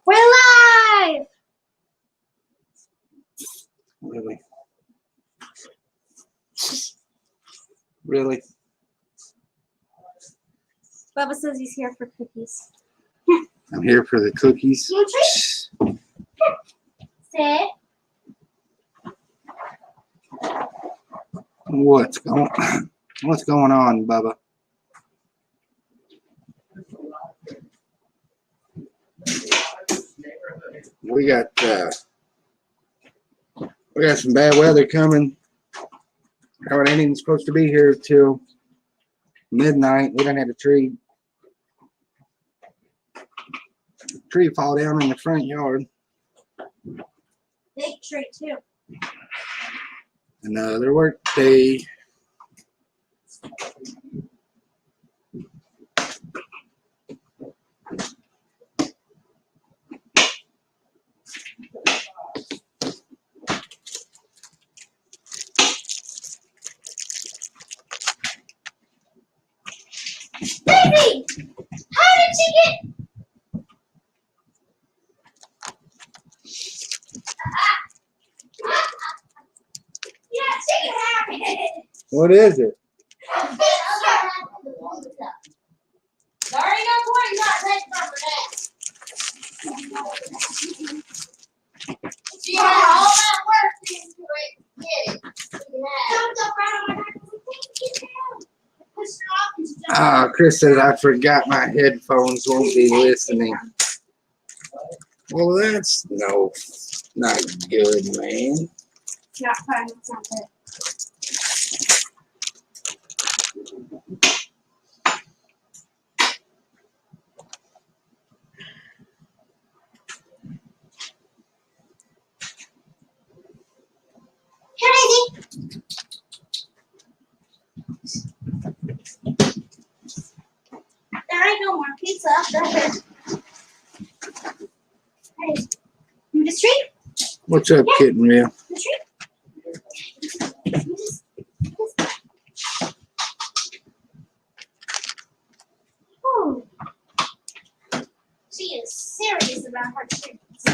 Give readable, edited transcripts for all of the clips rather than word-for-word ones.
We're live! Really? Really? Bubba says he's here for cookies. I'm here for the cookies. You treat? Sit. What's going on, Bubba? We got some bad weather coming. Howard ain't even supposed to be here till midnight. We done had a tree fall down in the front yard. Big tree too. Another work day. Baby! How did you get... Yeah, she can have it. What is it? There ain't no point not taking her for that. She had all that work into it. Get it. Don't go right on my back. Push her off and just jump. Chris says I forgot my headphones won't be listening. Well, that's not good, man. Not fun. It's not good. Here, Daisy. There ain't no more pizza. Hey, you just treat? What's up, kitten meal? The treat? Oh. She is serious about her treats.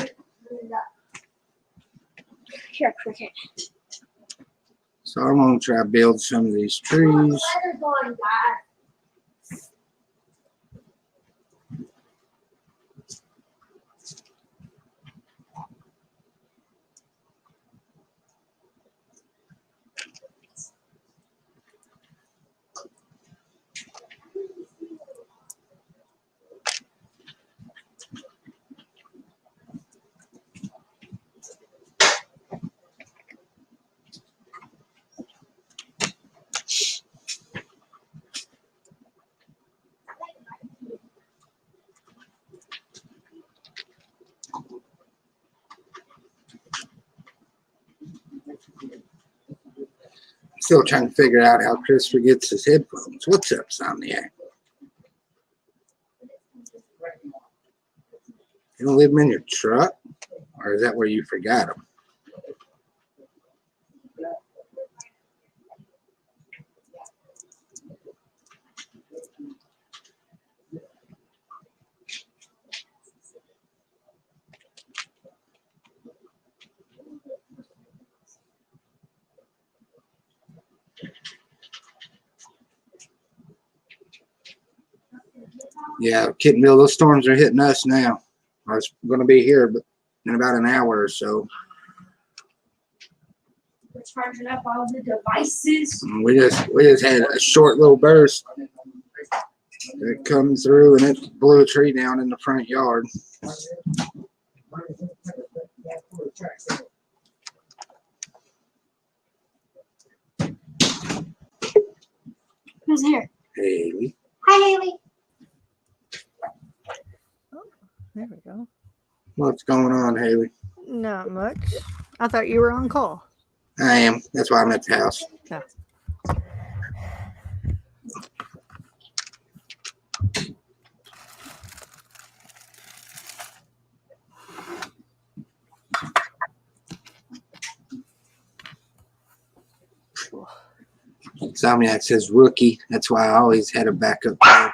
Here, Cricket. So I'm gonna try to build some of these trees. Let her go and die. Still trying to figure out how Chris forgets his headphones. What's up, Somniac? You don't leave them in your truck? Or is that where you forgot them? Yeah, Kittenville, those storms are hitting us now. I was going to be here but in about an hour or so. We're charging up all the devices. And we just had a short little burst that come through and it blew a tree down in the front yard. Who's here? Haley. Hi, Haley. There we go. What's going on, Haley? Not much. I thought you were on call. I am. That's why I'm at the house. Yeah. Somniac says rookie. That's why I always had a backup there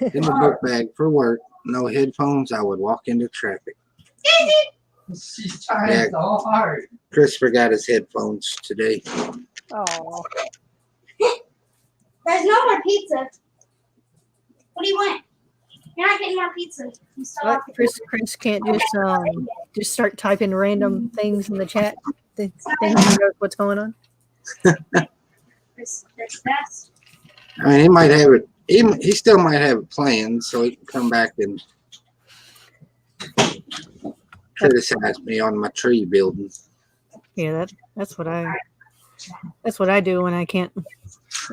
in the book bag for work. No headphones, I would walk into traffic. She's trying Yeah. so hard. Christopher got his headphones today. Oh, There's no more pizza. What do you want? You're not getting more pizza. You still what? have Chris can't just start typing random things in the chat. Then he knows what's going on. this best. I mean, he might have it. He still might have it planned, so he can come back and criticize me on my tree building. Yeah, that's what I do when I can't.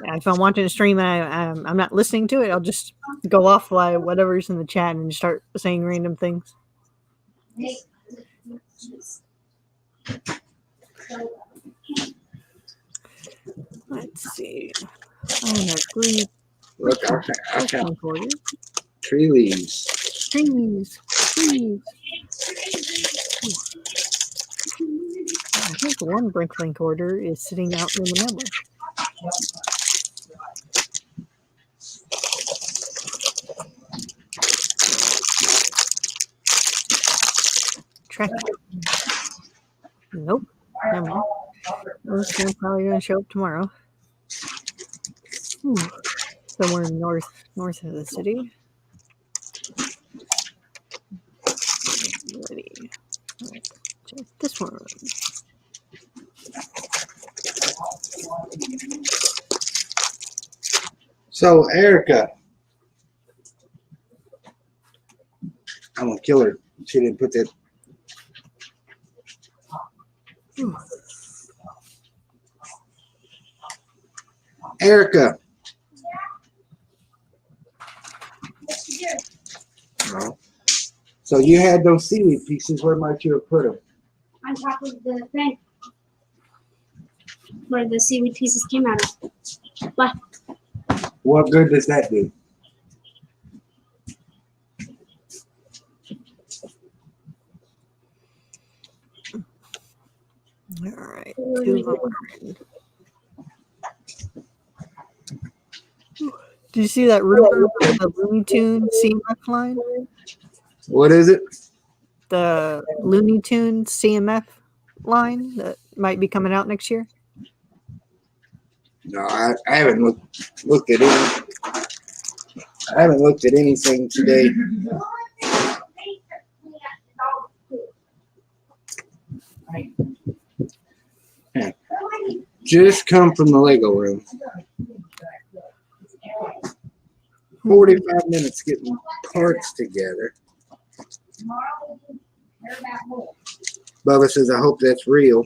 If I'm watching a stream and I'm not listening to it, I'll just go off by whatever's in the chat and start saying random things. Let's see. I have three Look, I found recorders. tree leaves. Trees. I think one Bricklink order is sitting out in the mailbox. Track. Nope. Never mind. Those are probably going to show up tomorrow. Somewhere north of the city. Ready. Right. Check this one. So, Erica, I'm gonna kill her. She didn't put that. Erica. No. So you had those seaweed pieces. Where might you have put them? On top of the thing. Where the seaweed pieces came out of. What? What good does that do? All right. Two more. Did you see that rumor for the Looney Tunes CMF line? What is it? The Looney Tunes CMF line that might be coming out next year? No, I haven't looked at any. I haven't looked at anything today. Just come from the Lego room. 45 minutes getting parts together. Bubba says, I hope that's real.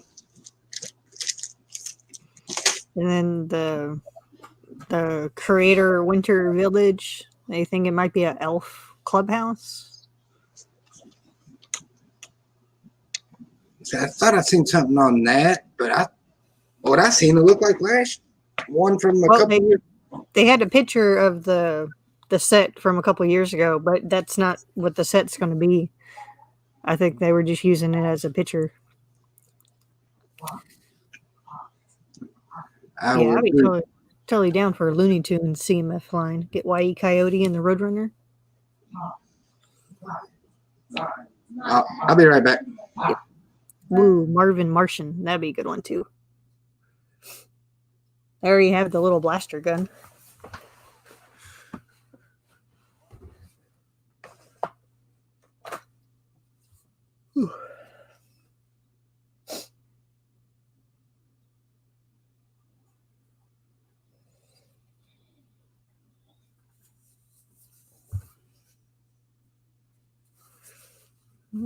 And then the Creator Winter Village, they think it might be an elf clubhouse. So I thought I'd seen something on that, but what I seen it looked like last one from a couple years. They had a picture of the set from a couple years ago, but that's not what the set's going to be. I think they were just using it as a picture. I'd be totally down for a Looney Tunes CMF line. Get Y.E. Coyote and the Roadrunner. I'll be right back. Yep. Woo, Marvin Martian. That'd be a good one too. I already have the little blaster gun. Whew.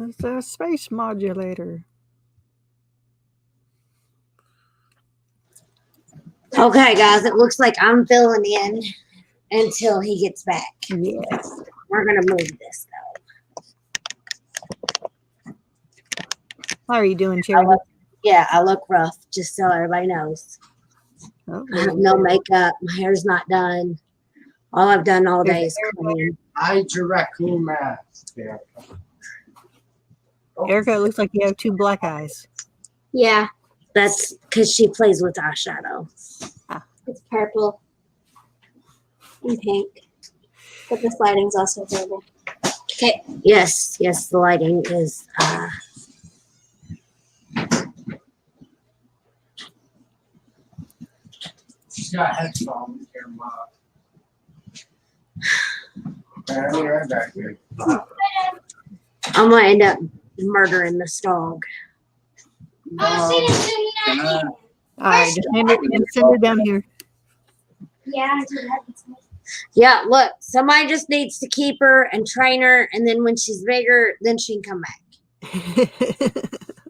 It's a space modulator. Okay, guys, it looks like I'm filling in until he gets back. Yes. We're going to move this, though. How are you doing, Charity? I look rough, just so everybody knows. Oh, I have no makeup. My hair's not done. All I've done all day is clean. Hide your raccoon mask. Erica, it looks like you have two black eyes. Yeah, That's because she plays with eyeshadow. it's purple and pink. But this lighting's also purple. Okay. Yes. The lighting is. She's got headphones here, Mom. I'll be right back here. I'm gonna end up murdering this dog. I'll see you soon. Can I- All right, just send it down here. Yeah, I do that. Yeah. Look, somebody just needs to keep her and train her, and then when she's bigger, then she can come back.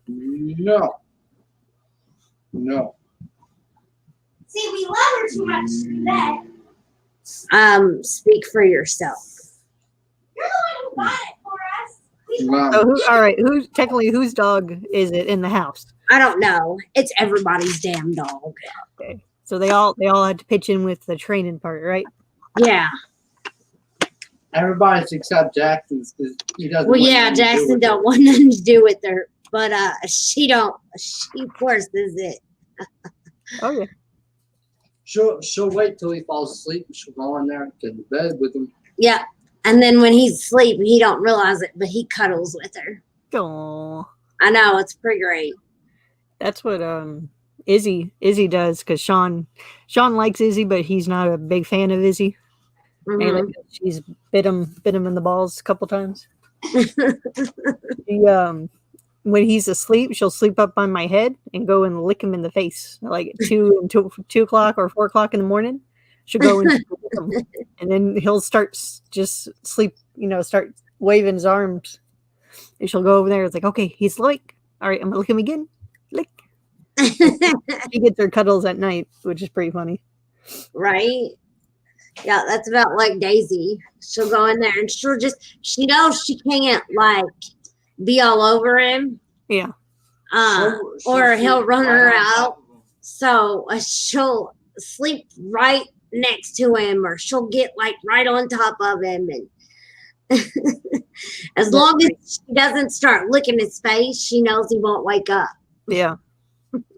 No. No. See, we love her too much to do that. Speak for yourself. You're the one who bought it for us. We Mom, So whose dog is it in the house? I don't know. It's everybody's damn dog. Okay. So they all had to pitch in with the training part, right? Yeah. Everybody's except Jackson's because he doesn't. Well, want yeah, nothing to do Jackson with don't it. want nothing to do with her, but she forces it. Oh yeah. She'll wait till he falls asleep and she'll go in there and get in bed with him. Yeah, and then when he's asleep, he don't realize it, but he cuddles with her. Oh, I know, it's pretty great. that's what Izzy does because Sean likes Izzy, but he's not a big fan of Izzy. Mhm. And she's bit him in the balls a couple times. He, when he's asleep, she'll sleep up on my head and go and lick him in the face. Like at 2 o'clock or 4 o'clock in the morning, she'll go and lick him. And then he'll start just sleep, start waving his arms. And she'll go over there. It's like, okay, he's awake. All right, I'm gonna lick him again. Lick. She gets her cuddles at night, which is pretty funny. Right? Yeah, that's about like Daisy. She'll go in there and she knows she can't like be all over him. Yeah. Or he'll run her out. So she'll sleep right next to him, or she'll get like right on top of him, and as long as she doesn't start licking his face, she knows he won't wake up. Yeah.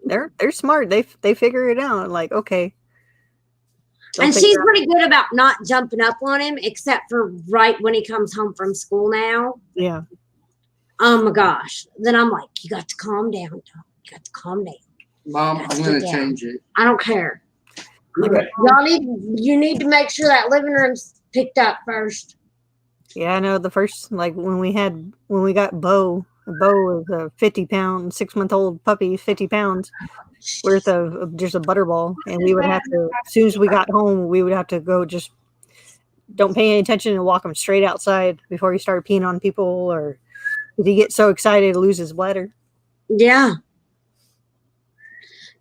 They're smart. They figure it out. Like, okay. They'll And figure she's out- pretty good about not jumping up on him, except for right when he comes home from school now. Yeah. Oh my gosh. Then I'm like, you got to calm down, dog. You got to calm down. Mom, That's I'm gonna good. change it. I don't care. Good. You need to make sure that living room's picked up first. Yeah, I know the first when we got Bo was a 50-pound 6-month-old puppy, 50 pounds worth of just a butterball, and we would have to, as soon as we got home, we would have to go just don't pay any attention and walk him straight outside before he started peeing on people, or if he gets so excited to lose his bladder. Yeah.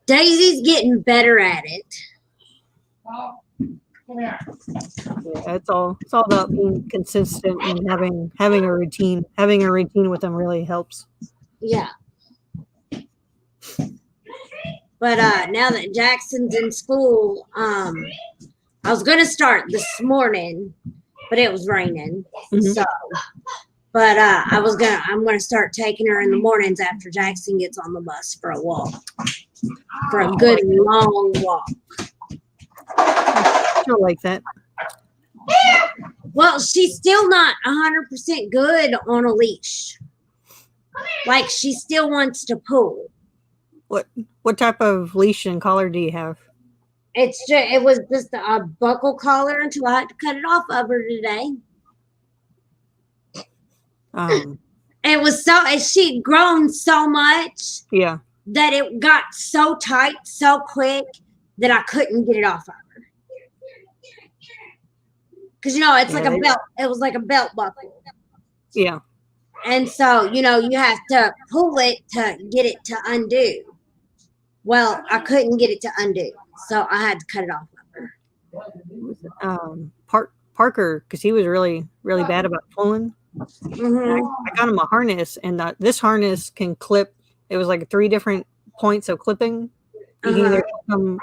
Daisy's getting better at it. Oh, come here. Yeah, it's all about being consistent and having a routine. Having a routine with them really helps. Yeah. But now that Jackson's in school, I was gonna start this morning, but it was raining. Mhm. So but I'm gonna start taking her in the mornings after Jackson gets on the bus for a walk. For a good long walk. She'll like that. Well, she's still not 100% good on a leash. Like she still wants to pull. What type of leash and collar do you have? It was just a buckle collar until I had to cut it off of her today. It was she'd grown so much Yeah. that it got so tight so quick that I couldn't get it off of her. Because it's like Yeah, a belt. It was like a belt buckle. Yeah. And so, you have to pull it to get it to undo. Well, I couldn't get it to undo. So I had to cut it off of her. Parker, because he was really, really bad about pulling. Mhm. I got him a harness, and this harness can clip. It was like 3 different points of clipping. You can either clip them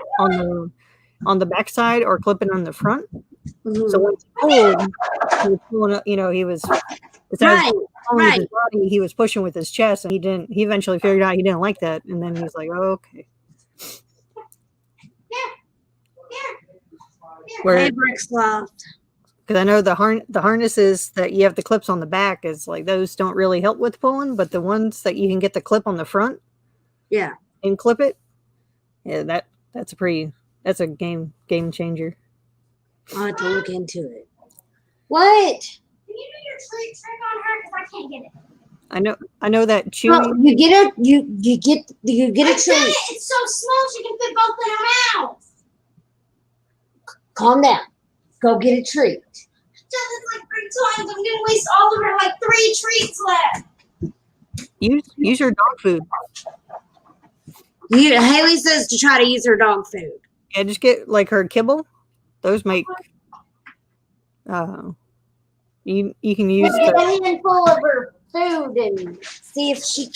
on the back side or clip it on the front. Mhm. So when he was pulling up, he was besides Right, pulling with his right. body, he was pushing with his chest, and he eventually figured out he didn't like that, and then he was like, oh, okay. Where Hey, Brick's Loft. Because I know the harnesses that you have the clips on the back is like those don't really help with pulling, but the ones that you can get the clip on the front Yeah. and clip it, yeah, that's a game changer. I'll have to look into it. What? Can you do your treat trick on her? Because I can't get it. I know that Oh, Chewy. you get a you get a I did treat. it. It's so small she can fit both in her mouth. Calm down. Go get a treat. She's done this like 3 times. I'm gonna waste all of her like 3 treats left. Use your dog food. Haley says to try to use her dog food. Yeah, just get like her kibble. Those make. You can use Get the, a handful of her food and see if you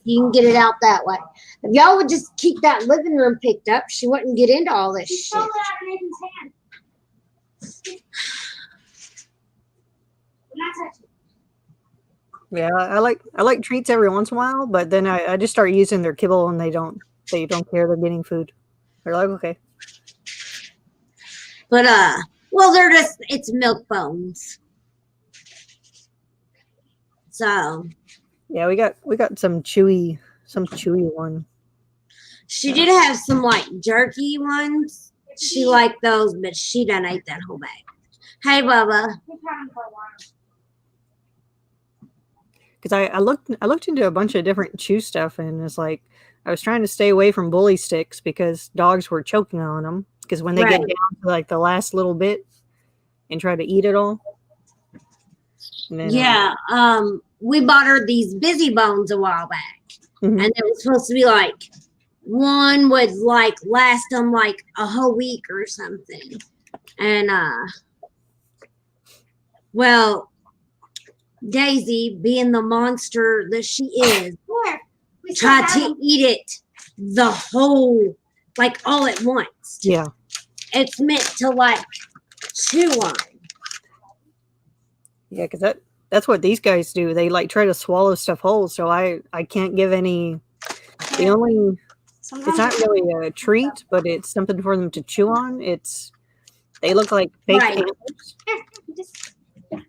can get it out that way. If y'all would just keep that living room picked up, she wouldn't get into all this She shit. stole it out of Nathan's hand. I'm not touching it. yeah. I like treats every once in a while, but then I just start using their kibble and they don't care they're getting food. They're like, okay. But well, it's milk bones. So Yeah, we got some chewy one. she did have some like jerky ones. She liked those, but she done ate that whole bag. Hey, Bubba. We've had them for a while. Because I looked into a bunch of different chew stuff and it's like I was trying to stay away from bully sticks because dogs were choking on them. Because when they get Right. down to like the last little bit and try to eat it all. And then, Yeah, we bought her these busy bones a while back, Mhm. and it was supposed to be like one would like last them like a whole week or something. And well, Daisy, being the monster that she is, Here, we still tried have to them. eat it the whole, like all at once. yeah. It's meant to like chew on. Yeah, because that's what these guys do. They like try to swallow stuff whole. So I can't give any. The only it's not really a treat, but it's something for them to chew on. They look like fake Right. antlers. Here, just Yeah,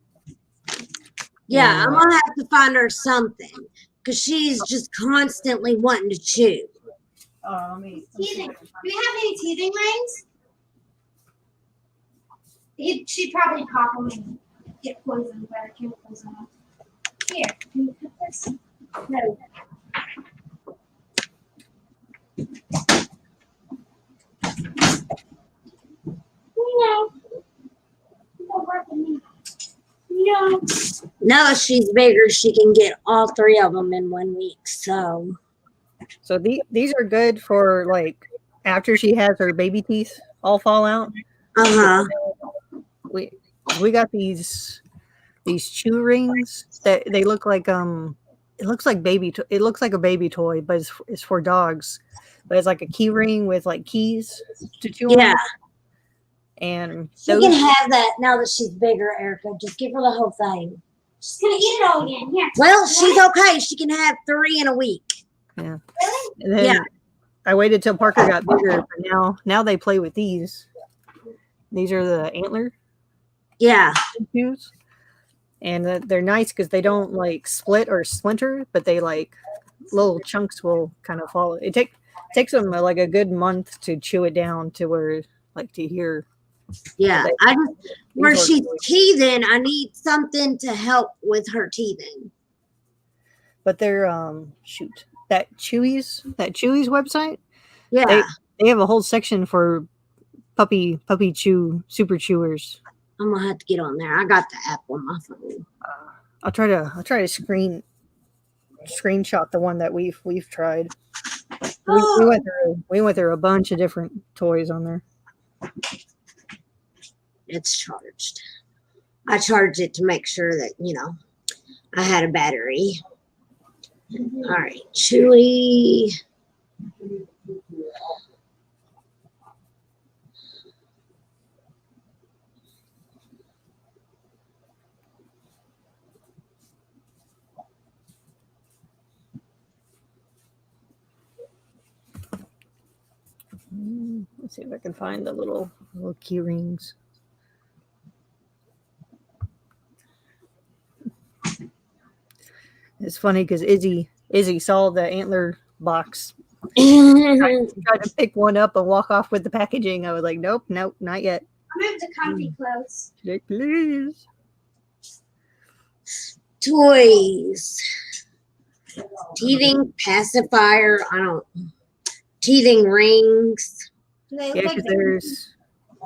Yeah. I'm gonna have to find her something because she's just constantly wanting to chew. teething. Do we have any teething rings? She'd probably pop them and get poisoned by the chemicals in them. Here, can you put this? No. No. Don't work with me. No. Now that she's bigger, she can get all 3 of them in 1 week. So So these are good for like after she has her baby teeth all fall out. We got these chew rings that they look like it looks like it looks like a baby toy, but it's for dogs. But it's like a key ring with like keys to chew yeah, on. And she those, can have that now that she's bigger, Erica. Just give her the whole thing. She's gonna eat it all again. Here. Well, she's okay. She can have 3 in a week. Really? and then yeah. I waited till Parker got bigger, but now they play with these. These are the antler Yeah, chews. And they're nice because they don't like split or splinter, but they like little chunks will kind of fall. It takes them like a good month to chew it down to where like to hear. yeah. They- I just where these are she's toys. teething, I need something to help with her teething. But they're that Chewy's website. Yeah, They have a whole section for puppy chew super chewers. I'm gonna have to get on there. I got the app on my phone. I'll try to screenshot the one that we've tried. We went through a bunch of different toys on there. It's charged. I charged it to make sure that I had a battery. All right, Chewy. Let's see if I can find the little key rings. It's funny because Izzy saw the antler box, Mm-hmm. tried to pick one up and walk off with the packaging. I was like, nope, not yet. Move the comfy clothes. Like, please. Toys. Teething pacifier. Teething rings. They Yeah, look like because there's.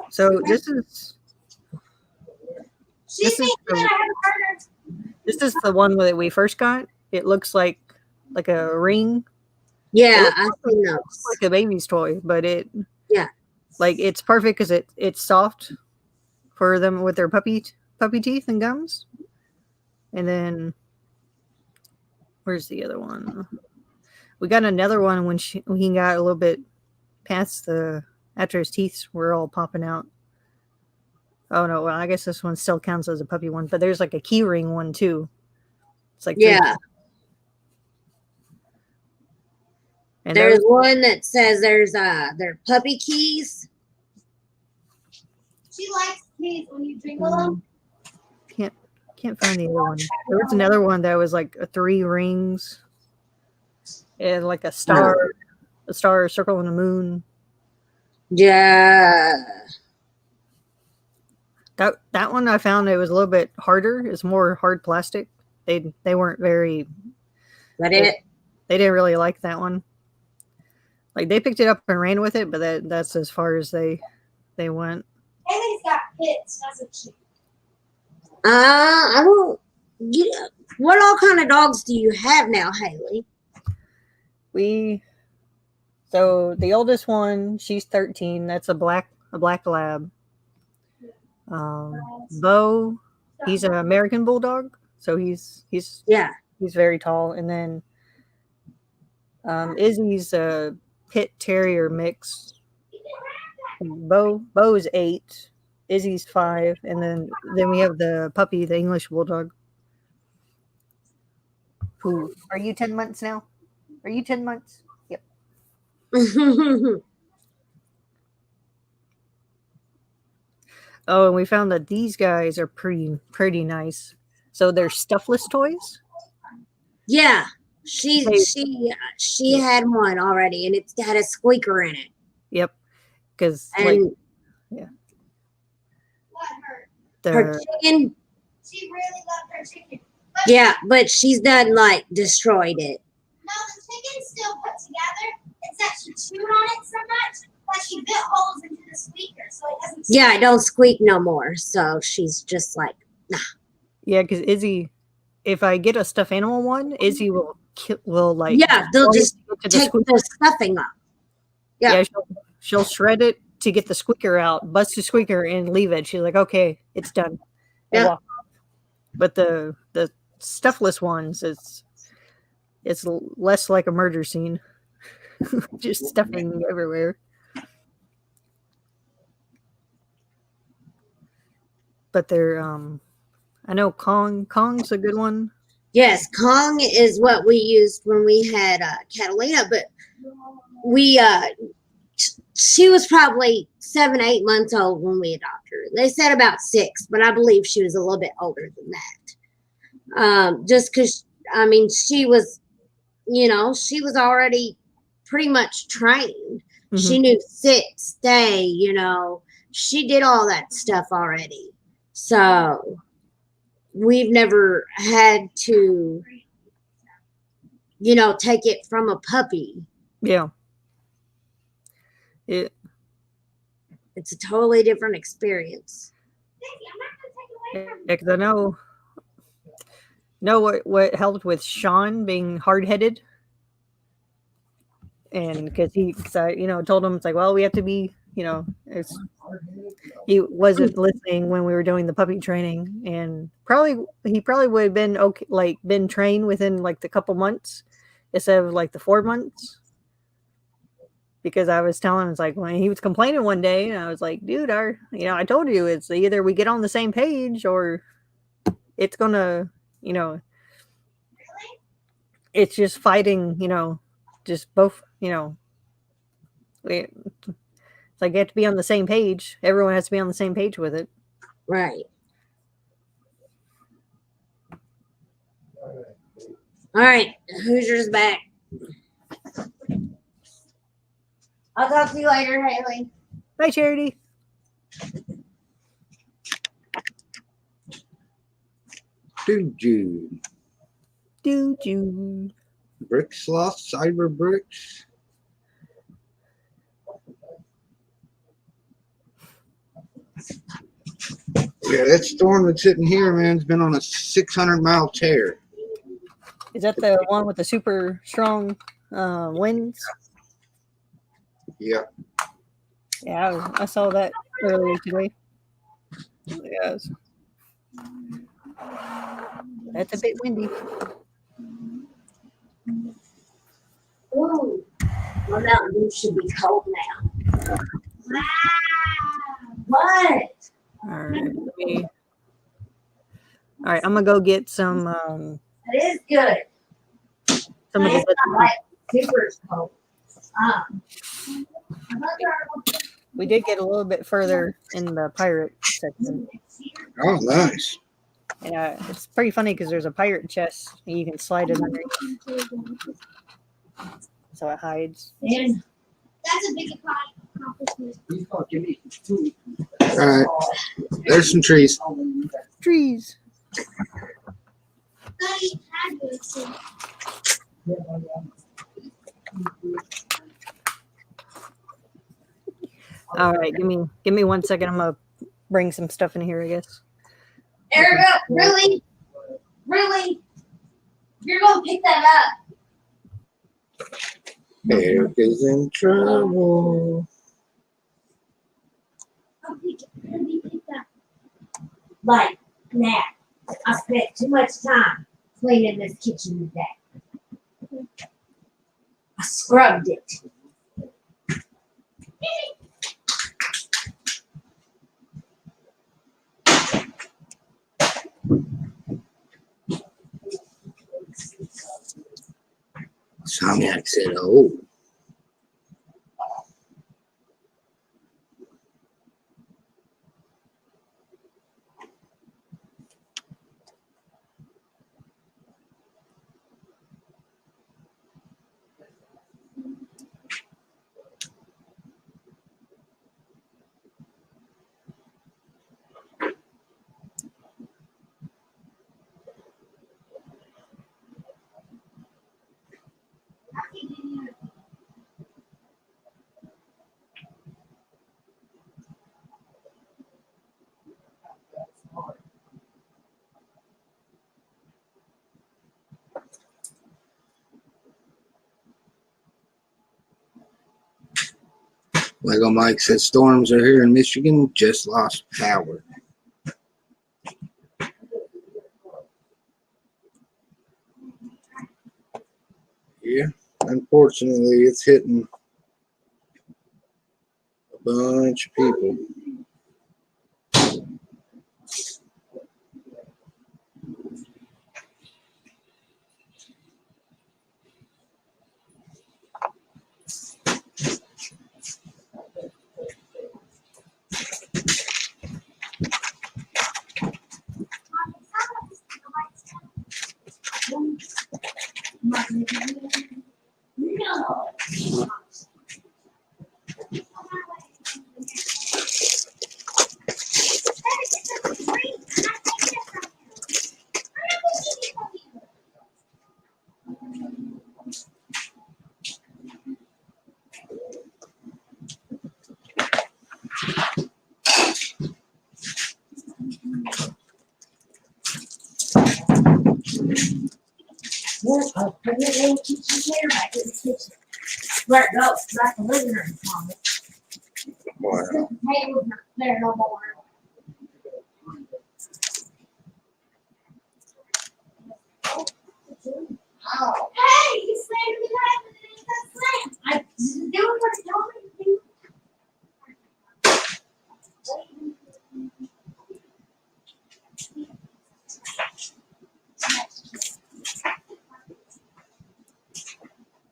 So this is She this is thinks the- that I have murdered. this is the one that we first got. It looks like a ring, Yeah, I've seen those. like a baby's toy, but it Yeah. like it's perfect because it's soft for them with their puppy teeth and gums. And then where's the other one? We got another one when he got a little bit past after his teeth were all popping out. Oh no, well I guess this one still counts as a puppy one, but there's like a key ring one too. It's like Yeah. and There's one that says their puppy keys. She likes keys when you jingle them. can't find the other one. There was another one that was like 3 rings and like a star, a circle, and a moon. Yeah. That one I found it was a little bit harder. It's more hard plastic. They weren't very. But They didn't really like that one. Like they picked it up and ran with it, but that's as far as they went. Haley's got pits, doesn't she? I don't. What all kind of dogs do you have now, Haley? So the oldest one, she's 13. That's a black lab. Bo, he's an American bulldog, so he's Yeah. very tall. And then Izzy's a pit terrier mix. Bo's 8, Izzy's 5, and then we have the puppy, the English bulldog. Who are you 10 months now? Are you 10 months? Yep. Oh, and we found that these guys are pretty nice. So they're stuffless toys. Yeah. She had one already, and it had a squeaker in it. Yep. Because And like What hurt? her the chicken, She really loved her chicken. yeah, but she's done like destroyed it. No, the chicken's still put together. It's that she chewed on it so much that she bit holes into the squeaker so it doesn't. Yeah, it don't squeak no more. So she's just like, yeah, because Izzy, if I get a stuffed animal one, Izzy will like yeah, they'll just get to the take squeaker. the stuffing up. Yeah. Yeah, she'll shred it to get the squeaker out, bust the squeaker, and leave it. She's like, okay, it's done. And Yeah. walk off. But the stuffless ones, it's less like a murder scene, just stuffing everywhere. But they're I know Kong's a good one. Yes, Kong is what we used when we had Catalina, but we she was probably 7, 8 months old when we adopted her. They said about 6, but I believe she was a little bit older than that. Just because she was, she was already pretty much trained. She knew sit, stay, she did all that stuff already. So we've never had to, take it from a puppy. Yeah. It's a totally different experience. I'm not gonna take it away from you. Because I know what helped with Sean being hard-headed, and because I told him, it's like, well, we have to be, he wasn't listening when we were doing the puppy training, and he probably would have been okay, like been trained within like the couple months instead of like the 4 months. Because I was telling him, it's like when he was complaining one day, and I was like, dude, I told you it's either we get on the same page or it's gonna, it's just fighting, just both, it's like you have to be on the same page. Everyone has to be on the same page with it. Right. All right, Hoosier's back. I'll talk to you later, Haley. Bye, Charity. Juju. Do you? Brick sloth, cyber bricks. Yeah, that storm that's sitting here, man, has been on a 600-mile tear. Is that the one with the super strong winds? Yeah. Yeah, I saw that earlier today. Yes. That's a bit windy. Ooh, my Mountain Dew should be cold now. Wow. What? All right, I'm gonna go get some It is good. some of It's the. not like super cold. We did get a little bit further in the pirate section. Oh, nice. Yeah, it's pretty funny because there's a pirate chest and you can slide it underneath so it hides. And That's a big accomplishment. He's gonna give me 2 weeks. All right. There's some trees. Trees. Daddy had those too. All right, give me 1 second. I'm gonna bring some stuff in here, I guess. Erica, really? Really? You're gonna pick that up? Eric is in trouble. I'll pick it. Let me pick that. Like now. I spent too much time cleaning this kitchen today. I scrubbed it. Somniac said, oh. Lego Mike says storms are here in Michigan, just lost power. Yeah, unfortunately, it's hitting a bunch of people. No. Well, I'll put it in the kitchen chair back in the kitchen. Where it goes, back in the living room. Mom. Wow. The table's not there no more. Oh, Hey, you slammed me right in the slam. I didn't do what you told me to do.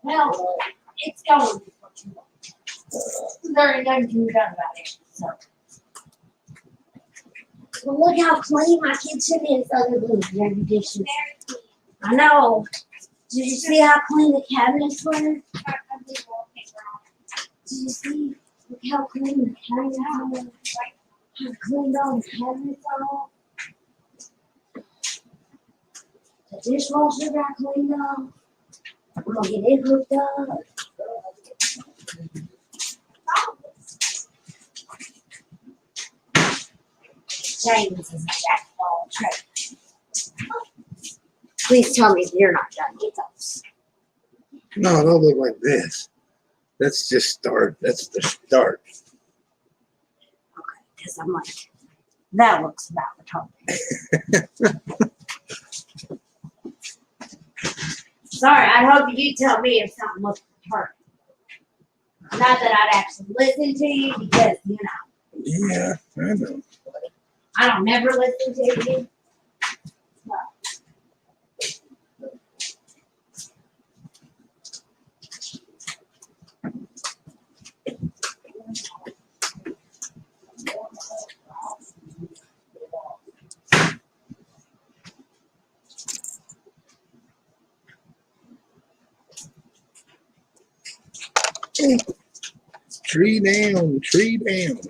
Well, it's going to be what you want. There ain't nothing to be done about it. So. Well, look how clean my kitchen is other than dirty dishes. Very clean. I know. Did you see how clean the cabinets were? I did wallpaper on it. Did you see? Look how clean the cabinets are. How cleaned all the cabinets are. The dishwasher got cleaned up. We're gonna get it hooked up. James is a jack of all trades. Please tell me if you're not done with those. No, it don't look like this. That's just start. That's the start. Okay, because I'm like, that looks about the top. Sorry, I hope you tell me if something looks retarded. Not that I'd actually listen to you because, you know, Yeah, I know. I don't never listen to you. Tree down, tree down.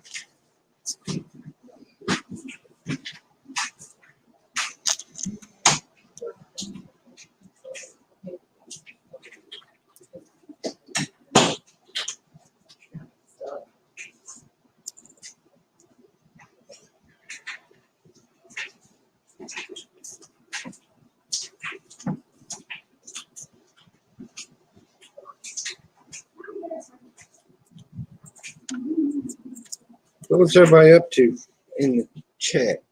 What's everybody up to in the chat?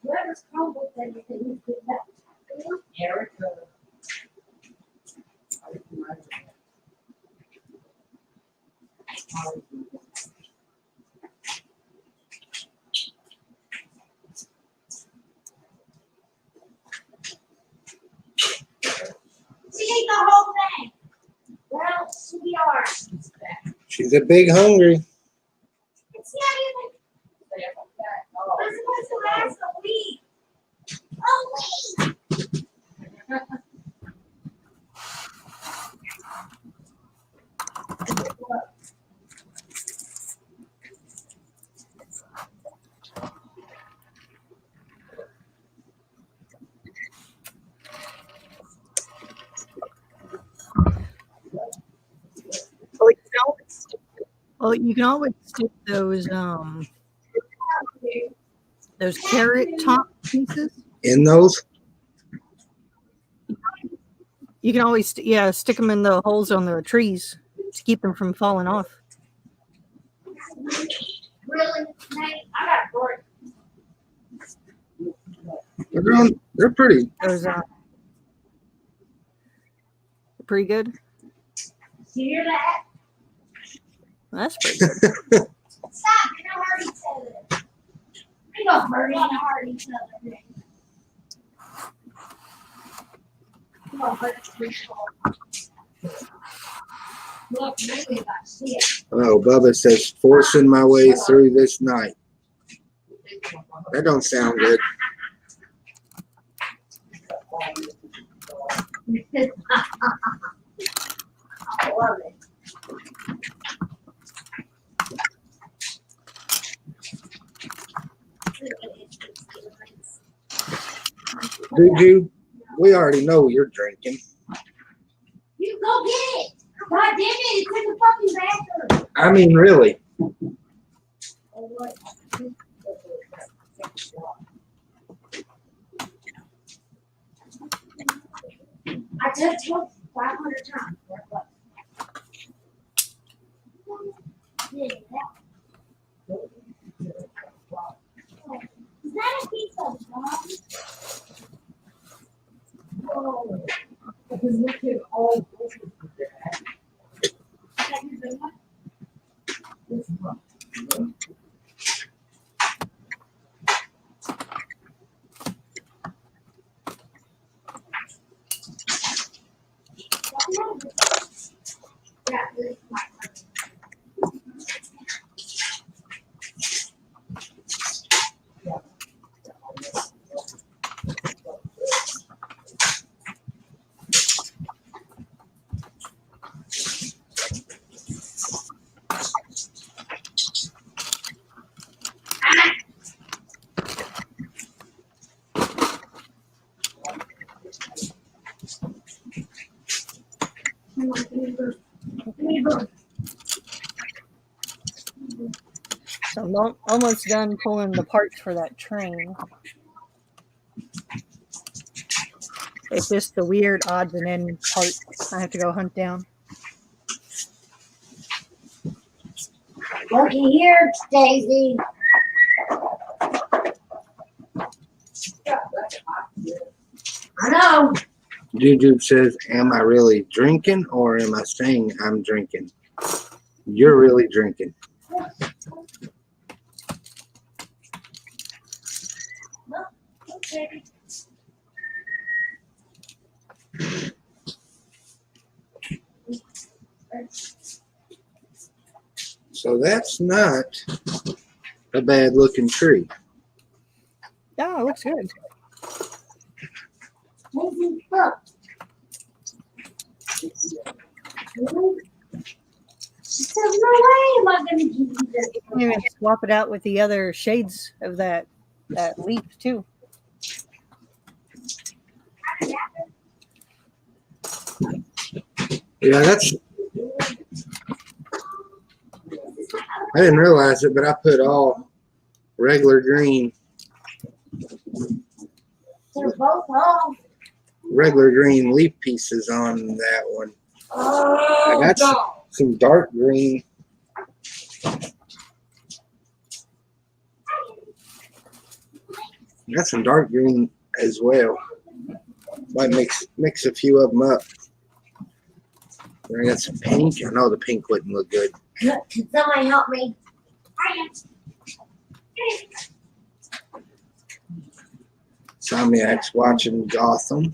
Whoever's crumbled everything is good enough. Erica. She ate the whole thing. Well, sweetheart. She's a big hungry. It's not even. It's supposed to last a week. A week. Well, you can always stick those carrot top pieces. In those? You can always stick them in the holes on the trees to keep them from falling off. Really? Nate, I got bored. They're pretty. Those pretty good. You hear that? That's pretty good. Stop. You're gonna hurt each other. You're gonna hurt each other. You're gonna hurt each other. Look, maybe about shit. Oh, Bubba says forcing my way through this night. That don't sound good. I love it. Did you? We already know you're drinking. You go get it. God damn it, it's in the fucking bathroom. I mean, really. I just told you 500 times. Yeah. Is that a piece of gum? Oh, because we can all go to So I'm almost done pulling the parts for that train. It's just the weird odds and end part I have to go hunt down. Looky here, Daisy. I know. YouTube says, am I really drinking or am I saying I'm drinking? You're really drinking. Okay. So that's not a bad looking tree. Oh, it looks good. Daisy, look. She said, no way am I going to give you this. Maybe swap it out with the other shades of that leaf too. Yeah, I didn't realize it, but I put all regular green They're both home. leaf pieces on that one. Oh, I got some dark green. Got some dark green as well. Might mix a few of them up. I got some pink. I know the pink wouldn't look good. Can somebody help me? Insomniac's watching Gotham.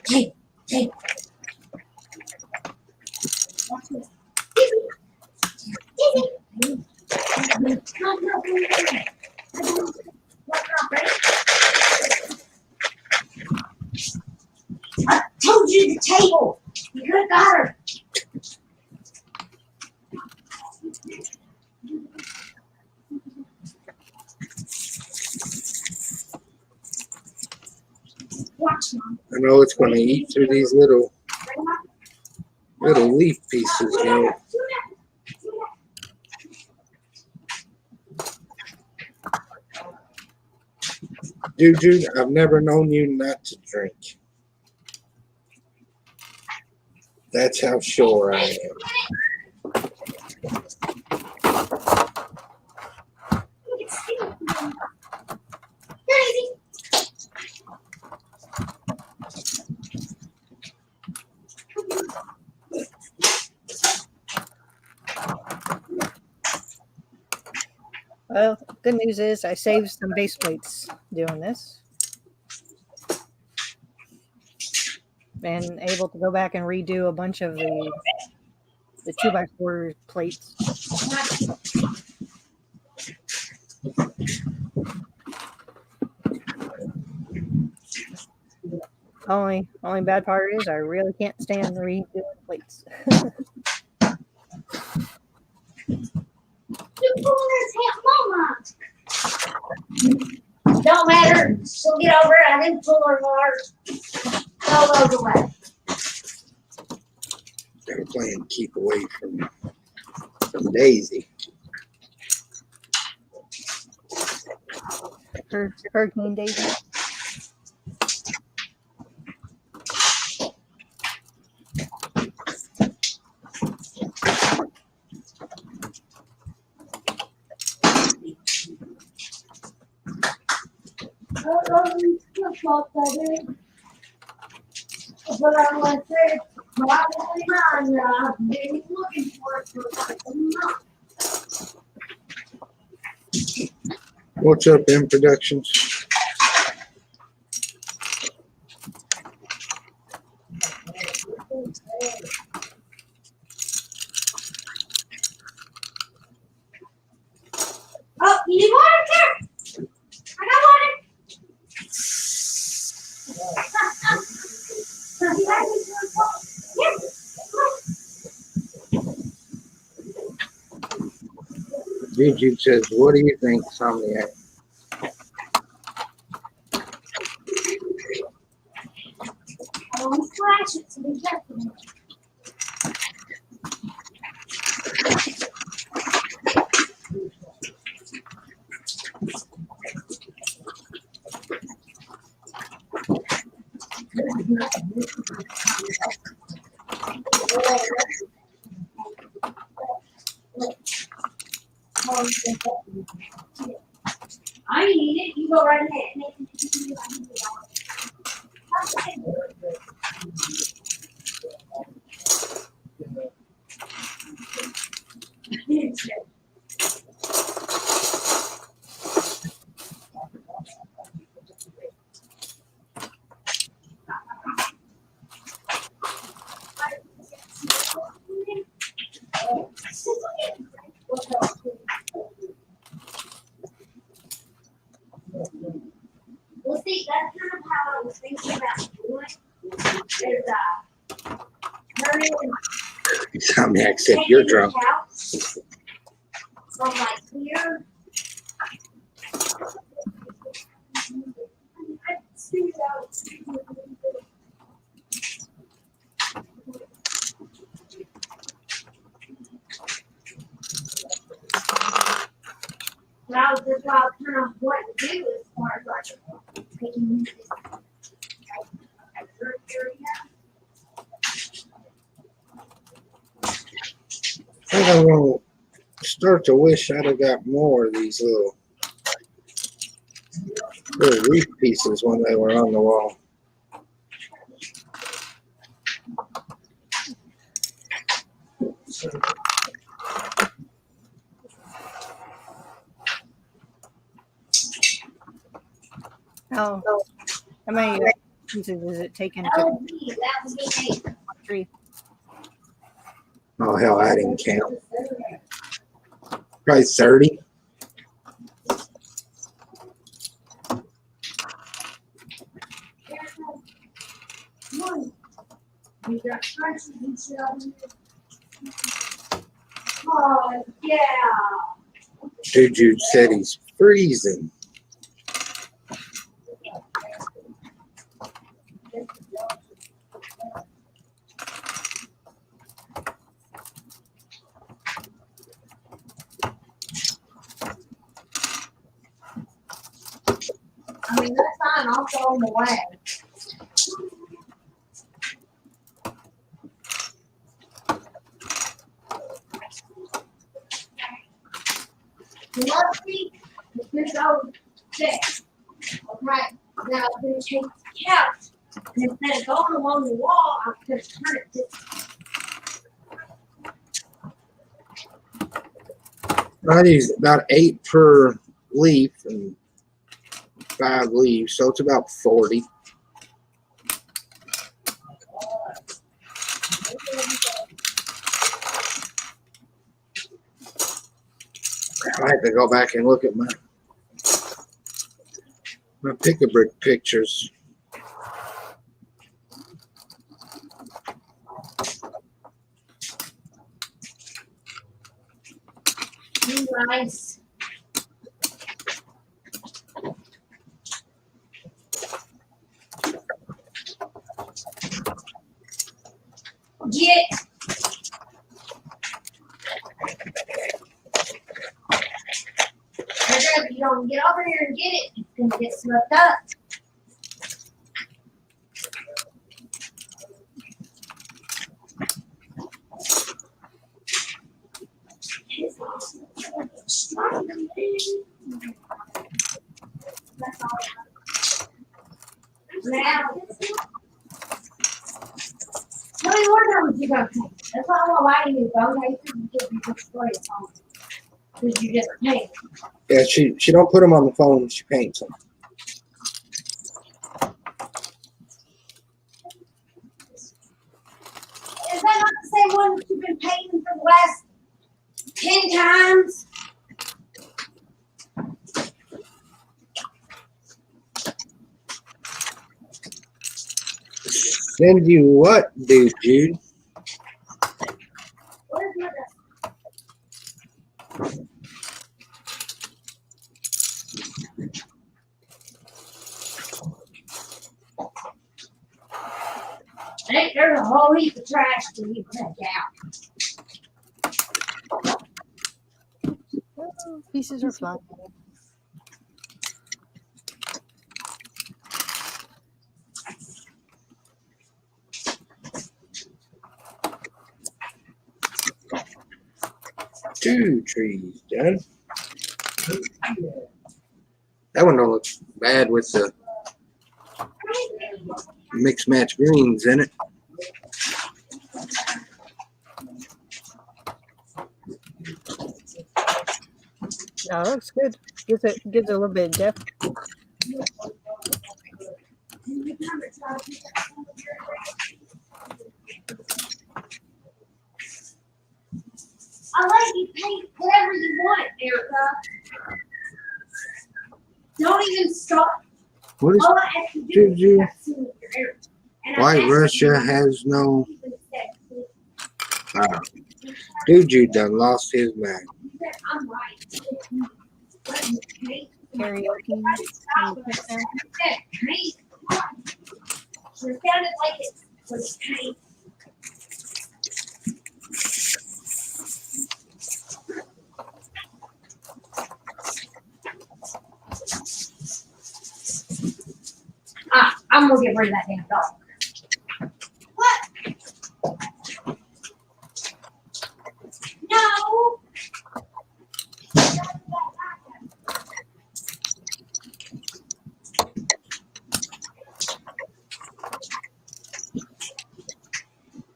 Hey. I told you the table. You could have got her. Watch, Mom. I know it's going to eat through these little leaf pieces, though. Dude, I've never known you not to drink. That's how sure I am. Well, good news is I saved some base plates doing this. And able to go back and redo a bunch of the 2x4 plates. Only bad part is I really can't stand redoing plates. Don't matter. She'll get over it. I didn't pull her hard. All over the way. Gotta play and keep away from Daisy. Hurricane Daisy. But I want to say Probably mine. I've been looking for it for like a month. What's up, M Productions? Oh, you need water, sir? I got water. YouTube says, what do you think, Somniac? I won't splash it, so be careful. I need it. You go right ahead. Well, see, that's kind of how I was thinking about doing it. Hurry and Somniac said, you're taking drunk. the couch from like here. I figured out. That was just what I was kind of wanting to do as far as like taking this area. I'm gonna start to wish I'd have got more of these little wreath pieces when they were on the wall. How many pieces is it taken to Oh, gee, that was a good tree? Oh, hell, I didn't count. Probably 30. You got crunches and shit on there. Oh, yeah. Juju said he's freezing. I mean, that's fine. I'll throw them away. You must see the fish out there. Okay. Now I'm going to take the couch. And instead of going along the wall, I'm going to turn it this I use about 8 per leaf and 5 leaves, so it's about 40. I have to go back and look at my pick-a-brick pictures. nice. Get. If you don't get over here and get it, it's gonna get swept up. Now, many more numbers you gonna take? That's why I won't lie to you. Phone cases, you get your story phone. Because you just paint. Yeah, she don't put them on the phone. She paints them. Is that not the same one that you've been painting for the last 10 times? Send you what, dude, Jude? Where's my Hey, there's a whole heap of trash to you take out. Oh, pieces are flying. Two trees done. That one don't look bad with the mixed match greens in it. No, it looks good. Gives it a little bit of depth. I let you paint whatever you want, Erica. Don't even stop. What is All I have to do is Juju? have some of your hair. And I White asked Russia you has no. to say, Dude, you done lost his mind. you said, I'm right. Let me paint. Karaoke. I said paint. So it sounded like it was paint. I'm gonna get rid of that damn dog. What? No.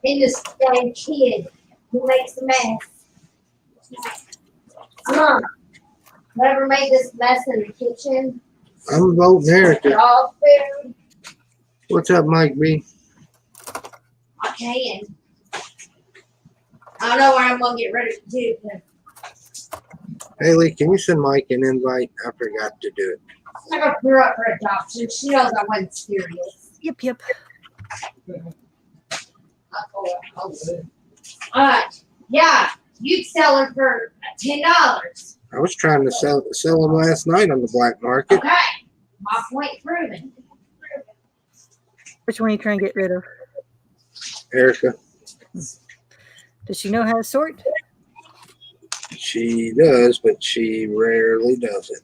And this damn kid who makes a mess. Whoever made this mess in the kitchen, I'm voting Erica. dog food, What's up, Mike B? okay, and I don't know where I'm gonna get rid of it too, because Haley, can you send Mike an invite? I forgot to do it. I got put her up for adoption. She knows I wasn't serious. Yep. Alright, yeah, you'd sell her for $10. I was trying to sell them last night on the black market. Okay, my point proven. Which one are you trying to get rid of? Erica, Does she know how to sort? she does, but she rarely does it.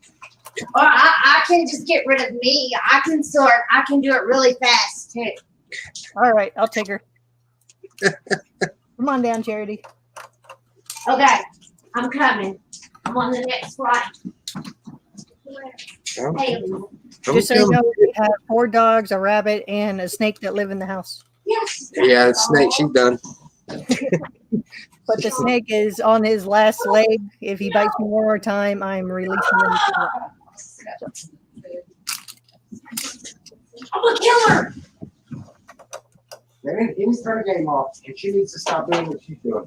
Or I can just get rid of me. I can sort. I can do it really fast too. All right, I'll take her. Come on down, Charity. Okay, I'm coming. I'm on the next flight. I'm Haley. Just so you coming. know, we have 4 dogs, a rabbit, and a snake that live in the house. Yes. Yeah, snake, she's done. But the snake is on his last leg. If he bites me one more time, I'm releasing him. I'm gonna kill her. Man, Amy's turn the game off, and she needs to stop doing what she's doing.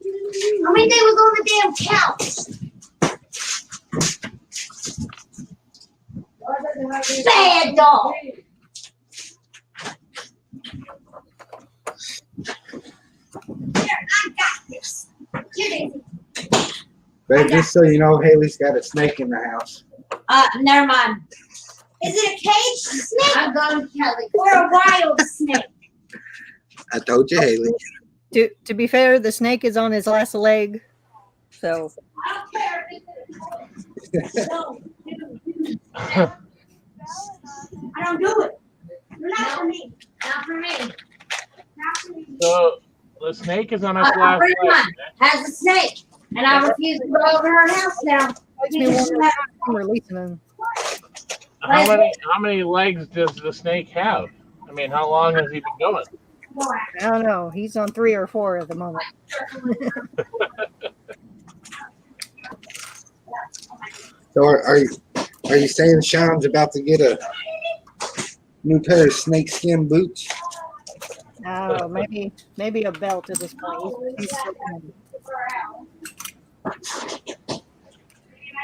I mean, they was on the damn couch. Bad dog. Here, I got this. Here, Daisy. But just so you know, Haley's got a snake in the house. Never mind. Is it a cage snake? I'm going to Kelly. Or a wild snake. I told you, Haley. To be fair, the snake is on his last leg. So I don't care if it's a no, I don't do it. Not for me. Not for me. Not for me. So the snake is on its A last friend of leg. mine has a snake, and I refuse to go over her house now. bites me one more time, I'm releasing him. How many legs does the snake have? I mean, how long has he been going? I don't know. He's on 3 or 4 at the moment. So are you saying Sean's about to get a new pair of snakeskin boots? Maybe a belt at this point. He's still kind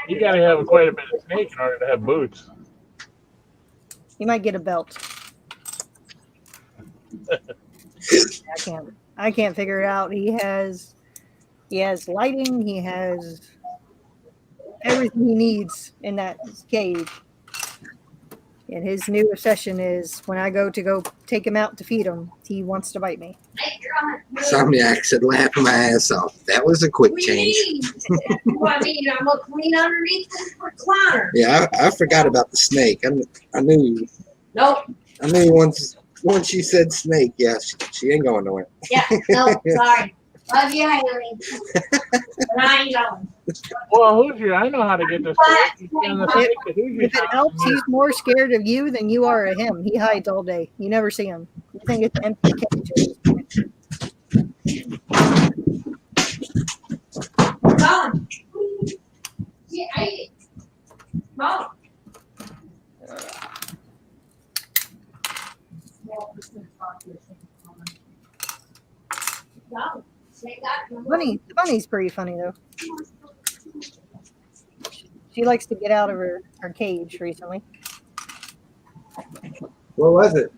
You gotta have quite a bit of snake in order to have boots. he might get a belt. I can't figure it out. He has lighting. He has everything he needs in that cage. And his new obsession is when I go take him out to feed him, he wants to bite me. Somniac said, laughing my ass off. That was a quick change. What I mean, I'm gonna clean underneath the recliner. Yeah, I forgot about the snake. I knew Nope. once you said snake, yeah, she ain't going nowhere. Yeah. No. Sorry. Love you, Haley. But I ain't going. Well, Hoosier, I know how to get this. You send the snake to Hoosier's If it house. helps, he's more scared of you than you are of him. He hides all day. You never see him. You think it's an empty cage. Mom. Yeah, I ate it. Mom. No. The bunny's pretty funny though. She likes to get out of her cage recently. What was it?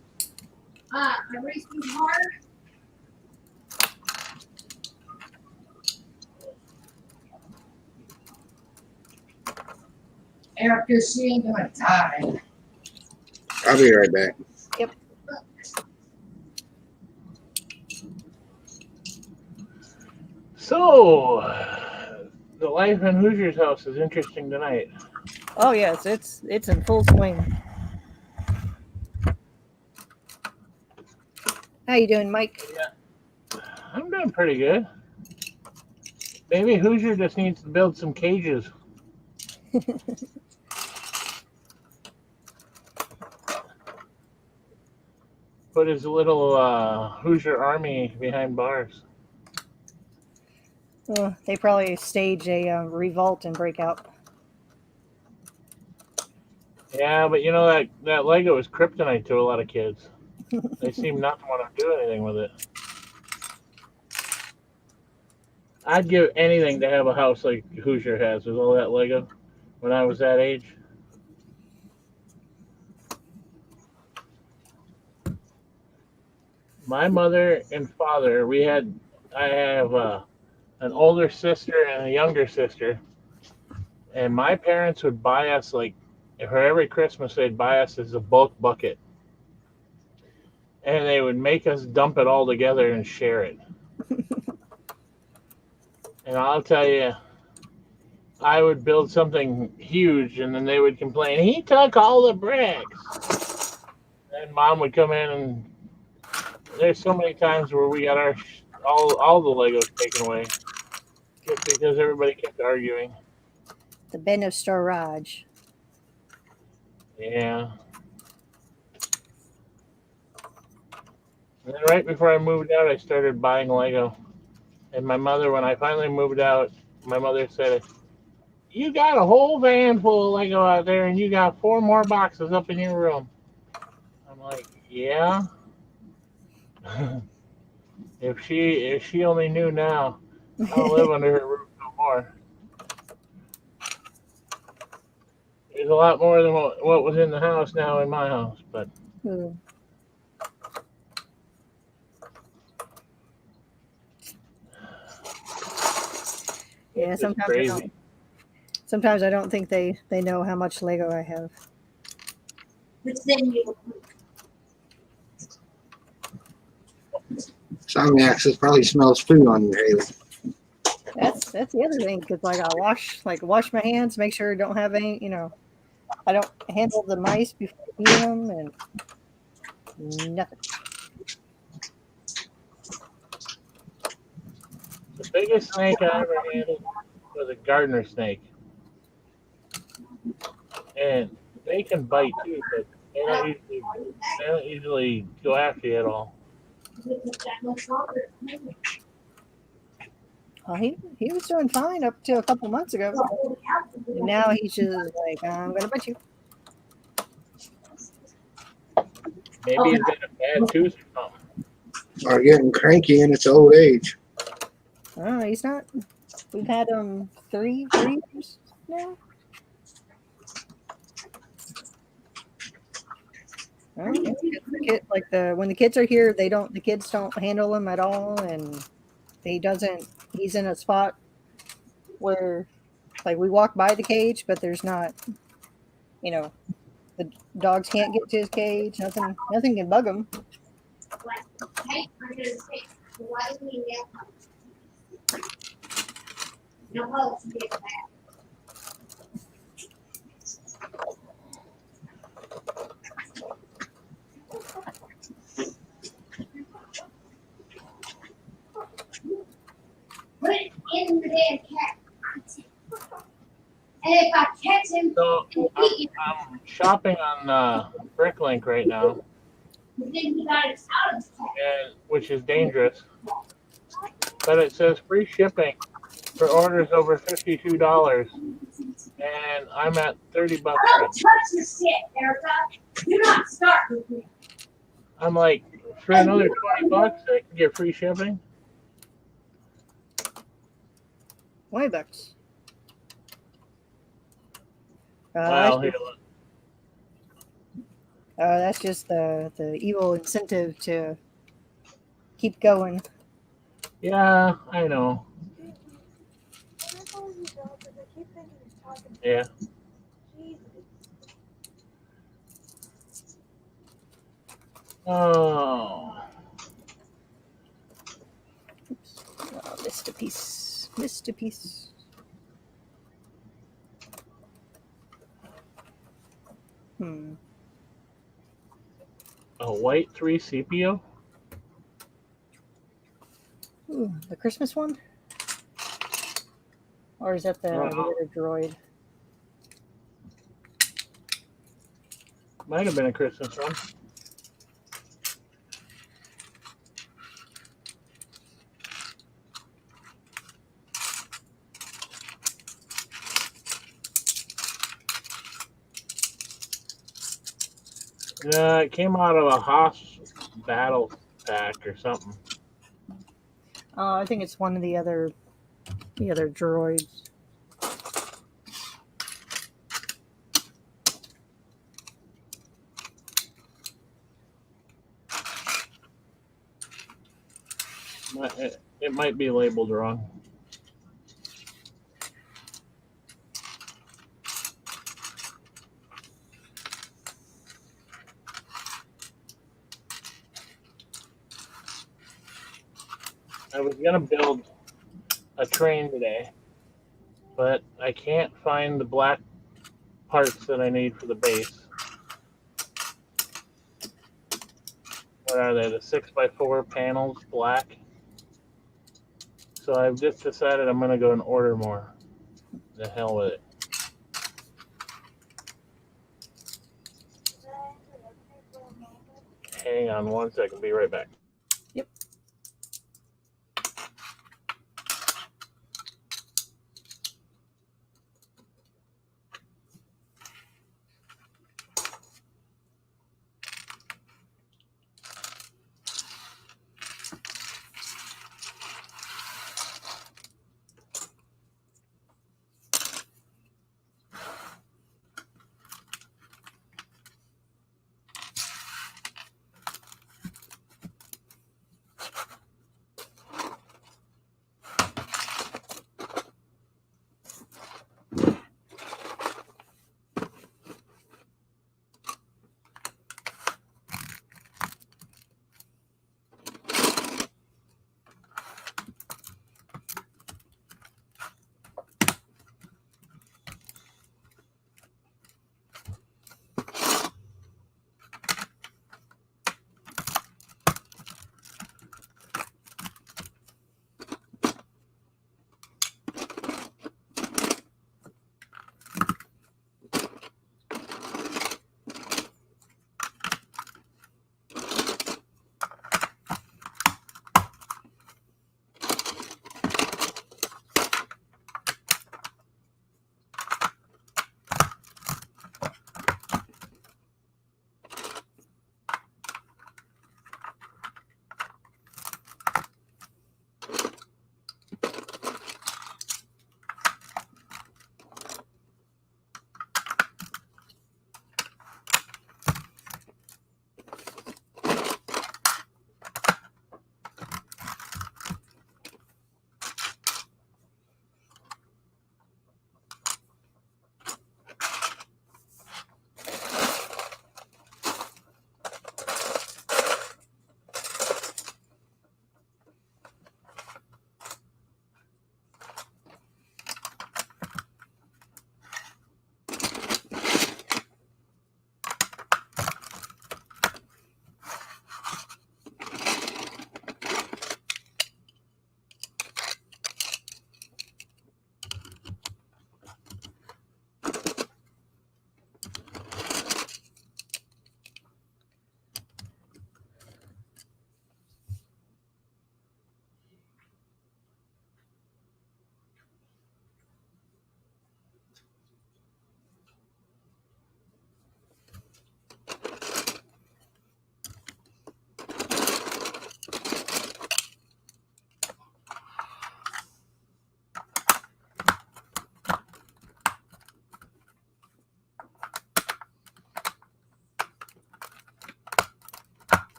I raced too hard. Erica, she ain't gonna die. I'll be right back. So, the life in Hoosier's house is interesting tonight. Oh yes, it's in full swing. How you doing, Mike? I'm doing pretty good. Maybe Hoosier just needs to build some cages. Put his little Hoosier army behind bars. They probably stage a revolt and break out. Yeah, but you know that Lego is kryptonite to a lot of kids. They seem not to want to do anything with it. I'd give anything to have a house like Hoosier has with all that Lego when I was that age. My mother and father, I have an older sister and a younger sister, and my parents would buy us, like, for every Christmas, they'd buy us as a bulk bucket. And they would make us dump it all together and share it. And I'll tell you, I would build something huge, and then they would complain, he took all the bricks. And Mom would come in, and there's so many times where we got all the Legos taken away just because everybody kept arguing. The bin of storage. Yeah. And then right before I moved out, I started buying Lego. And my mother, when I finally moved out, my mother said, you got a whole van full of Lego out there, and you got 4 more boxes up in your room. I'm like, yeah. If she only knew now, I don't live under her roof no more. There's a lot more than what was in the house now in my house, but Yeah, it's sometimes crazy. Sometimes I don't think they know how much Lego I have. But then you. Somniac says probably smells food on you, Haley. That's the other thing, because like I wash my hands, make sure I don't have any, I don't handle the mice before I feed them, and nothing. The biggest snake I ever handled was a gardener snake. And they can bite too, but they don't usually go after you at all. It took that much longer. Well, he was doing fine up to a couple months ago. And now he's just like, I'm gonna bite you. Maybe he's got a bad tooth or something. Or getting cranky in its old age. Oh, he's not. We've had him 3 years now. Well, when the kids are here, the kids don't handle him at all, and he's in a spot where like we walk by the cage, but there's not, the dogs can't get to his cage. Nothing can bug him. Hey, I'm gonna say, why do we get no hope to get back? Put it in the damn cat. And if I catch him, So I'm shopping on Bricklink right now, then he got it out of his cat. which is dangerous. But it says free shipping for orders over $52, and I'm at $30. I don't touch your shit, Erica. Do not start with me. I'm like, for another $20, I can get free shipping. $20. Well, here, look. That's just the evil incentive to keep going. Yeah, I know. Yeah. Oh. Oh, missed a piece. Missed a piece. A white 3 CPO? Ooh, the Christmas one? Or is that the other droid? Might have been a Christmas one. It came out of a Haas battle pack or something. I think it's one of the other droids. It might be labeled wrong. I was gonna build a train today, but I can't find the black parts that I need for the base. What are they? The 6x4 panels, black. So I've just decided I'm gonna go and order more. The hell with it. Hang on one second, be right back. Yep.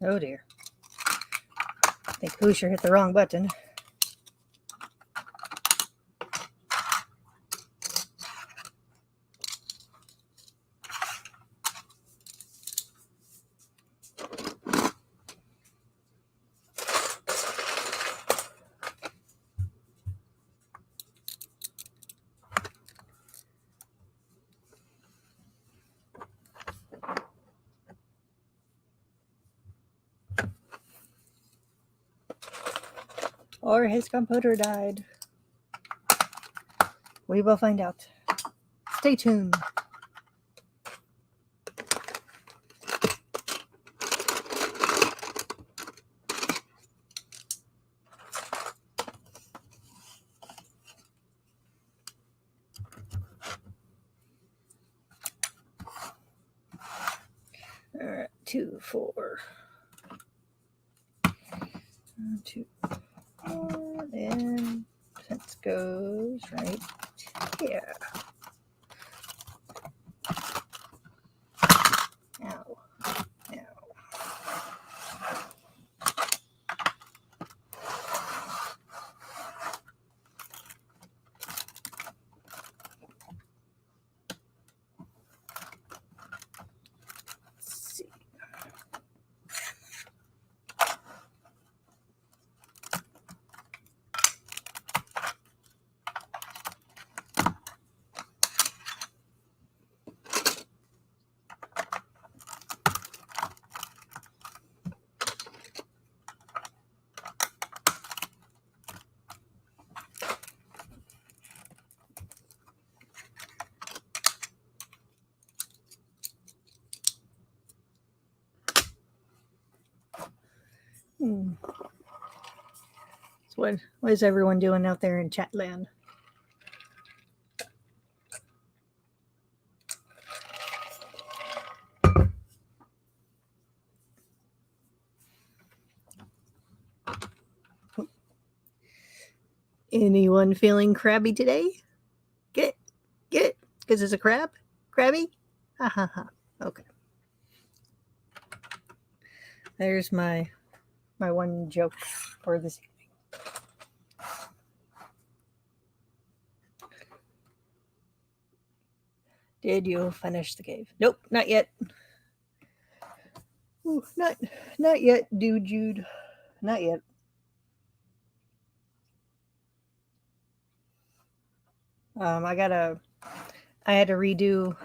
Oh dear. I think Hoosier hit the wrong button. Or his computer died. We will find out. Stay tuned. All right, 2, 4. 2, 4, and sense goes right here. Ow. Let's see. So what is everyone doing out there in chat land? Anyone feeling crabby today? Get it? Because it's a crab? Crabby? Ha ha ha. Okay. There's my one joke for this evening. Did you finish the cave? Nope, not yet. Ooh, not yet, dude, Jude. Not yet. I had to redo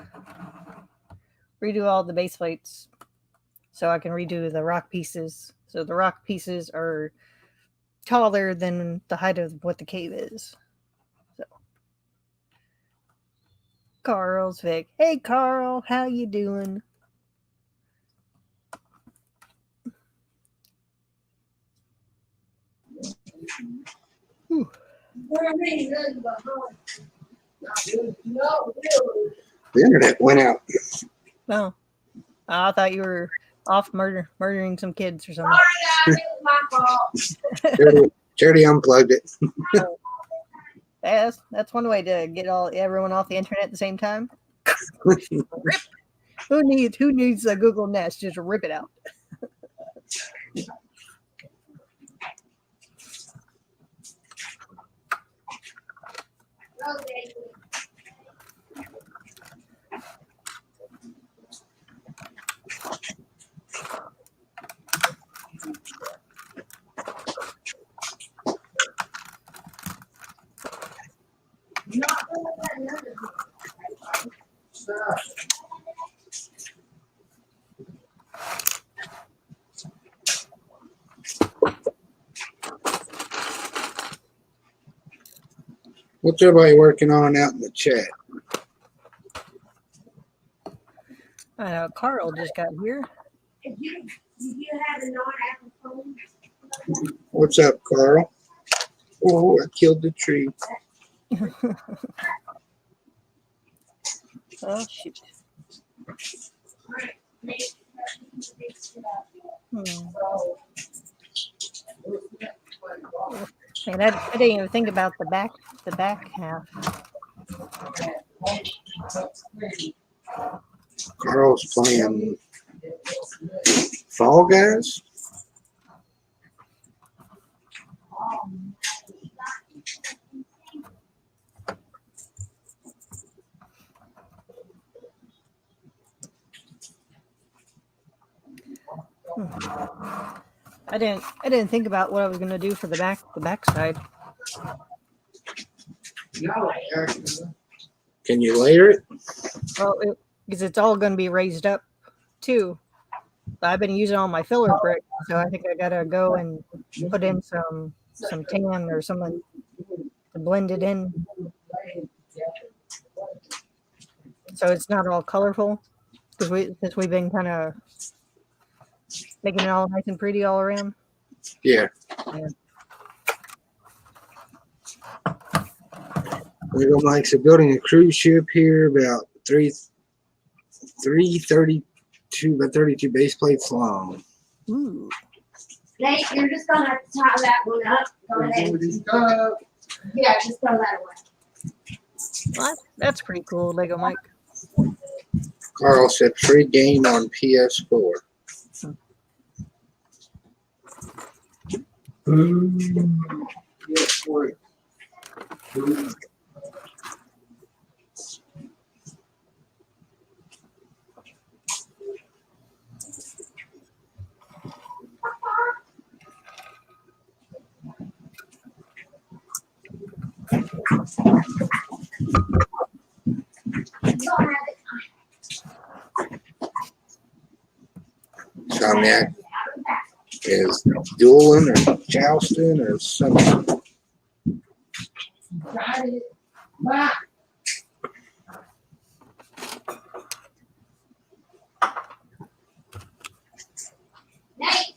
all the base plates so I can redo the rock pieces. So the rock pieces are taller than the height of what the cave is. So Carl's Vic. Hey Carl, how you doing? Whew. The internet went out. Oh, I thought you were off murdering some kids or something. Sorry, guys, it was my fault. Charity unplugged it. That's one way to get everyone off the internet at the same time. Who needs a Google Nest? Just rip it out. Okay. Not gonna let another What's everybody working on out in the chat? I know Carl just got here. If you have a non-Apple phone, What's up, Carl? Oh, I killed the tree. Oh shoot. right, make it up. Man, I didn't even think about the back half. Carl's playing Fall Guys? I didn't think about what I was gonna do for the backside. No, Eric. Can you layer it? Well, because it's all gonna be raised up too. I've been using all my filler brick, so I think I gotta go and put in some tan or something to blend it in, so it's not all colorful. Because since we've been kind of making it all nice and pretty all around. Yeah. Yeah. Lego Mike's building a cruise ship here, about 332 by 32 base plates long. Ooh. Nate, you're just gonna have to tie that one up. Go ahead. Yeah, just throw that away. Well, that's pretty cool, Lego Mike. Carl said free game on PS4. You don't have it. Insomniac is dueling or jousting or something. Got it. Wow. Nate,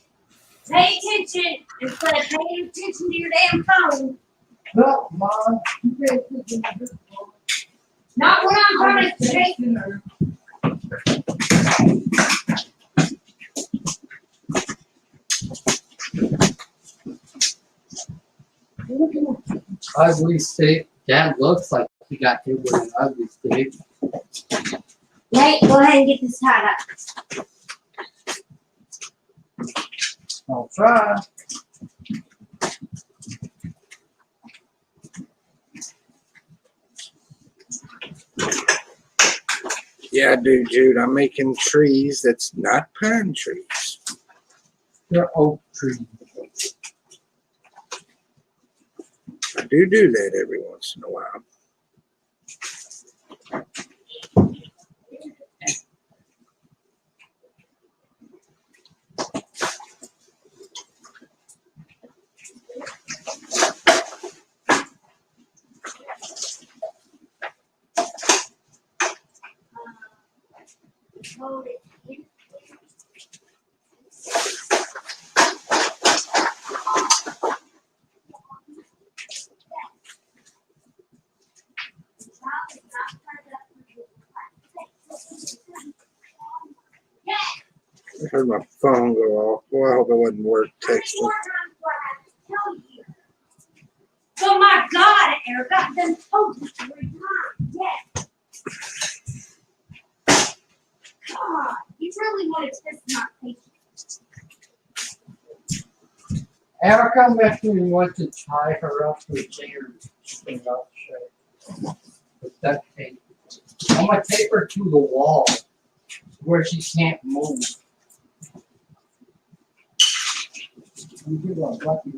pay attention instead of paying attention to your damn phone. No, Mom. Not when I'm trying to say. Ugly stick. Dad looks like he got hit with an ugly stick. Nate, go ahead and get this tied up. I'll try. Yeah, I do, Jude. I'm making trees that's not pine trees. They're oak trees. I do that every once in a while. Hold it. I heard my phone go off. Boy, I hope it wasn't work texting. Oh my God, Eric, I've done told you 3 times. Yes. God, you really want to test my patience. Erica actually wants to tie her up with chair thing up straight. With duct tape. I'm gonna tape her to the wall where she can't move. You give her a bucket.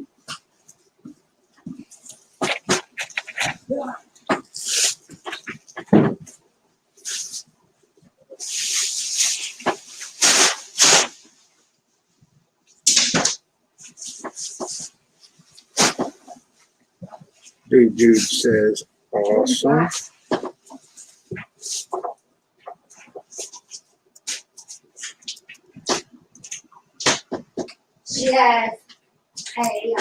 Jude says, awesome. She has a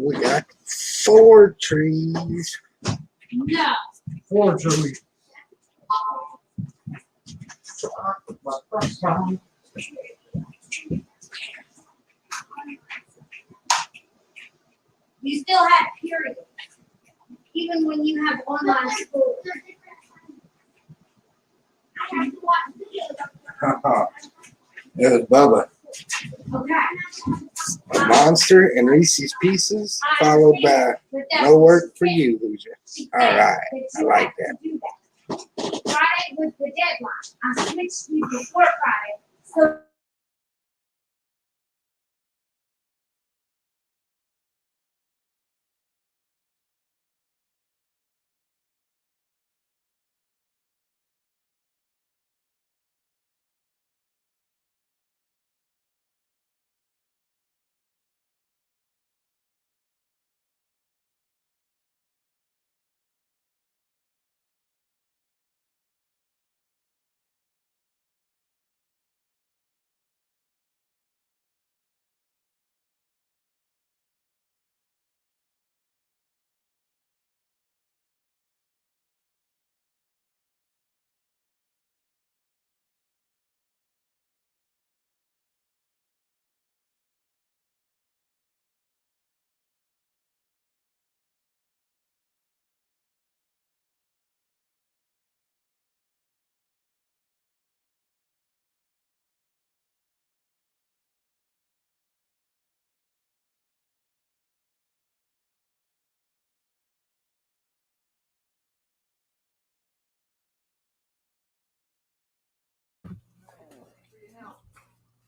We got 4 trees. No. Forgery. You still have periods. Even when you have online school. I have to watch videos. It was Bubba. Okay. A monster and Reese's Pieces, followed by But that's no work for you, loser. All right. That I you like have to do that. Friday was the deadline. I switched you before Friday. So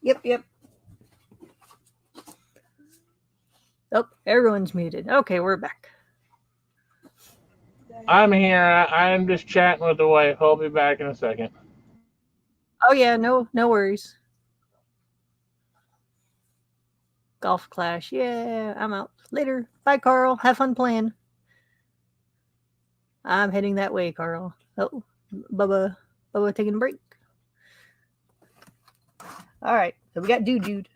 Yep. Oh, everyone's muted. Okay, we're back. I'm here. I'm just chatting with the wife. I'll be back in a second. Oh yeah, no worries. Golf Clash. Yeah, I'm out. Later. Bye, Carl. Have fun playing. I'm heading that way, Carl. Oh, Bubba taking a break. All right, so we got Jude.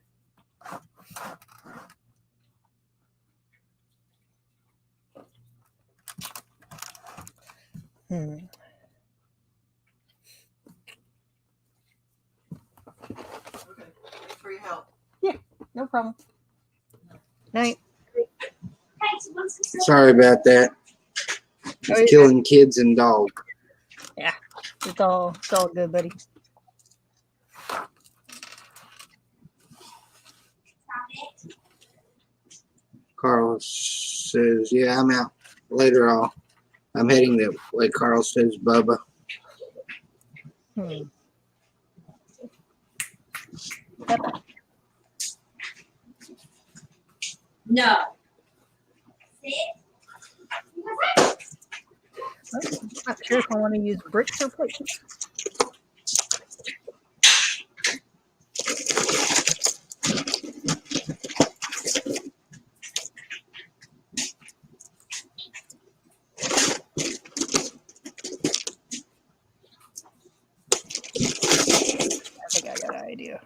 For your help. No problem. Night. Sorry about that. It's killing kids and dogs. It's all good, buddy. Carl says, yeah, I'm out. Later on. I'm heading that way, Carl says, Bubba. no. I'm not sure if I want to use bricks or plates. I think I got an idea.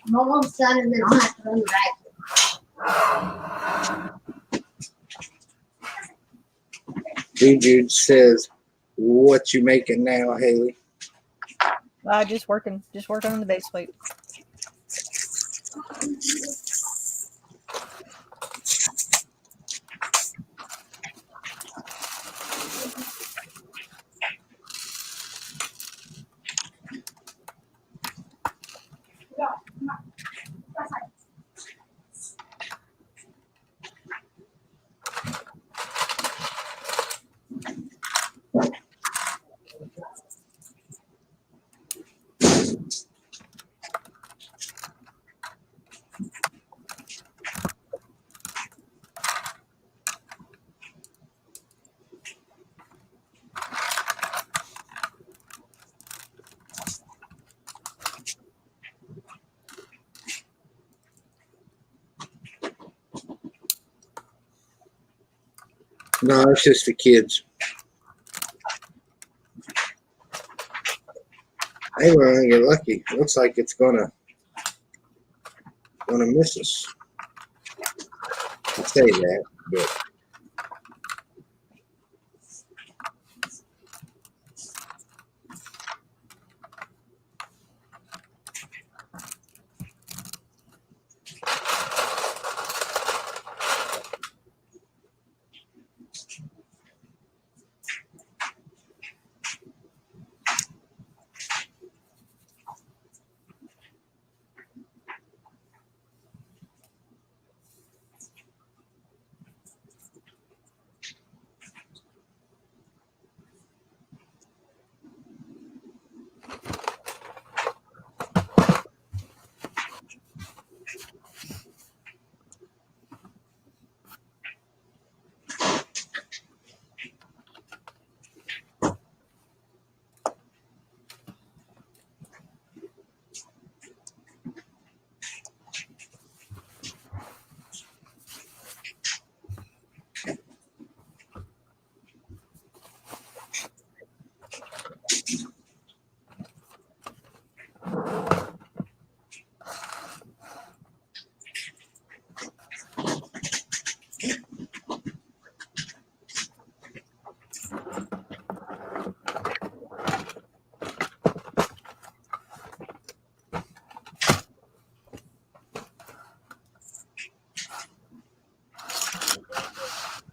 I'm almost done and then I'll have to run back. Jude says, what you making now, Haley? Just working on the base plate. No, it's just the kids. Hey, well, you're lucky. Looks like it's gonna miss us. I say that, but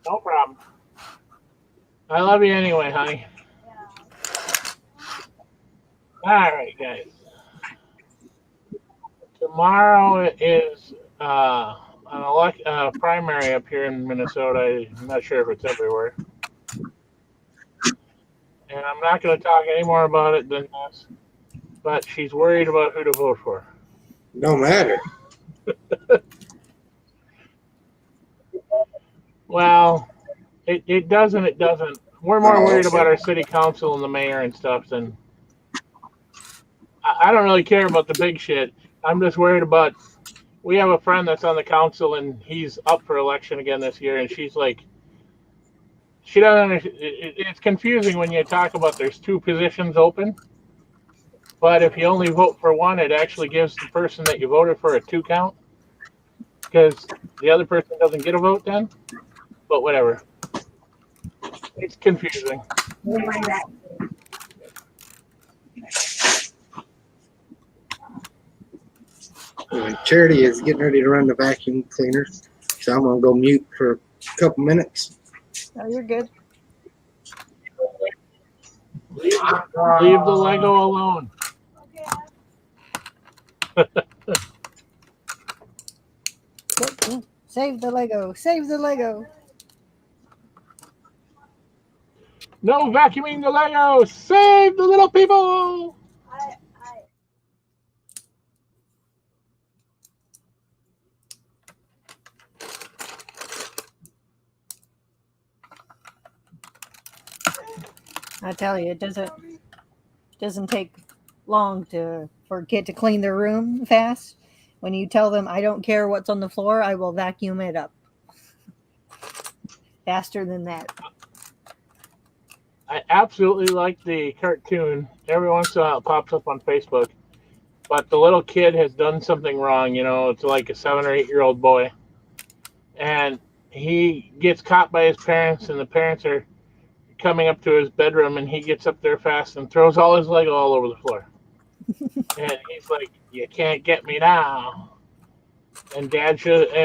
No problem. I love you anyway, honey. All right, guys. Tomorrow is an primary up here in Minnesota. I'm not sure if it's everywhere. And I'm not going to talk any more about it than this. But she's worried about who to vote for. no matter. Well, it doesn't. It doesn't. We're more Oh, worried okay. about our city council and the mayor and stuff than. I don't really care about the big shit. I'm just worried about. We have a friend that's on the council and he's up for election again this year, and she's like, she doesn't understand. It's confusing when you talk about there's two positions open, but if you only vote for one, it actually gives the person that you voted for a 2 count because the other person doesn't get a vote then. But whatever. It's confusing. Charity is getting ready to run the vacuum cleaner, so I'm gonna go mute for a couple minutes. Oh, you're good. Leave the Lego alone. Save the Lego. Save the Lego. No vacuuming the Lego. Save the little people. I tell you, it doesn't take long for a kid to clean their room fast. When you tell them, I don't care what's on the floor, I will vacuum it up. Faster than that. I absolutely like the cartoon. Every once in a while it pops up on Facebook. But the little kid has done something wrong. You know, it's like a 7 or 8-year-old boy. And he gets caught by his parents, and the parents are coming up to his bedroom, and he gets up there fast and throws all his Lego all over the floor. And he's like, "You can't get me now." And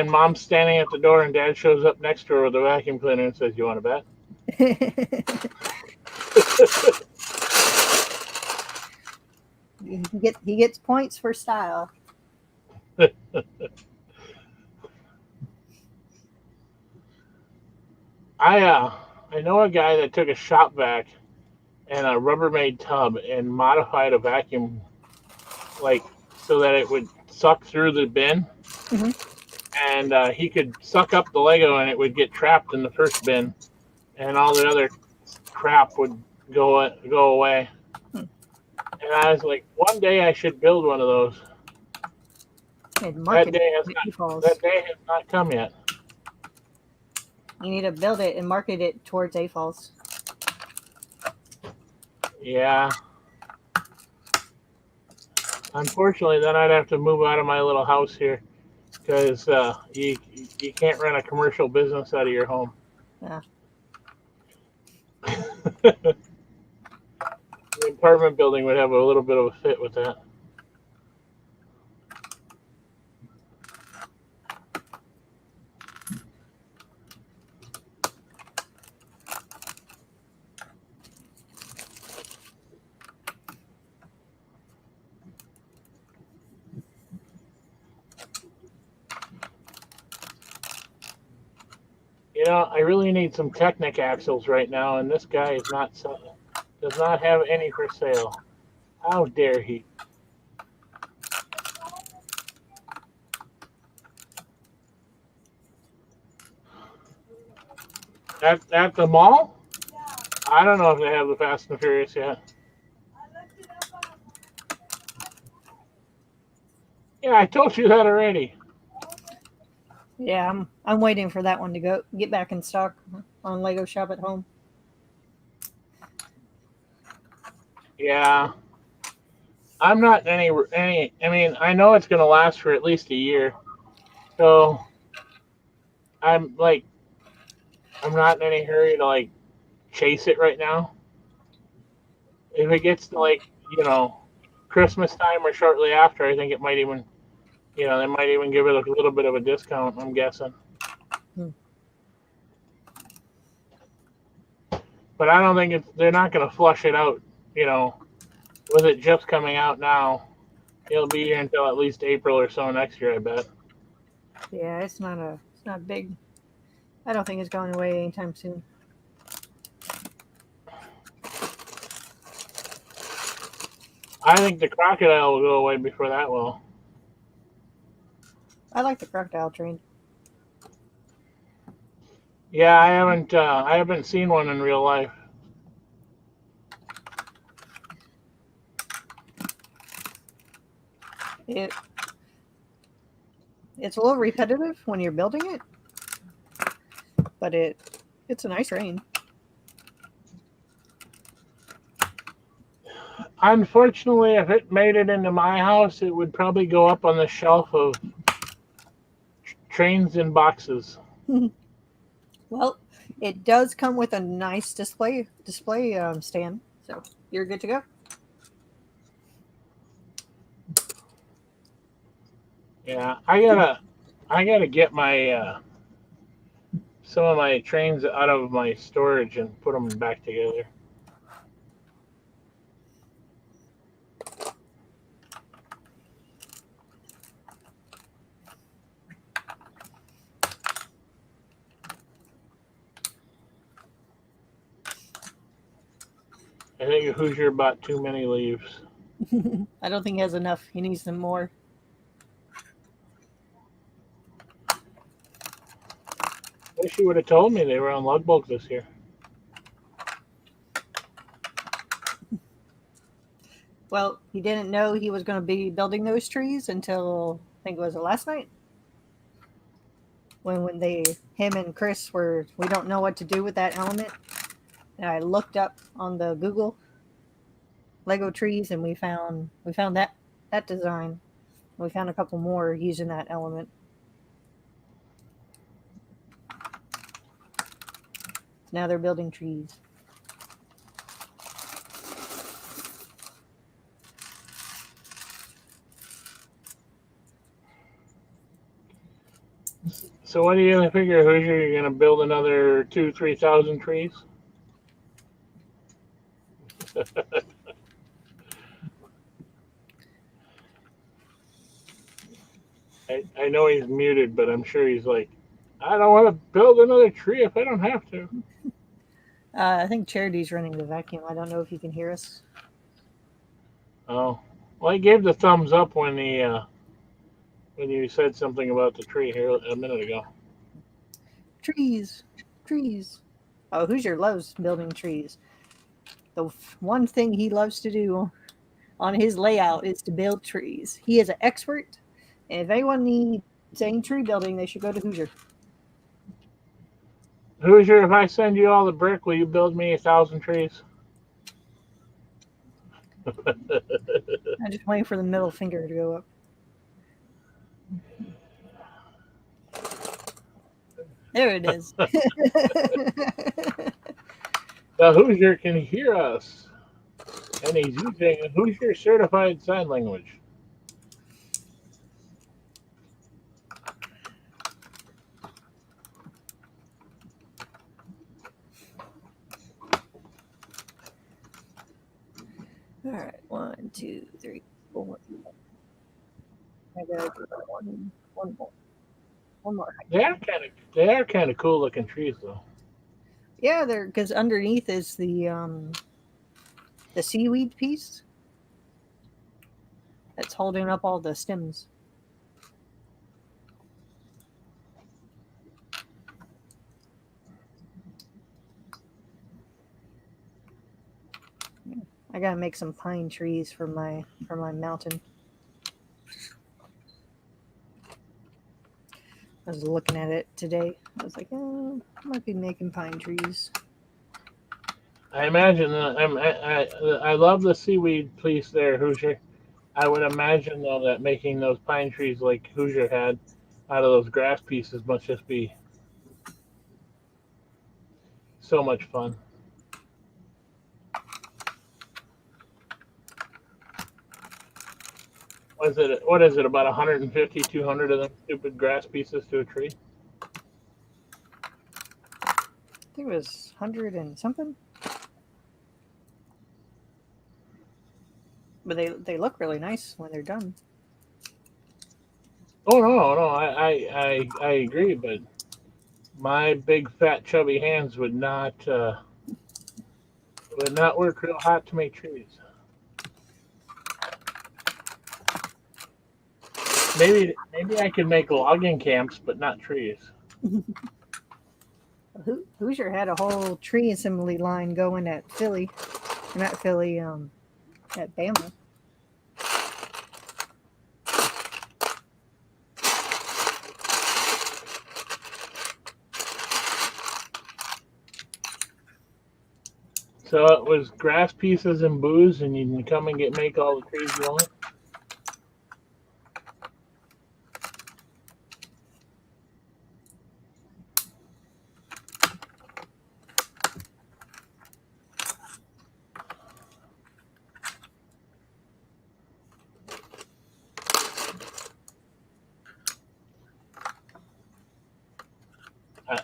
mom's standing at the door, and dad shows up next to her with a vacuum cleaner and says, "You want to bet?" He gets points for style. I know a guy that took a shop vac and a Rubbermaid tub and modified a vacuum like so that it would suck through the bin. And he could suck up the Lego and it would get trapped in the first bin, and all the other crap would go away. And I was like, one day I should build one of those. That day has not come yet. You need to build it and market it towards AFOLs. Yeah. Unfortunately, then I'd have to move out of my little house here because you can't run a commercial business out of your home. Yeah. The apartment building would have a little bit of a fit with that. You know, I really need some Technic axles right now, and this guy is not does not have any for sale. How dare he? At the mall? I don't know if they have the Fast and Furious yet. Yeah, I told you that already. Yeah, I'm waiting for that one to get back in stock on Lego Shop at Home. Yeah, I'm not any. I mean, I know it's gonna last for at least a year, so I'm like, I'm not in any hurry to like chase it right now. If it gets to like, you know, Christmas time or shortly after, I think it might even, you know, they might even give it a little bit of a discount. I'm guessing. But I don't think they're not going to flush it out, you know, with it just coming out now. It'll be here until at least April or so next year, I bet. Yeah, it's not big. I don't think it's going away anytime soon. I think the crocodile will go away before that will. I like the crocodile train. Yeah, I haven't seen one in real life. It's a little repetitive when you're building it, but it's a nice train. Unfortunately, if it made it into my house, it would probably go up on the shelf of trains and boxes. Well, it does come with a nice display stand, so you're good to go. Yeah, I gotta get my some of my trains out of my storage and put them back together. I think Hoosier bought too many leaves. I don't think he has enough. He needs some more. Wish you would have told me they were on lug bulk this year. Well, he didn't know he was going to be building those trees until I think it was last night. When him and Chris we don't know what to do with that element. And I looked up on the Google Lego trees and we found that design. We found a couple more using that element. Now they're building trees. So what do you figure, Hoosier? You're gonna build another 3,000 trees? I know he's muted, but I'm sure he's like, I don't want to build another tree if I don't have to. I think Charity's running the vacuum. I don't know if you can hear us. Oh, well, he gave the thumbs up when you said something about the tree here a minute ago. Trees. Oh, Hoosier loves building trees. The one thing he loves to do on his layout is to build trees. He is an expert, and if anyone needs any tree building, they should go to Hoosier. Hoosier, if I send you all the brick, will you build me 1,000 trees? I'm just waiting for the middle finger to go up. There it is. The Hoosier can hear us, and he's using Hoosier certified sign language. All right, 1, 2, 3, 4. I gotta do one more. One more. They are kind of cool looking trees though. Yeah, they're because underneath is the seaweed piece that's holding up all the stems. I gotta make some pine trees for my mountain. I was looking at it today. I was like, oh, I might be making pine trees. I imagine I love the seaweed piece there, Hoosier. I would imagine though that making those pine trees like Hoosier had out of those grass pieces must just be so much fun. What is it, about 150, 200 of them stupid grass pieces to a tree? I think it was 100 and something. But they look really nice when they're done. Oh no, I agree, but my big fat chubby hands would not work real hot to make trees. Maybe I could make logging camps, but not trees. Hoosier had a whole tree assembly line going at Philly, not Philly, at Bama. So it was grass pieces and booze, and you can come and make all the trees you want.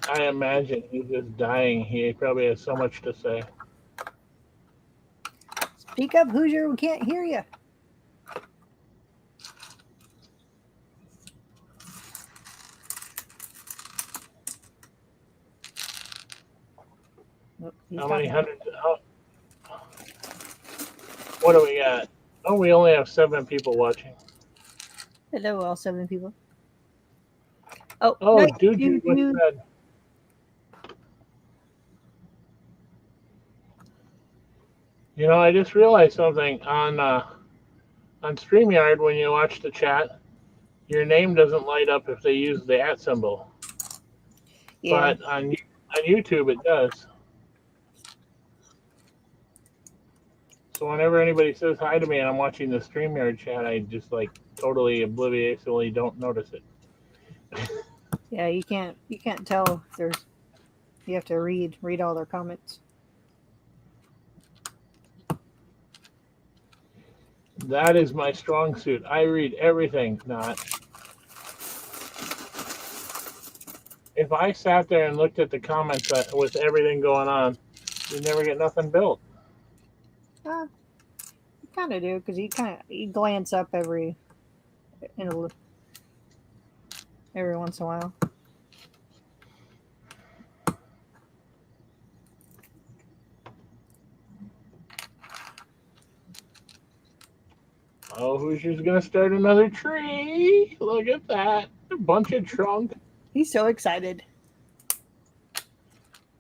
I imagine he's just dying. He probably has so much to say. Speak up, Hoosier. We can't hear you. Nope, How many hundreds? What do we got? Oh, we only have 7 people watching. Hello, all 7 people. Oh, Oh, no, dude, you- what's you- that? You know, I just realized something on StreamYard. When you watch the chat, your name doesn't light up if they use the @ symbol, yeah. but on YouTube it does. So whenever anybody says hi to me and I'm watching the StreamYard chat, I just like totally obliviously don't notice it. Yeah, you can't tell if there's. You have to read all their comments. That is my strong suit. I read everything. Not. If I sat there and looked at the comments with everything going on, you'd never get nothing built. You kind of do because you glance up every once in a while. Oh, Hoosier's gonna start another tree. Look at that. A bunch of trunk. He's so excited.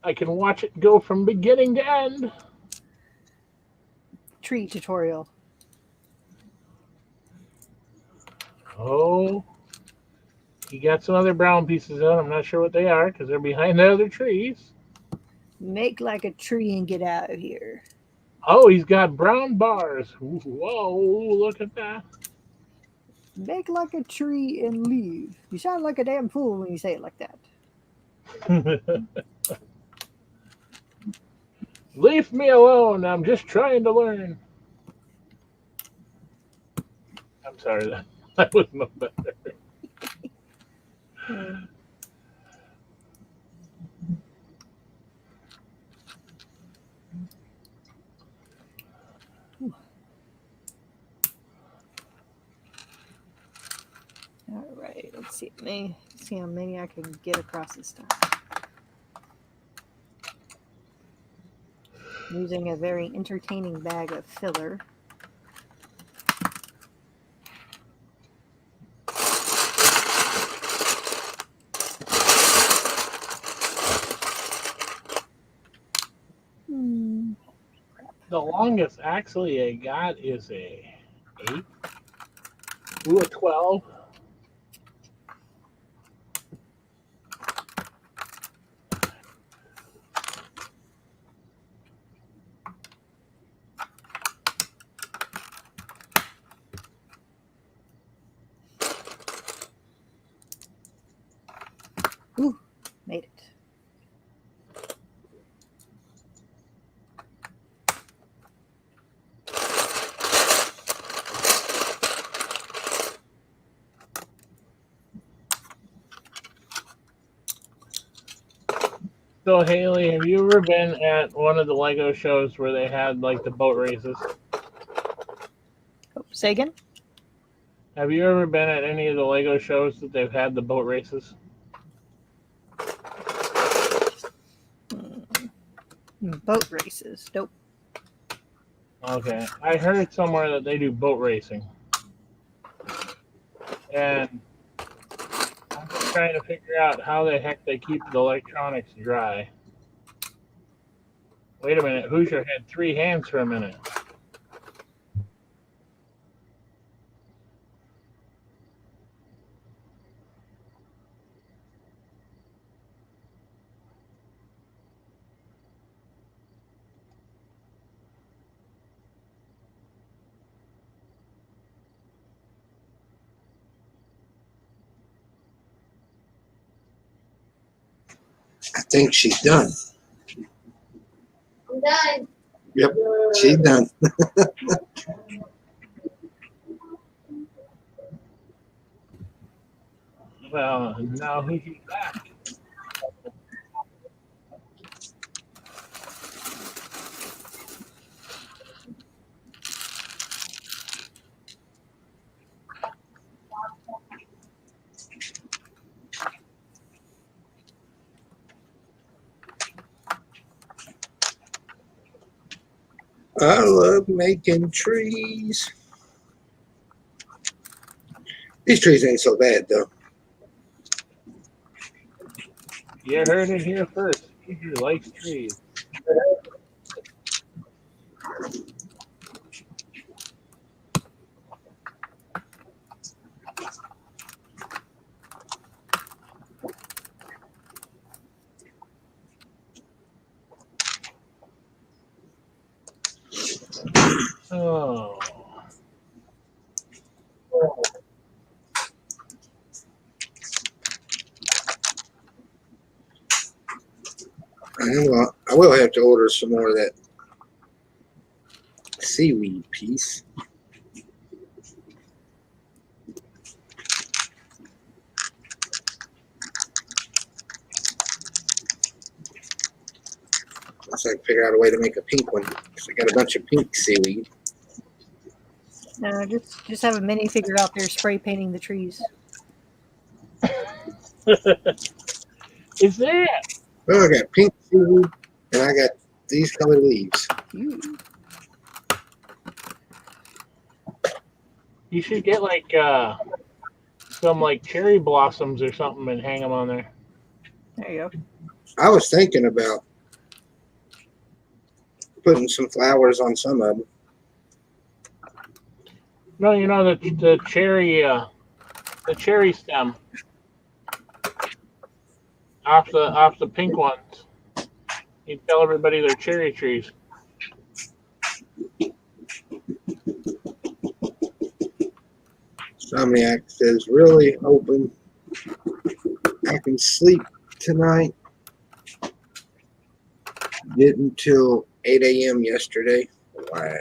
I can watch it go from beginning to end. Tree tutorial. Oh, he got some other brown pieces in. I'm not sure what they are because they're behind the other trees. Make like a tree and get out of here. Oh, he's got brown bars. Whoa, look at that. Make like a tree and leave. You sound like a damn fool when you say it like that. Leave me alone. I'm just trying to learn. I'm sorry. That was no better. All right, let's see. See how many I can get across this time. Using a very entertaining bag of filler. The longest actually I got is a 8. Ooh, a 12. Ooh, made it. So Haley, have you ever been at one of the Lego shows where they had like the boat races? Oh, say again? Have you ever been at any of the Lego shows that they've had the boat races? Boat races. Nope. Okay. I heard somewhere that they do boat racing. And I'm just trying to figure out how the heck they keep the electronics dry. Wait a minute. Hoosier had 3 hands for a minute. I think she's done. I'm done. Yep, she's done. Well, now Hoosier's back. I love making trees. These trees ain't so bad though. You heard it here first. Hoosier likes trees. Oh. I will have to order some more of that seaweed piece. Unless I can figure out a way to make a pink one. 'Cause I got a bunch of pink seaweed. No, just have a mini figure out there spray painting the trees. Is there? Well, I got pink seaweed and I got these color leaves. You should get like some like cherry blossoms or something and hang them on there. There you go. I was thinking about putting some flowers on some of them. No, you know the cherry stem off the pink ones. You tell everybody they're cherry trees. Somniac says, really hoping I can sleep tonight. Didn't till 8 a.m. yesterday. Wow.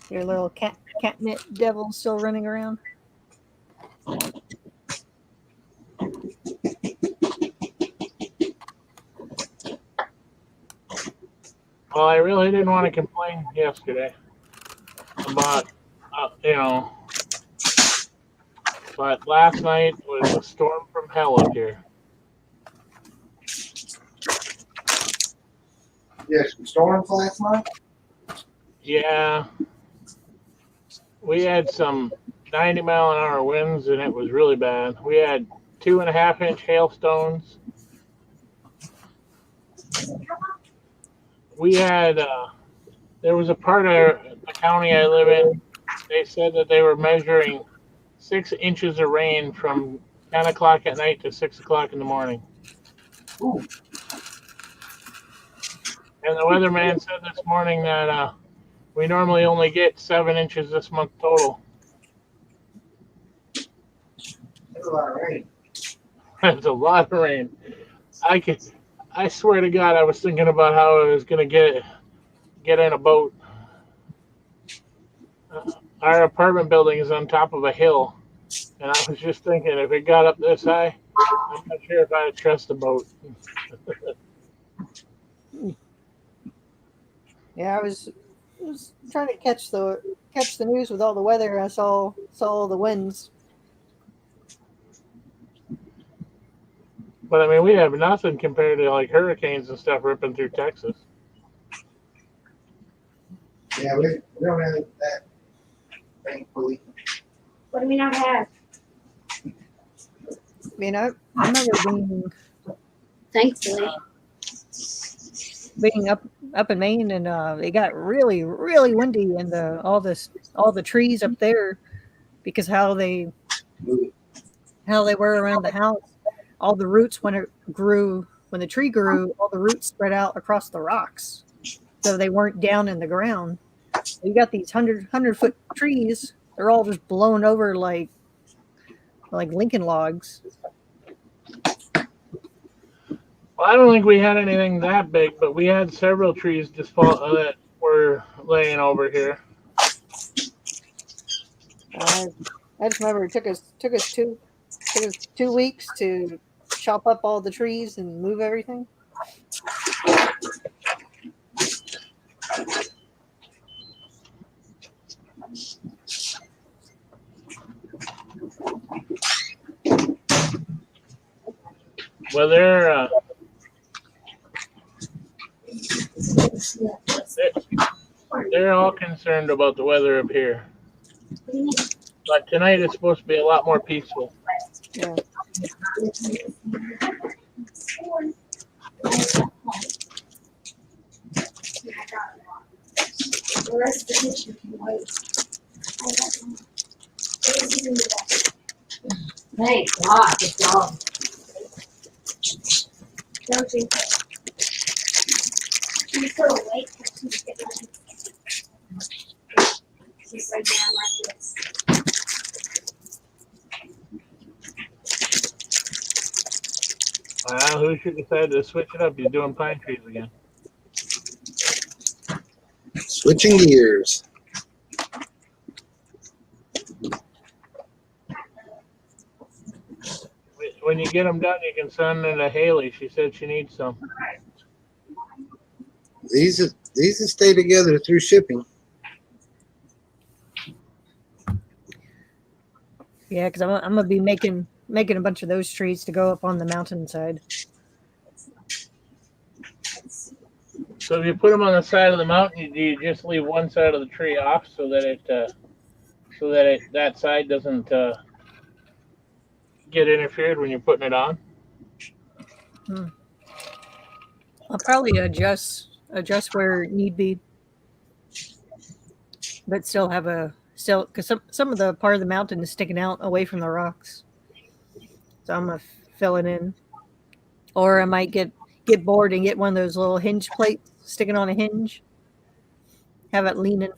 Your little catnip devil still running around. Well, I really didn't want to complain yesterday about, but last night was a storm from hell up here. Yes, some storms last night. Yeah, we had some 90-mile-an-hour winds, and it was really bad. We had 2.5-inch hailstones. We had, there was a part of the county I live in, they said that they were measuring 6 inches of rain from 10 o'clock at night to 6 o'clock in the morning. Ooh. And the weatherman said this morning that we normally only get 7 inches this month total. That's a lot of rain. That's a lot of rain. I swear to God, I was thinking about how I was gonna get in a boat. Our apartment building is on top of a hill, and I was just thinking if it got up this high, I'm not sure if I'd trust the boat. Yeah, I was trying to catch the news with all the weather. I saw all the winds. But I mean, we have nothing compared to like hurricanes and stuff ripping through Texas. Yeah, we don't have that, thankfully. What do we not have? I mean, I remember Thankfully. being up in Maine, and it got really, really windy, and all the trees up there, because how they were around the house, all the roots when the tree grew, all the roots spread out across the rocks, so they weren't down in the ground. You got these 100-foot trees; they're all just blown over like Lincoln logs. Well, I don't think we had anything that big, but we had several trees just fall that were laying over here. I just remember it took us 2 weeks to chop up all the trees and move everything. Well, they're all concerned about the weather up here. But tonight it's supposed to be a lot more peaceful. Yeah. The rest of the picture can wait. Thank God, the dog. Don't you? She's so awake that she's getting she's right down like this. Well, who should decide to switch it up? You're doing pine trees again. Switching gears. When you get them done, you can send them to Haley. She said she needs some. These stay together through shipping. Yeah, because I'm gonna be making a bunch of those trees to go up on the mountainside. So if you put them on the side of the mountain, do you just leave one side of the tree off so that that side doesn't get interfered when you're putting it on? I'll probably adjust where need be, but still because some of the part of the mountain is sticking out away from the rocks, so I'm gonna fill it in, or I might get bored and get one of those little hinge plates sticking on a hinge, have it leaning.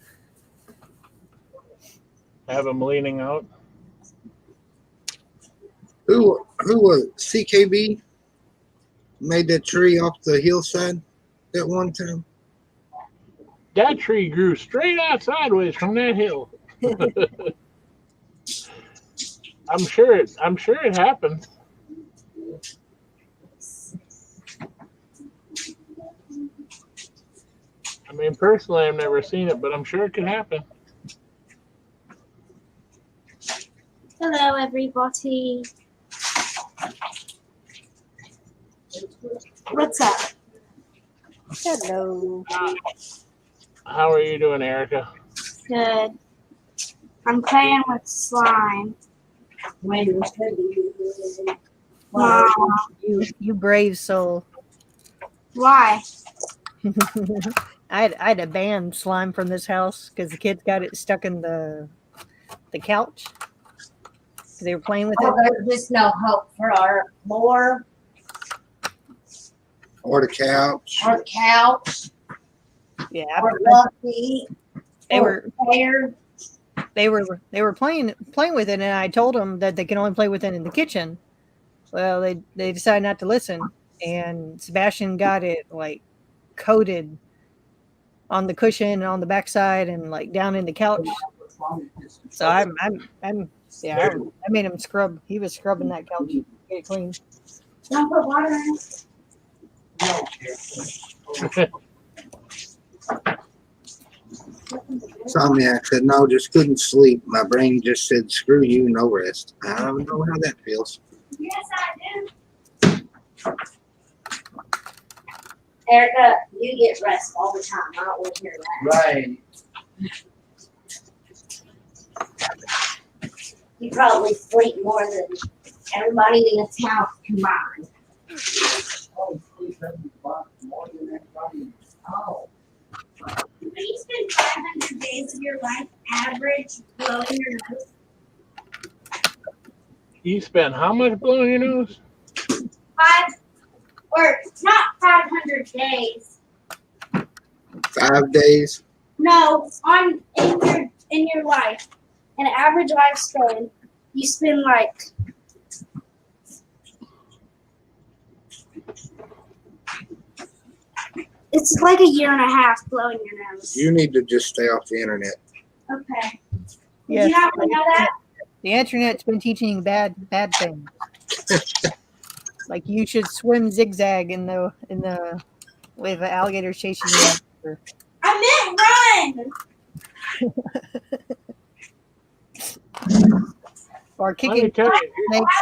have them leaning out. Who was CKB made that tree off the hillside that one time? That tree grew straight out sideways from that hill. I'm sure it happened. I mean, personally, I've never seen it, but I'm sure it could happen. Hello, everybody. What's up? Hello. How are you doing, Erica? Good. I'm playing with slime. You brave soul. Why? I had to ban slime from this house because the kids got it stuck in the couch. They were playing with Oh, it. there's just no hope for our floor Or the couch? or couch Yeah, or Fluffy they or were Pear. they were playing with it, and I told them that they can only play with it in the kitchen. Well, they decided not to listen, and Sebastian got it like coated on the cushion and on the backside and like down in the couch. So I made him scrub. He was scrubbing that couch, get it clean. Don't put water in it. Insomniac said, no, just couldn't sleep. My brain just said, screw you, no rest. I don't know how that feels. Yes, I do. Erica, you get rest all the time. I don't want to hear that. Right. You probably sleep more than everybody in this house combined. Oh, sleep every month more than everybody. Oh. When you spend 500 days of your life average blowing your nose, You spent how much blowing your nose? not 500 days. 5 days? No, in your life, an average lifespan, you spend like it's like a year and a half blowing your nose. You need to just stay off the internet. Okay. Did Yes. you not know that? The internet's been teaching bad things. Like you should swim zigzag in the with the alligator chasing you. I meant run. Or Let me kicking tell you, snakes,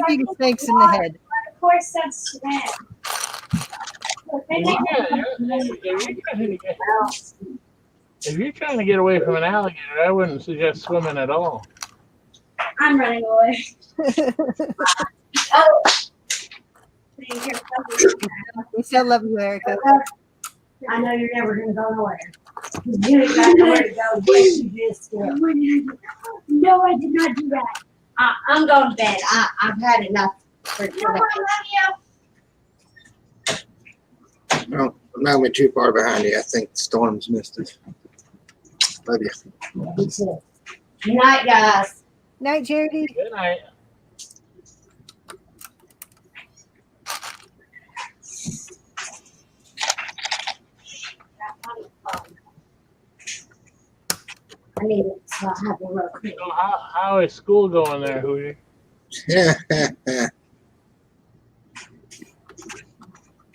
kicking snakes in the head. Of course, that's swim. if you're trying to get away from an alligator, I wouldn't suggest swimming at all. I'm running away. Oh. We still love you, Erica. I know you're never going to go nowhere. You ain't got nowhere to go. Yes, you just did. No, I did not do that. I'm going to bed. I've had enough for No, today. I love you. No, I'm not going too far behind you. I think the storm's missed us. Love you. You too. Good night, guys. Night, Charity. Good night. I need to have a real quick. So how is school going there, Hootie?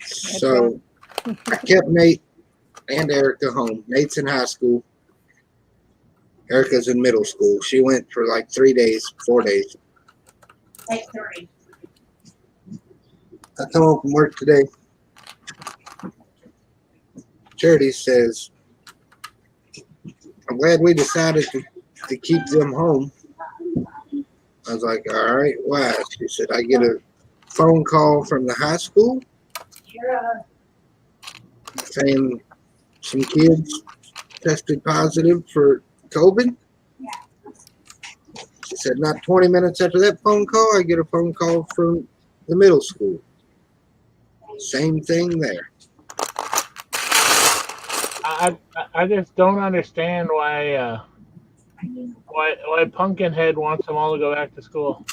So I kept Nate and Erica home. Nate's in high school. Erica's in middle school. She went for like 3 days, 4 days. Take 3. I come home from work today. Charity says, I'm glad we decided to keep them home. I was like, all right, why? She said, I get a phone call from the high school saying some kids tested positive for COVID. She said, not 20 minutes after that phone call, I get a phone call from the middle school. Same thing there. I just don't understand why Why Pumpkinhead wants them all to go back to school?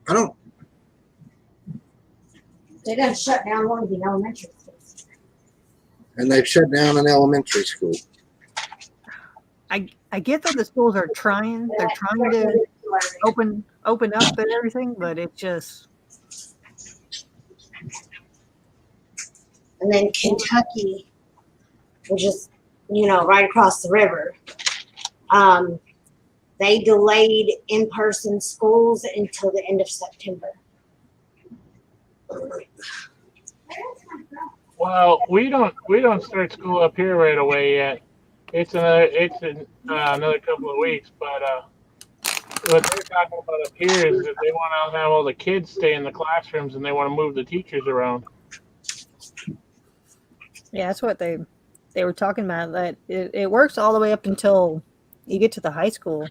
I don't. They're gonna shut down one of the elementary schools. And they've shut down an elementary school. I get that the schools are trying. They're trying to open up and everything, but it just And then Kentucky, which is, right across the river, they delayed in-person schools until the end of September. Well, we don't start school up here right away yet. It's another couple of weeks, but what they're talking about up here is that they want to have all the kids stay in the classrooms and they want to move the teachers around. yeah, that's what they were talking about. That it works all the way up until you get to the high school.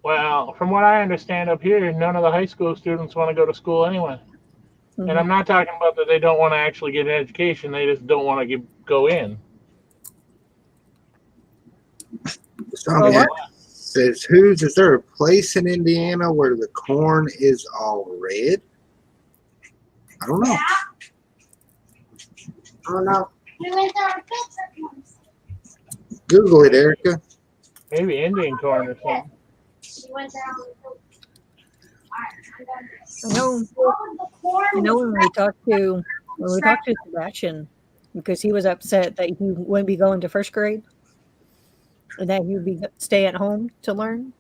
Well, from what I understand up here, none of the high school students want to go to school anyway. Mhm. And I'm not talking about that they don't want to actually get an education; they just don't want to go in. Song says, is there a place in Indiana where the corn is all red? I don't know. I don't know. Google it, Erica. Maybe Indian corn or something. She went down. I know when we talked to Sebastian, because he was upset that he wouldn't be going to first grade and that he would be stay at home to learn.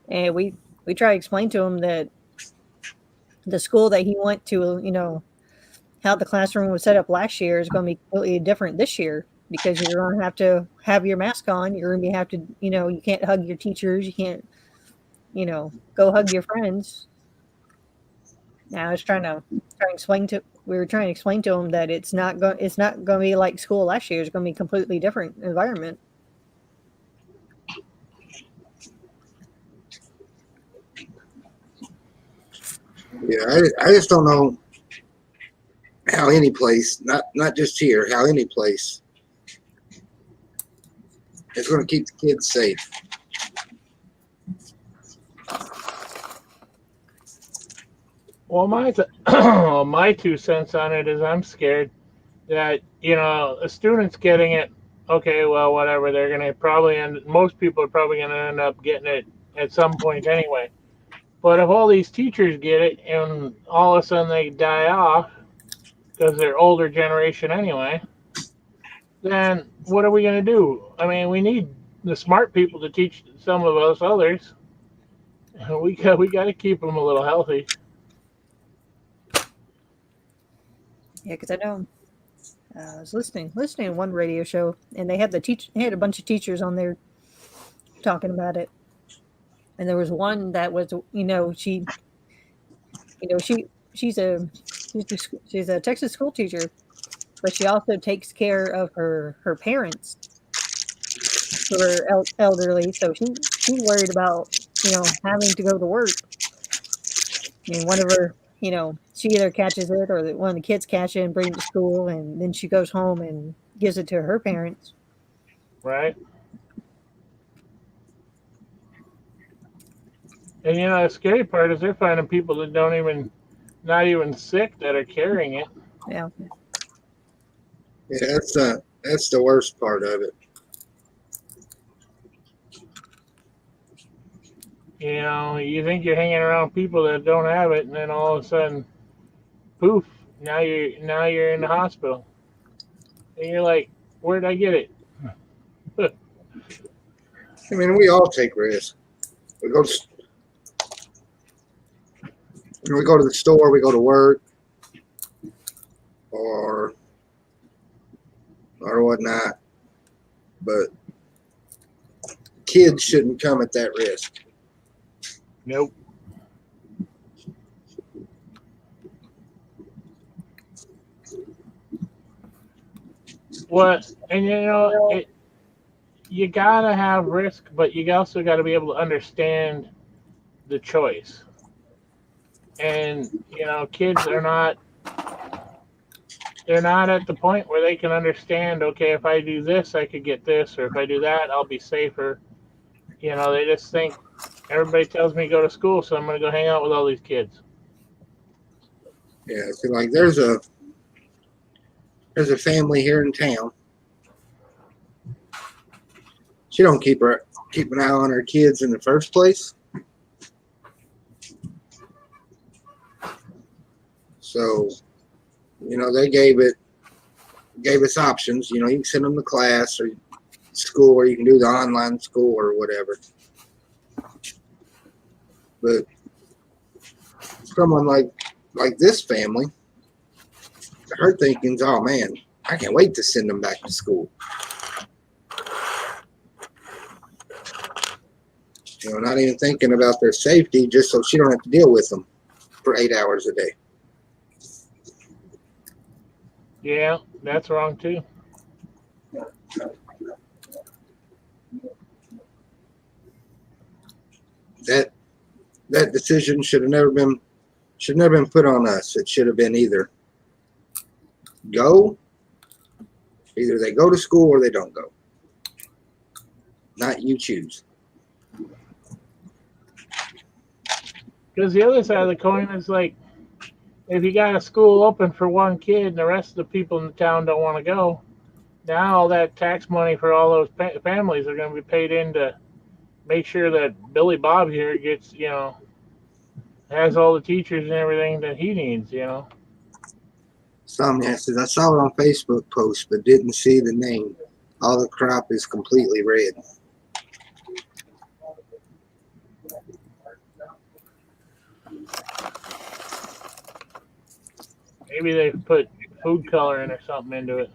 And we try to explain to him that the school that he went to, how the classroom was set up last year is going to be completely different this year, because you're going to have your mask on. You're going to have to, you can't hug your teachers. You can't, go hug your friends. Now I was trying to explain to him that it's not going to be like school last year. It's going to be a completely different environment. Yeah, I just don't know how any place, not just here, how any place is going to keep the kids safe. Well, my 2 cents on it is I'm scared that a student's getting it. Okay, well, whatever. They're gonna probably most people are probably gonna end up getting it at some point anyway. But if all these teachers get it and all of a sudden they die off because they're older generation anyway, then what are we gonna do? I mean, we need the smart people to teach some of us others. We got to keep them a little healthy. Yeah, because I know I was listening to one radio show, and they had a bunch of teachers on there talking about it, and there was one that was, she's a Texas school teacher, but she also takes care of her parents who are elderly, so she's worried about having to go to work. I mean, one of her, she either catches it or one of the kids catch it and bring it to school, and then she goes home and gives it to her parents. Right. And the scary part is they're finding people that not even sick that are carrying it. Yeah. Yeah, that's the worst part of it. You think you're hanging around people that don't have it, and then all of a sudden, poof! Now you're in the hospital, and you're like, "Where'd I get it?" I mean, we all take risks. We go to the store, we go to work, or whatnot. But kids shouldn't come at that risk. Nope. What? And you gotta have risk, but you also got to be able to understand the choice. And kids are not they're not at the point where they can understand, okay, if I do this, I could get this, or if I do that, I'll be safer. They just think everybody tells me to go to school, so I'm going to go hang out with all these kids. Yeah, so like there's a family here in town. She don't keep an eye on her kids in the first place. So, they gave us options. You can send them to class or school, or you can do the online school or whatever. But someone like this family, her thinking's, oh man, I can't wait to send them back to school. Not even thinking about their safety, just so she don't have to deal with them for 8 hours a day. Yeah, that's wrong too. That decision should have never been put on us. It should have been either they go to school or they don't go. Not you choose. Because the other side of the coin is like, if you got a school open for one kid and the rest of the people in the town don't want to go, now all that tax money for all those families are going to be paid in to make sure that Billy Bob here gets, has all the teachers and everything that he needs, Something says, I saw it on Facebook post, but didn't see the name. All the crop is completely red. Maybe they put food coloring or something into it.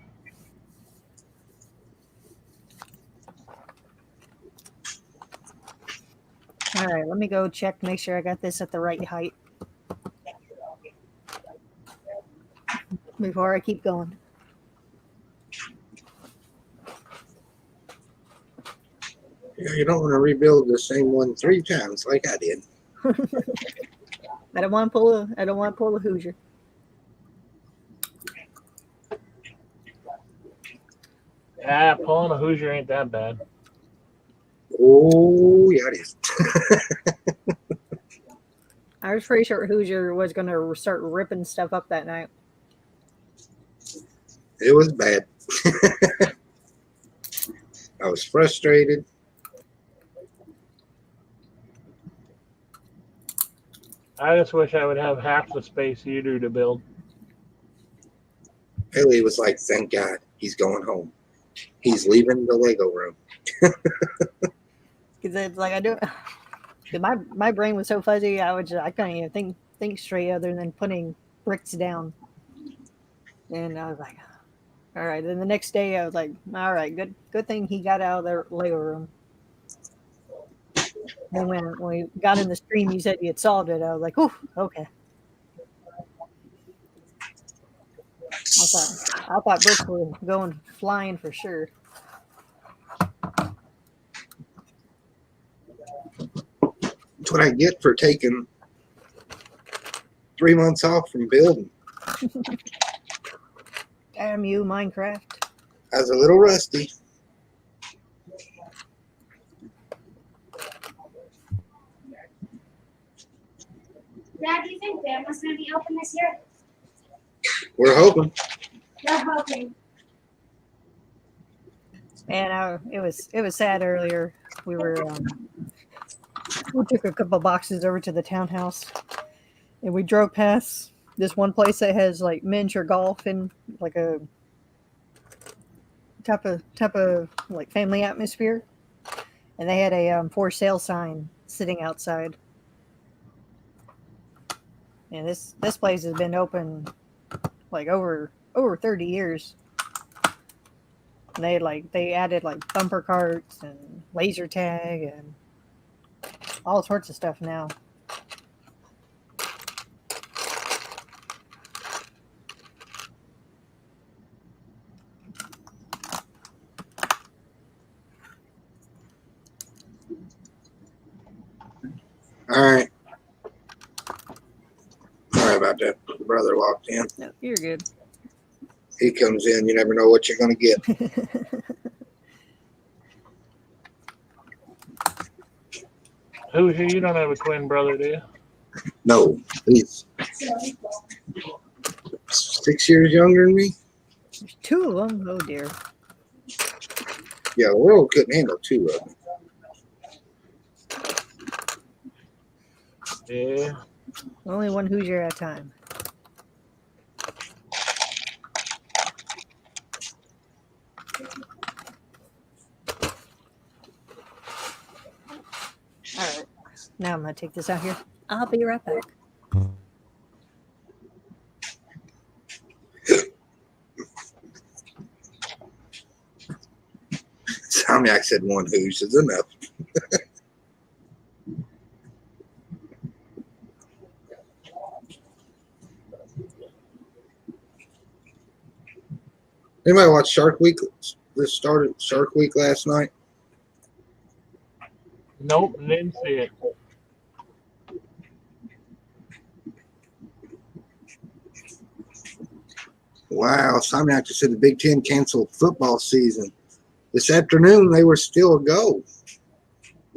All right, let me go check, make sure I got this at the right height before I keep going. You don't want to rebuild the same one 3 times like I did. I don't want to pull a Hoosier. Yeah, pulling a Hoosier ain't that bad. Oh, yeah, it is. I was pretty sure Hoosier was going to start ripping stuff up that night. It was bad. I was frustrated. I just wish I would have half the space you do to build. Haley was like, thank God he's going home. He's leaving the Lego room. Because it's like my brain was so fuzzy, I couldn't even think straight other than putting bricks down. And I was like, all right. Then the next day I was like, all right, good thing he got out of the Lego room. And when we got in the stream, you said you had solved it. I was like, oh, okay. I thought bricks were going flying for sure. That's what I get for taking 3 months off from building. Damn you, Minecraft. I was a little rusty. Dad, do you think Bama's going to be open this year? We're hoping. We're hoping. And it was sad earlier. We took a couple boxes over to the townhouse, and we drove past this one place that has like miniature golf and like a type of like family atmosphere, and they had a for sale sign sitting outside. And this place has been open like over 30 years. And they added like bumper carts and laser tag and all sorts of stuff now. All right. Sorry about that. The brother walked in. No, you're good. he comes in, you never know what you're going to get. Hoosier, you don't have a twin brother, do you? No, he's 6 years younger than me. There's two of them. Oh dear. Yeah, the world couldn't handle two of them. Yeah. Only one Hoosier at a time. All right. Now I'm gonna take this out here. I'll be right back. Salmiak said one Hoos is enough. Anybody watch Shark Week? This started Shark Week last night. Nope, didn't see it. Wow, Salmiak just said the Big Ten canceled football season. This afternoon, they were still a go.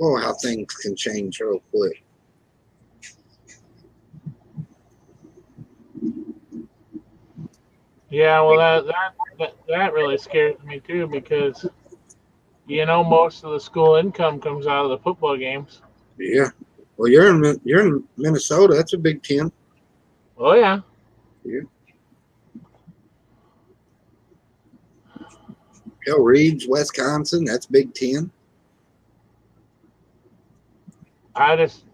Oh, how things can change real quick. Yeah, well, that really scares me too because you know most of the school income comes out of the football games. Yeah. Well, you're in Minnesota. That's a Big Ten. Oh yeah. Hell, Reed's, Wisconsin. That's Big Ten. I just,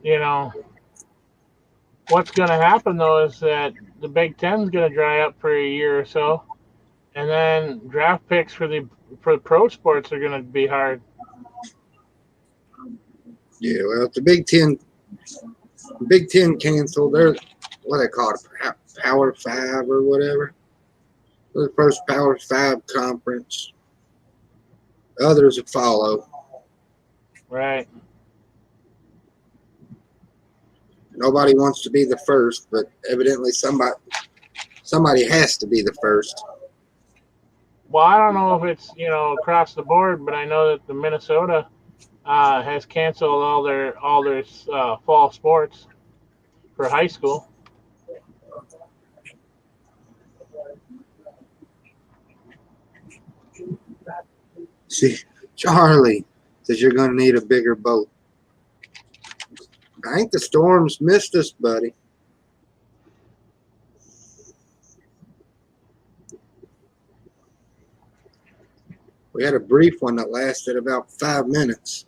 what's going to happen though is that the Big Ten's going to dry up for a year or so, and then draft picks for pro sports are going to be hard. Yeah. Well, if the Big Ten canceled, they're what they call it, Power Five or whatever. The first Power Five conference. Others will follow. Right. Nobody wants to be the first, but evidently somebody has to be the first. Well, I don't know if it's across the board, but I know that the Minnesota has canceled all their fall sports for high school. See, Charlie says you're going to need a bigger boat. I think the storms missed us, buddy. We had a brief one that lasted about 5 minutes.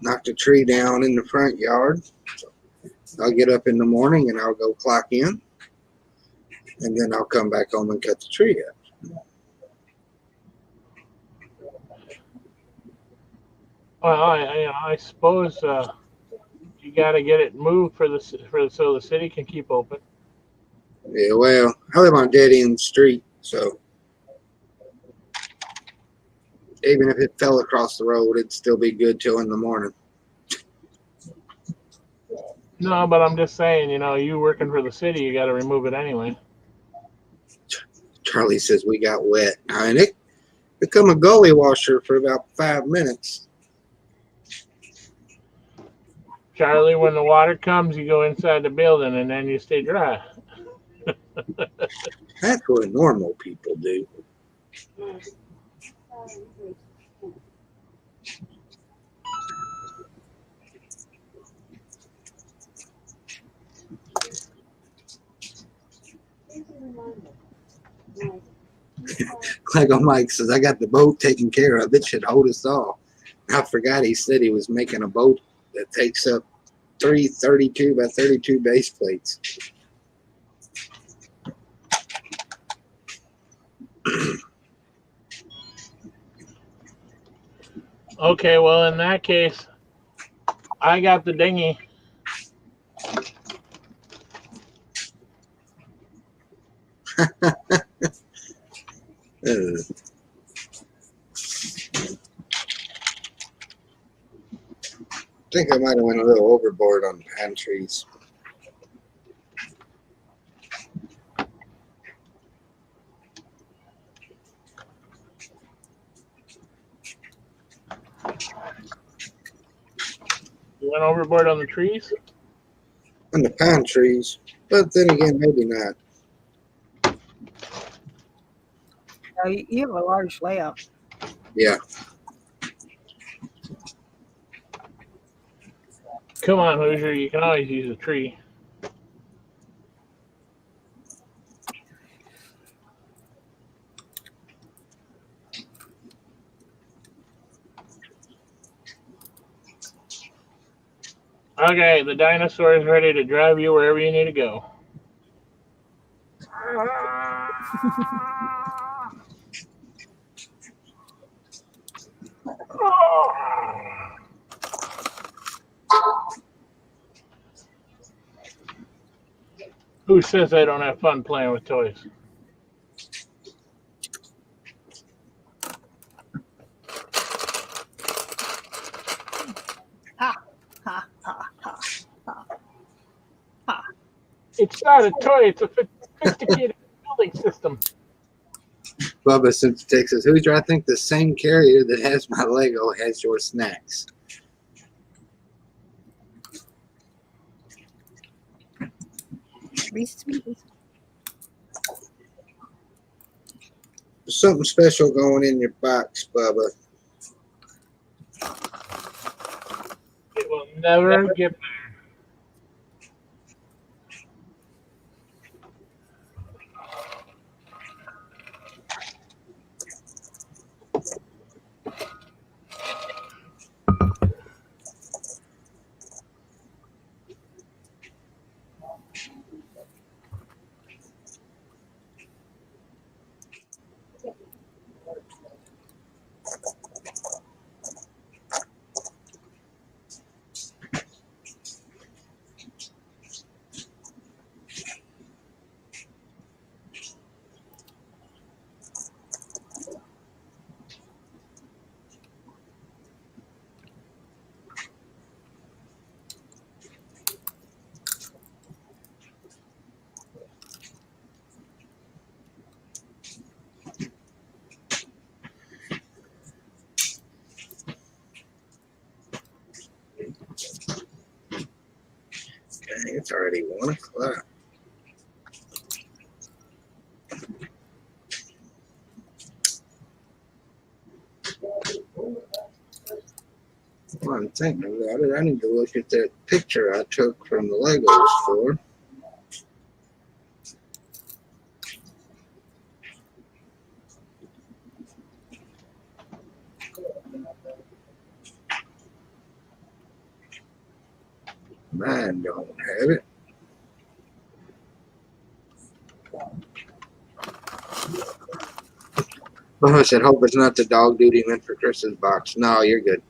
Knocked a tree down in the front yard. I'll get up in the morning and I'll go clock in. And then I'll come back home and cut the tree up. Well, I suppose you got to get it moved so the city can keep open. Yeah, well, I live on a dead end street, so even if it fell across the road, it'd still be good till in the morning. No, but I'm just saying, you working for the city, you got to remove it anyway. Charlie says we got wet. I mean, it become a gully washer for about 5 minutes. Charlie, when the water comes, you go inside the building and then you stay dry. That's what normal people do. Lego Mike says, I got the boat taken care of. It should hold us all. I forgot he said he was making a boat that takes up 3 32 by 32 base plates. Okay, well, in that case, I got the dinghy. I think I might have went a little overboard on pine trees. went overboard on the trees? On the pine trees. But then again, maybe not. You have a large layout. Yeah. Come on, Hoosier, you can always use a tree. Okay, the dinosaur is ready to drive you wherever you need to go. Who says I don't have fun playing with toys? Ha ha ha ha. It's not a toy, it's a sophisticated building system. Bubba sent to Texas. Hoosier, I think the same carrier that has my Lego has your snacks. Reese's Pieces. There's something special going in your box, Bubba. It will never get there. Okay, it's already 1 o'clock. Well, I'm thinking about it. I need to look at that picture I took from the Legos store. Mine don't have it. Oh, I said, hope it's not the dog duty meant for Chris's box. No, you're good.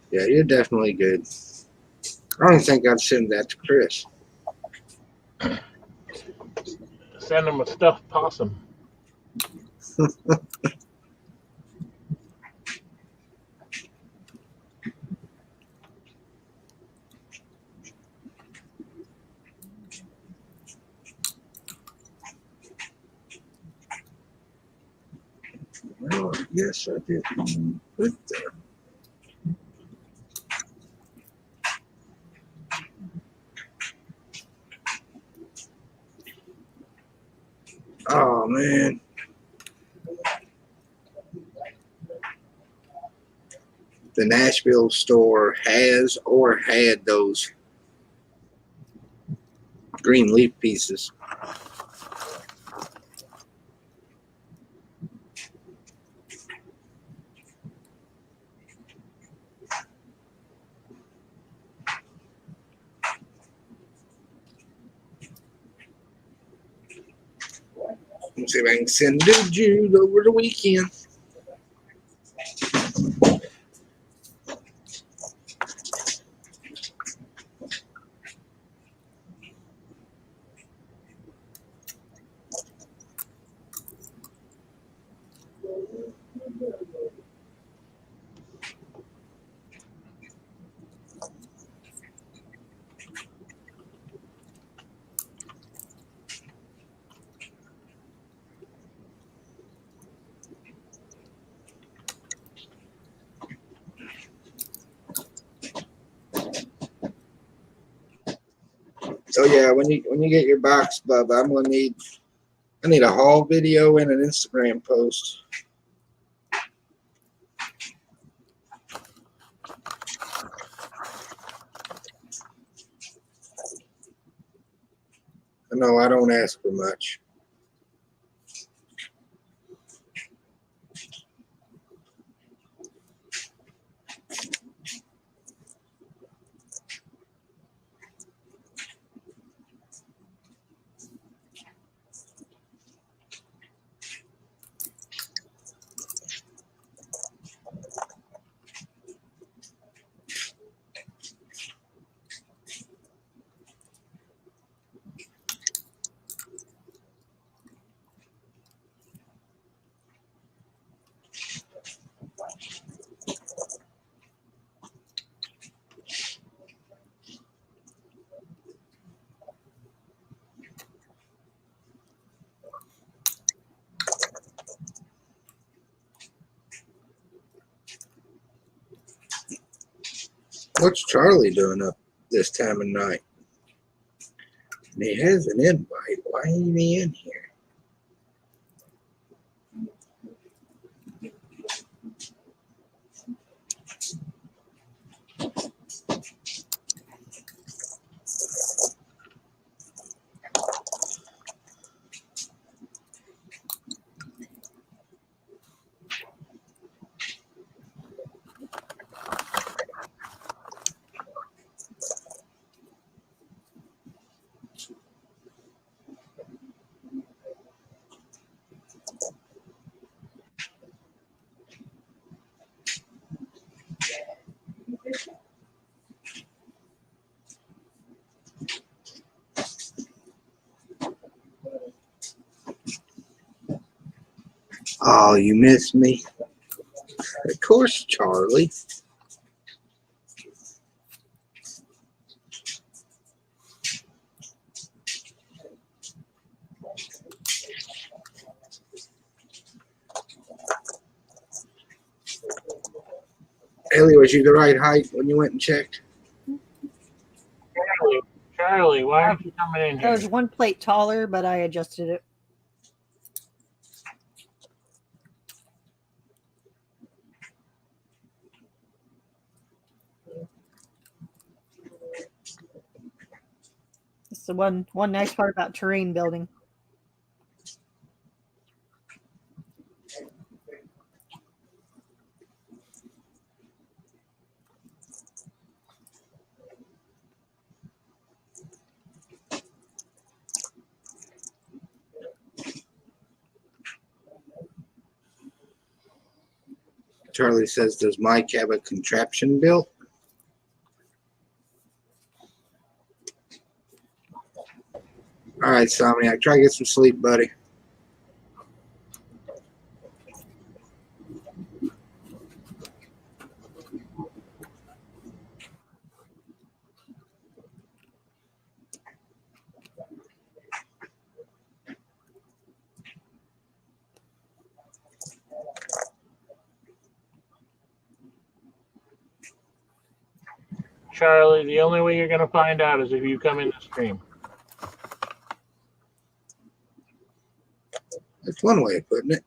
Yeah, you're definitely good. I don't think I'd send that to Chris. Send him a stuffed possum. Well, yes, I did. Put there. Oh, man. The Nashville store has or had those green leaf pieces. Let's see if I can send Dude Jude over the weekend. Oh yeah, when you get your box, Bubba, I need a haul video and an Instagram post. No, I don't ask for much. What's Charlie doing up this time of night? And he has an invite. Why ain't he in here? Oh, you missed me? Of course, Charlie. Ellie, was you the right height when you went and checked? Charlie, why aren't you coming in I here? was one plate taller, but I adjusted it. It's the one nice part about terrain building. Charlie says, does Mike have a contraption built? All right, Somniac, try to get some sleep, buddy. Charlie, the only way you're going to find out is if you come in the stream. That's one way of putting it.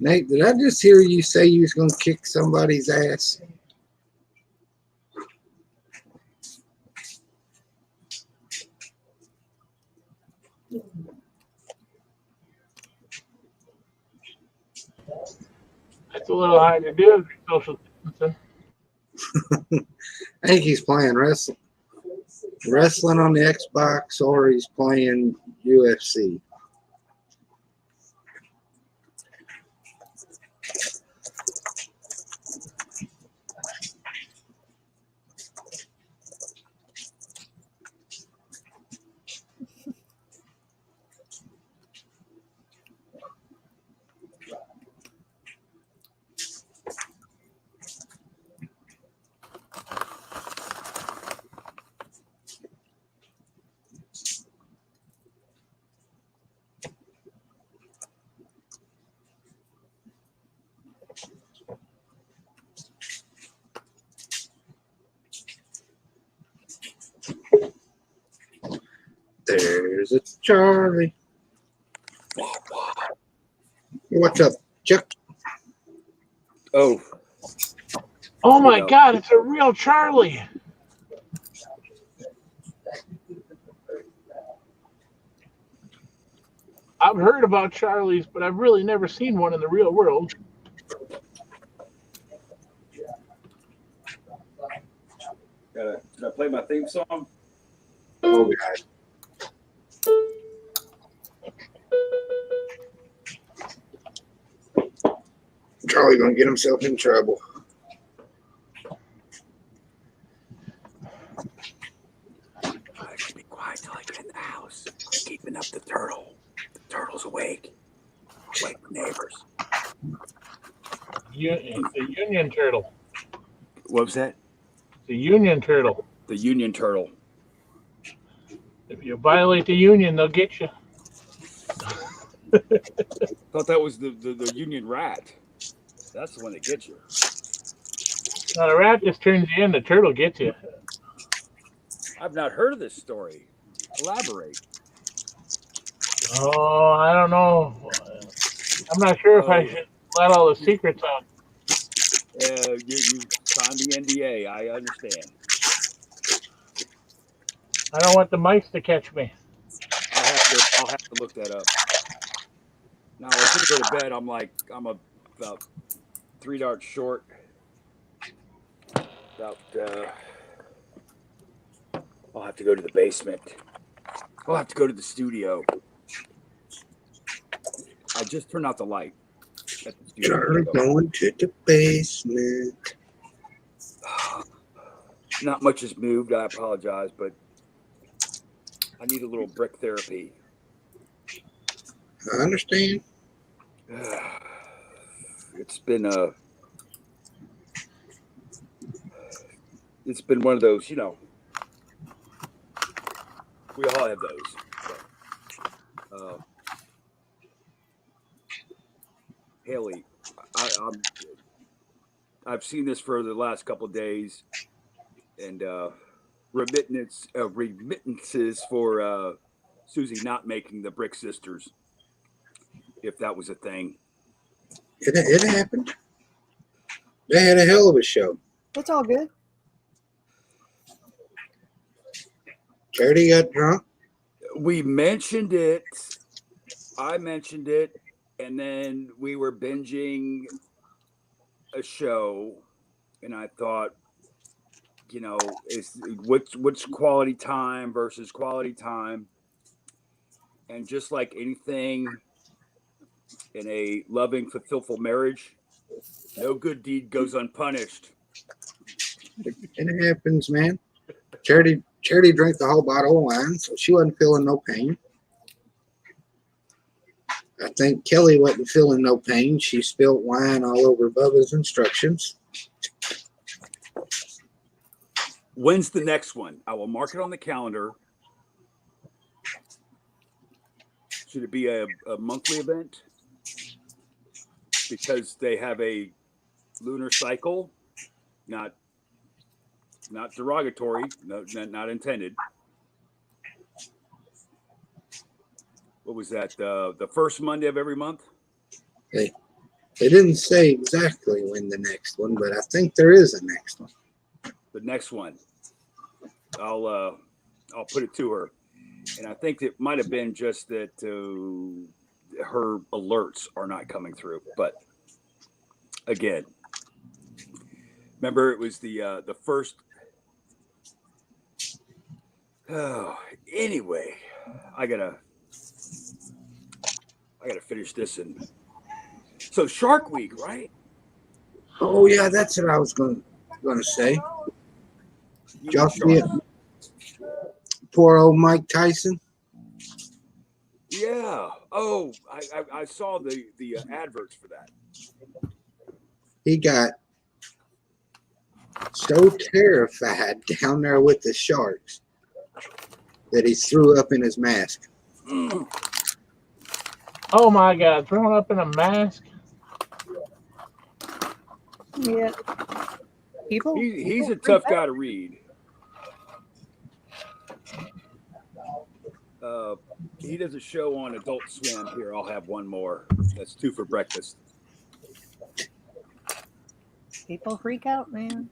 Nate, did I just hear you say you was going to kick somebody's ass? That's a little hard to do if you're social distancing. I think he's playing wrestling on the Xbox, or he's playing UFC. There's a Charlie. What's up, Chuck? Oh, Oh my Yeah. God, it's a real Charlie. I've heard about Charlies, but I've really never seen one in the real world. should I play my theme song? Oh, God. Charlie gonna get himself in trouble. I should be quiet till I get in the house. Keeping up the turtle. The turtle's awake. Wake the neighbors. The Union Turtle. What was that? The Union Turtle. The Union turtle. If you violate the Union, they'll get you. Thought that was the Union rat. That's the one that gets you. Now, the rat just turns you in, the turtle gets you. I've not heard of this story. Elaborate. Oh, I don't know. I'm not sure if I should let all the secrets out. You signed the NDA. I understand. I don't want the mice to catch me. I'll have to look that up. Now, I was going to go to bed. I'm about 3 darts short. I'll have to go to the basement. I'll have to go to the studio. I just turned out the light at the studio. Charlie going to the basement. Not much has moved. I apologize, but I need a little brick therapy. I understand. It's been one of those, we all have those. But, Haley, I've seen this for the last couple of days, and remittances for Susie not making the Brick Sisters, if that was a thing. It happened. They had a hell of a show. It's all good. Charity got drunk. We mentioned it. I mentioned it, and then we were binging a show, and I thought, what's quality time versus quality time, and just like anything in a loving, fulfillful marriage, no good deed goes unpunished. It happens, man. Charity drank the whole bottle of wine, so she wasn't feeling no pain. I think Kelly wasn't feeling no pain. She spilled wine all over Bubba's instructions. When's the next one? I will mark it on the calendar. Should it be a monthly event? Because they have a lunar cycle, not derogatory, not intended. What was that? The first Monday of every month? They didn't say exactly when the next one, but I think there is a next one. The next one. I'll put it to her. And I think it might have been just that her alerts are not coming through. But again, remember it was the first. Oh, anyway, I gotta finish this. And so Shark Week, right? Oh yeah, that's what I was going to say. Y'all see it? Poor old Mike Tyson. Yeah. Yeah. Oh, I saw the adverts for that. He got so terrified down there with the sharks that he threw up in his mask. Oh my God, thrown up in a mask. Yeah. People. He's people a tough freak guy out. to read. He does a show on Adult Swim. Here, I'll have one more. That's 2 for breakfast. People freak out, man.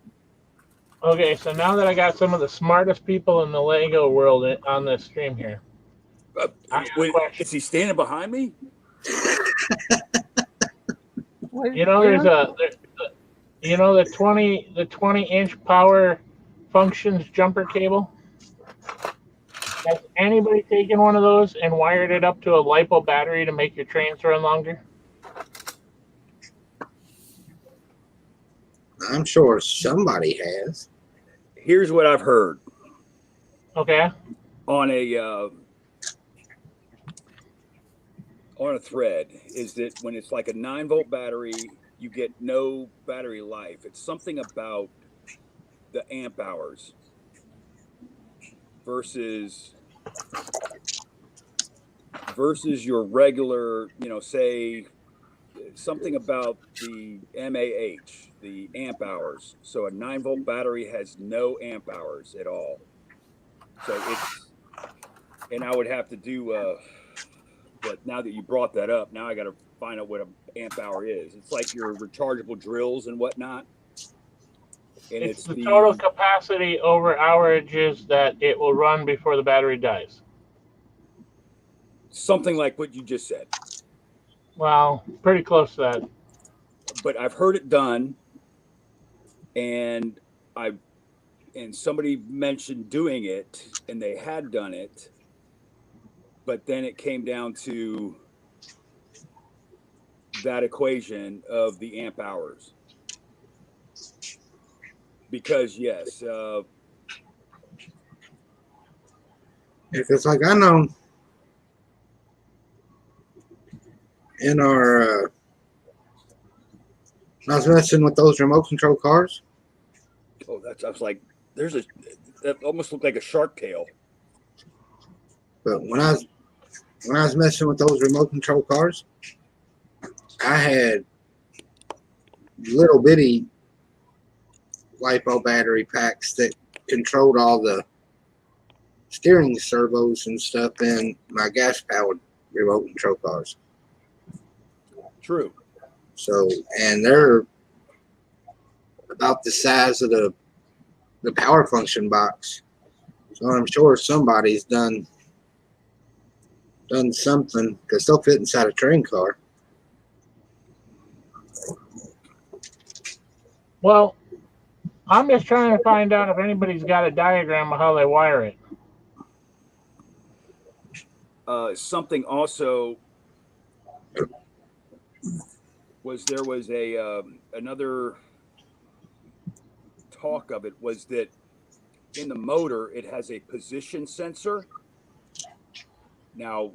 Okay, so now that I got some of the smartest people in the Lego world on this stream here, I got a Wait, question. is he standing behind me? You know, there's you know the 20-inch power functions jumper cable. Has anybody taken one of those and wired it up to a LiPo battery to make your trains run longer? I'm sure somebody has. Here's what I've heard Okay. on a thread is that when it's like a 9-volt battery, you get no battery life. It's something about the amp hours versus your regular, say something about the MAH, the amp hours. So a 9-volt battery has no amp hours at all. So and I would have to do, but now that you brought that up, now I got to find out what an amp hour is. It's like your rechargeable drills and whatnot. And It's the total capacity over hourages that it will run before the battery dies. Something like what you just said. Well, pretty close to that. But I've heard it done, and somebody mentioned doing it, and they had done it, but then it came down to that equation of the amp hours. Because yes, If it's like I know in our I was messing with those remote control cars. I was like, that almost looked like a shark tail. But when I was messing with those remote control cars, I had little bitty LiPo battery packs that controlled all the steering servos and stuff in my gas powered remote control cars. True. So, and they're about the size of the power function box. So I'm sure somebody's done something because they'll fit inside a train car. Well, I'm just trying to find out if anybody's got a diagram of how they wire it. Something also was another talk of it was that in the motor it has a position sensor. Now,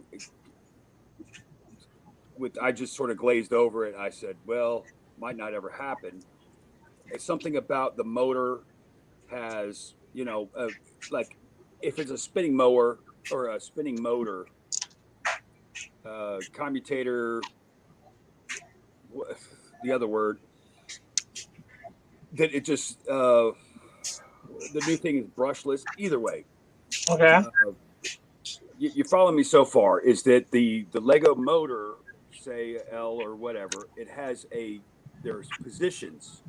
I just sort of glazed over it. I said, well, might not ever happen. It's something about the motor has, like if it's a spinning mower or a spinning motor, commutator, the other word, that it just, the new thing is brushless. Either way. Okay. You follow me so far, is that the Lego motor, say L or whatever, it has there's positions.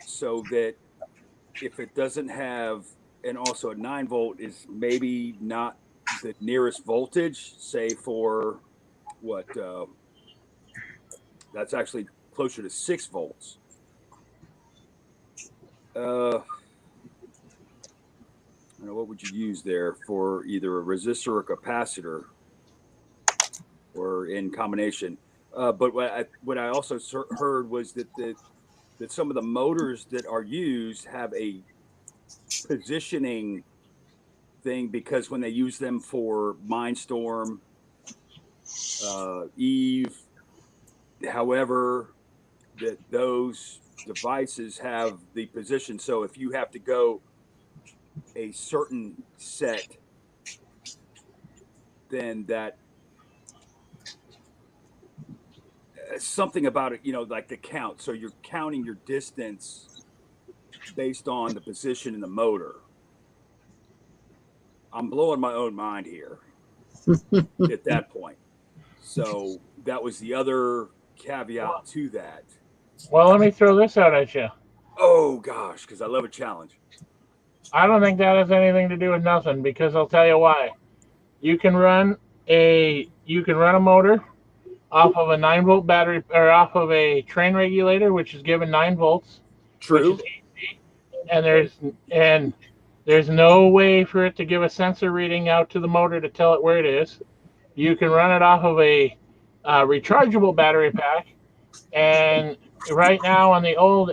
So that if it doesn't have, and also a 9-volt is maybe not the nearest voltage, say for what, that's actually closer to 6 volts. I don't know, what would you use there for either a resistor or capacitor, or in combination? But what I also heard was that some of the motors that are used have a positioning thing because when they use them for Mindstorm, Eve, however, that those devices have the position. So if you have to go a certain set, then that something about it, like the count. So you're counting your distance based on the position in the motor. I'm blowing my own mind here at that point. So that was the other caveat to that. Well, let me throw this out at you. Oh gosh, because I love a challenge. I don't think that has anything to do with nothing, because I'll tell you why. You can run a motor off of a 9-volt battery, or off of a train regulator, which is given 9 volts. True. Which is easy, and there's no way for it to give a sensor reading out to the motor to tell it where it is. You can run it off of a rechargeable battery pack, and right now on the old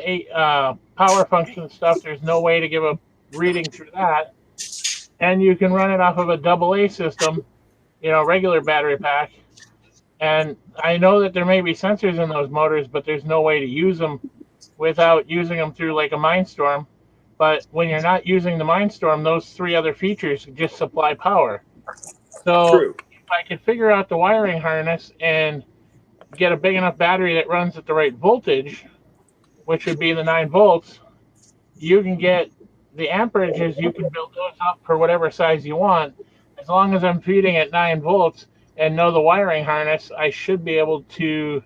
power function stuff, there's no way to give a reading through that. And you can run it off of a AA system, regular battery pack. And I know that there may be sensors in those motors, but there's no way to use them without using them through like a Mindstorm. But when you're not using the Mindstorm, those 3 other features just supply power. So True. if I could figure out the wiring harness and get a big enough battery that runs at the right voltage, which would be the 9 volts, you can get the amperages, you can build those up for whatever size you want. As long as I'm feeding at 9 volts and know the wiring harness, I should be able to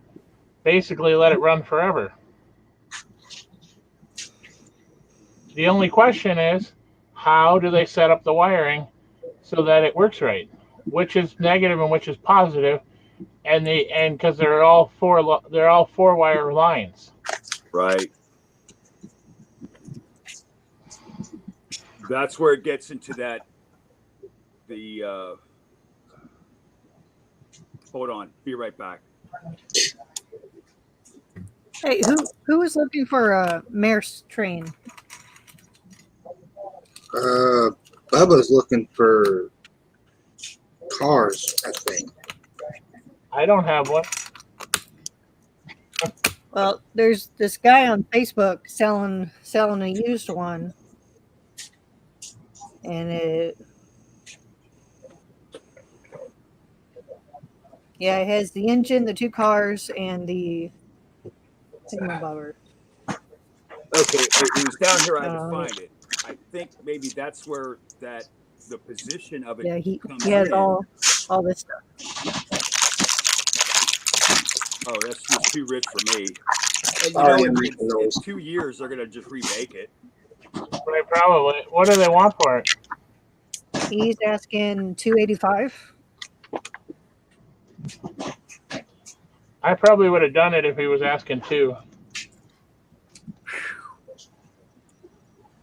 basically let it run forever. The only question is, how do they set up the wiring so that it works right? Which is negative and which is positive, and because they're all 4-wire lines. Right. That's where it gets into that. Hold on, be right back. Hey, who was looking for a mare's train? Bubba's looking for cars, I think. I don't have one. Well, there's this guy on Facebook selling a used one, and it has the engine, the 2 cars, and the thingamabobber. Okay, it was down here. I had to find it. I think maybe that's where the position of it. Yeah, he comes has in. all this stuff. Oh, that's just too rich for me. And I am making in those. 2 years they're gonna just remake it. Right, probably. What do they want for it? He's asking $285. I probably would have done it if he was asking 2.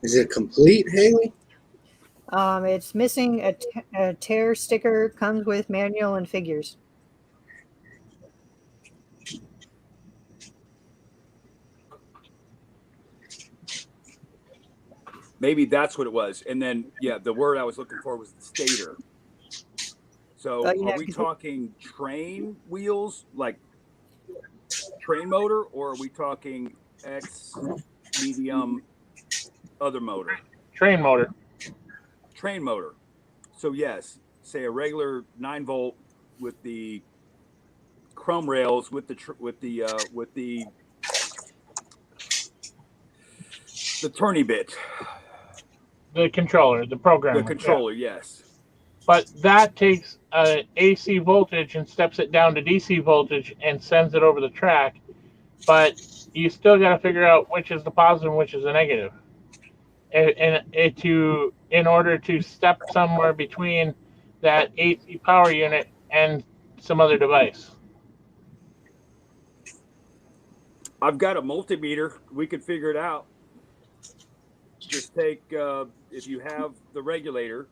Is it complete, Haley? It's missing a tear sticker. Comes with manual and figures. Maybe that's what it was. And then, the word I was looking for was the stator. So yeah, are we talking train wheels, like train motor, or are we talking X medium other motor? Train motor. Train motor. So yes, say a regular 9-volt with the chrome rails with the turny bit. The controller, the programmer. The controller, yes. But that takes AC voltage and steps it down to DC voltage and sends it over the track. But you still got to figure out which is the positive and which is the negative. In order to step somewhere between that AC power unit and some other device. I've got a multimeter. We could figure it out. Just take, if you have the regulator,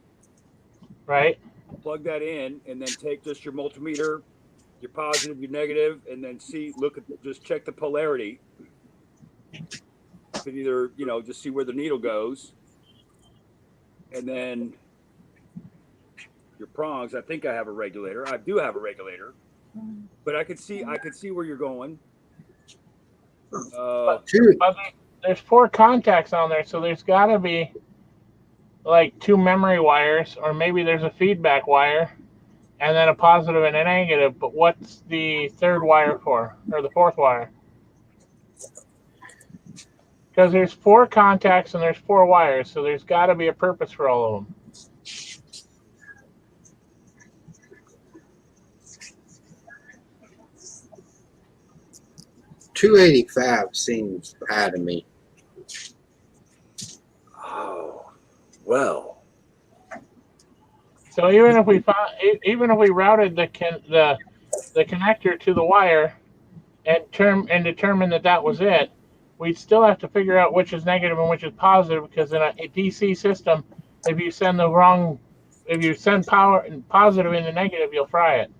right? Plug that in, and then take just your multimeter, your positive, your negative, and then just check the polarity. Could either, just see where the needle goes, and then your prongs. I think I have a regulator. I do have a regulator, but I could see where you're going. Two, But there's 4 contacts on there, so there's got to be like 2 memory wires, or maybe there's a feedback wire, and then a positive and a negative. But what's the 3rd wire for, or the 4th wire? Because there's 4 contacts and there's 4 wires, so there's got to be a purpose for all of them. $285 seems high to me. Oh, well. So even if we routed the connector to the wire and determined that was it, we'd still have to figure out which is negative and which is positive, because in a DC system, if you send power positive into negative, you'll fry it.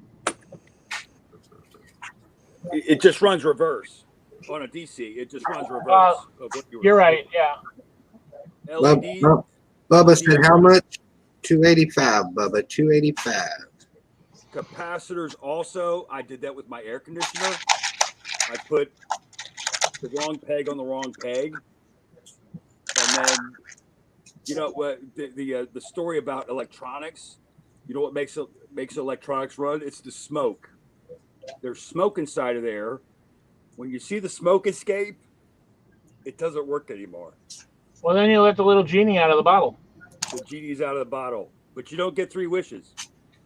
It just runs reverse on a DC. It just runs reverse of what you were. You're right. Yeah. LED. Bubba said how much? 285, Bubba. 285. Capacitors also. I did that with my air conditioner. I put the wrong peg on the wrong peg, and then you know what the story about electronics. You know what makes electronics run? It's the smoke. There's smoke inside of there. When you see the smoke escape, it doesn't work anymore. Well, then you let the little genie out of the bottle. The genie's out of the bottle, but you don't get 3 wishes.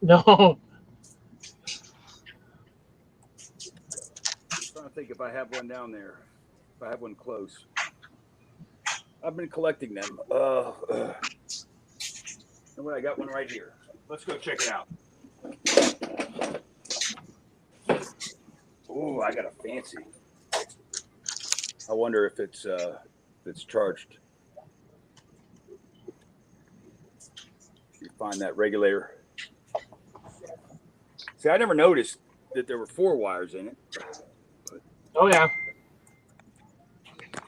No. I'm trying to think if I have one down there. If I have one close. I've been collecting them. And I got one right here. Let's go check it out. Oh, I got a fancy. I wonder if it's charged. You find that regulator. See, I never noticed that there were 4 wires in it. Oh yeah.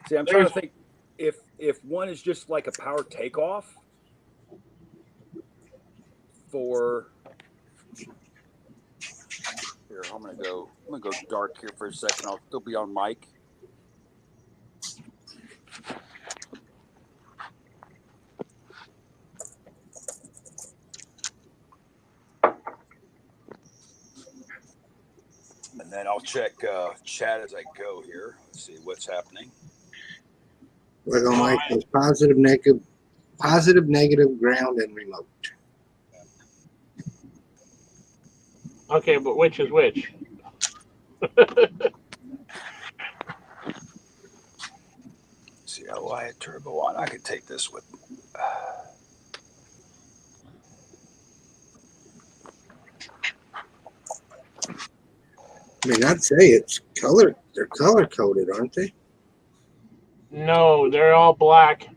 See, I'm trying to think if one is just like a power takeoff for. Here, I'm gonna go dark here for a second. I'll still be on mic. And then I'll check chat as I go here. Let's see what's happening. We're going like this positive, negative, ground, and remote. Okay, but which is which? See how I had turbo on. I could take this with. I mean, I'd say it's color. They're color coded, aren't they? No, they're all black.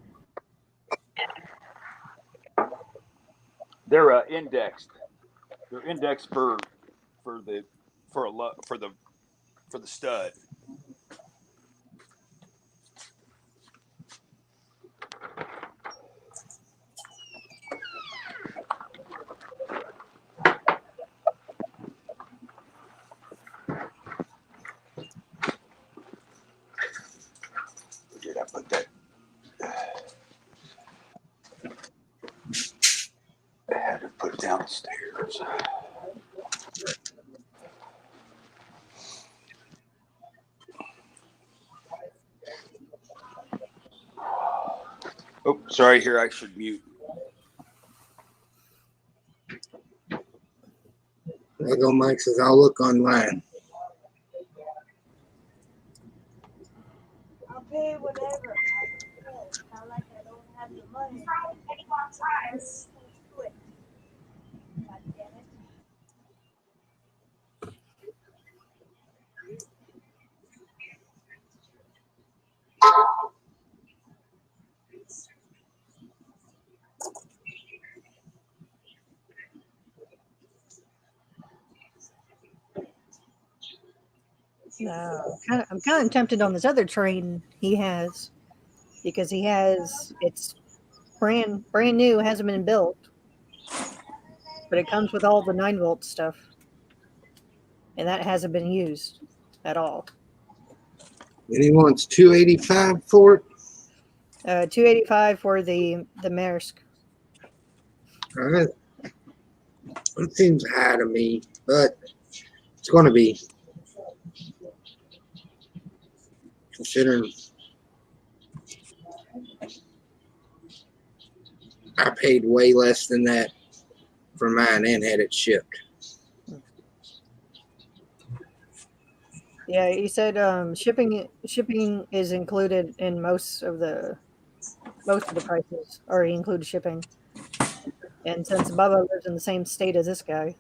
They're indexed. They're indexed for the stud. Did I put that? I had to put it downstairs. Oh, sorry. Here, I should mute. Lego Mike says, I'll look online. I'll pay whatever. I like I don't have the money. God damn it. No, I'm kind of tempted on this other train he has, because it's brand new, hasn't been built. but it comes with all the 9-volt stuff, and that hasn't been used at all. And he wants $285 for it. $285 for the Maersk. It seems high to me, but it's going to be, considering I paid way less than that for mine and had it shipped. Yeah, he said shipping is included in most of the prices. Already include shipping. And since Bubba lives in the same state as this guy,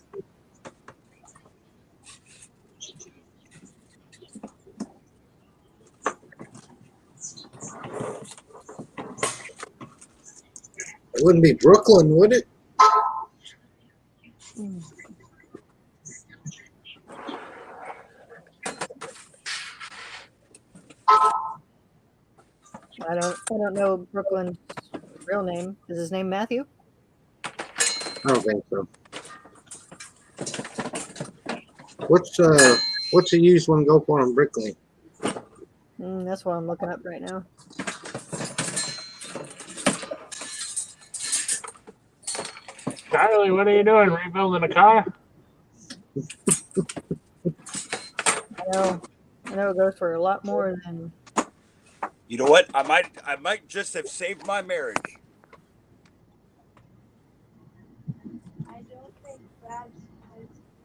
It wouldn't be Brooklyn, would it? I don't know Brooklyn's real name. Is his name Matthew? I don't think so. What's a used one go for on Bricklink? That's what I'm looking up right now. Charlie, what are you doing? Rebuilding a car? I know it goes for a lot more than. You know what? I might just have saved my marriage.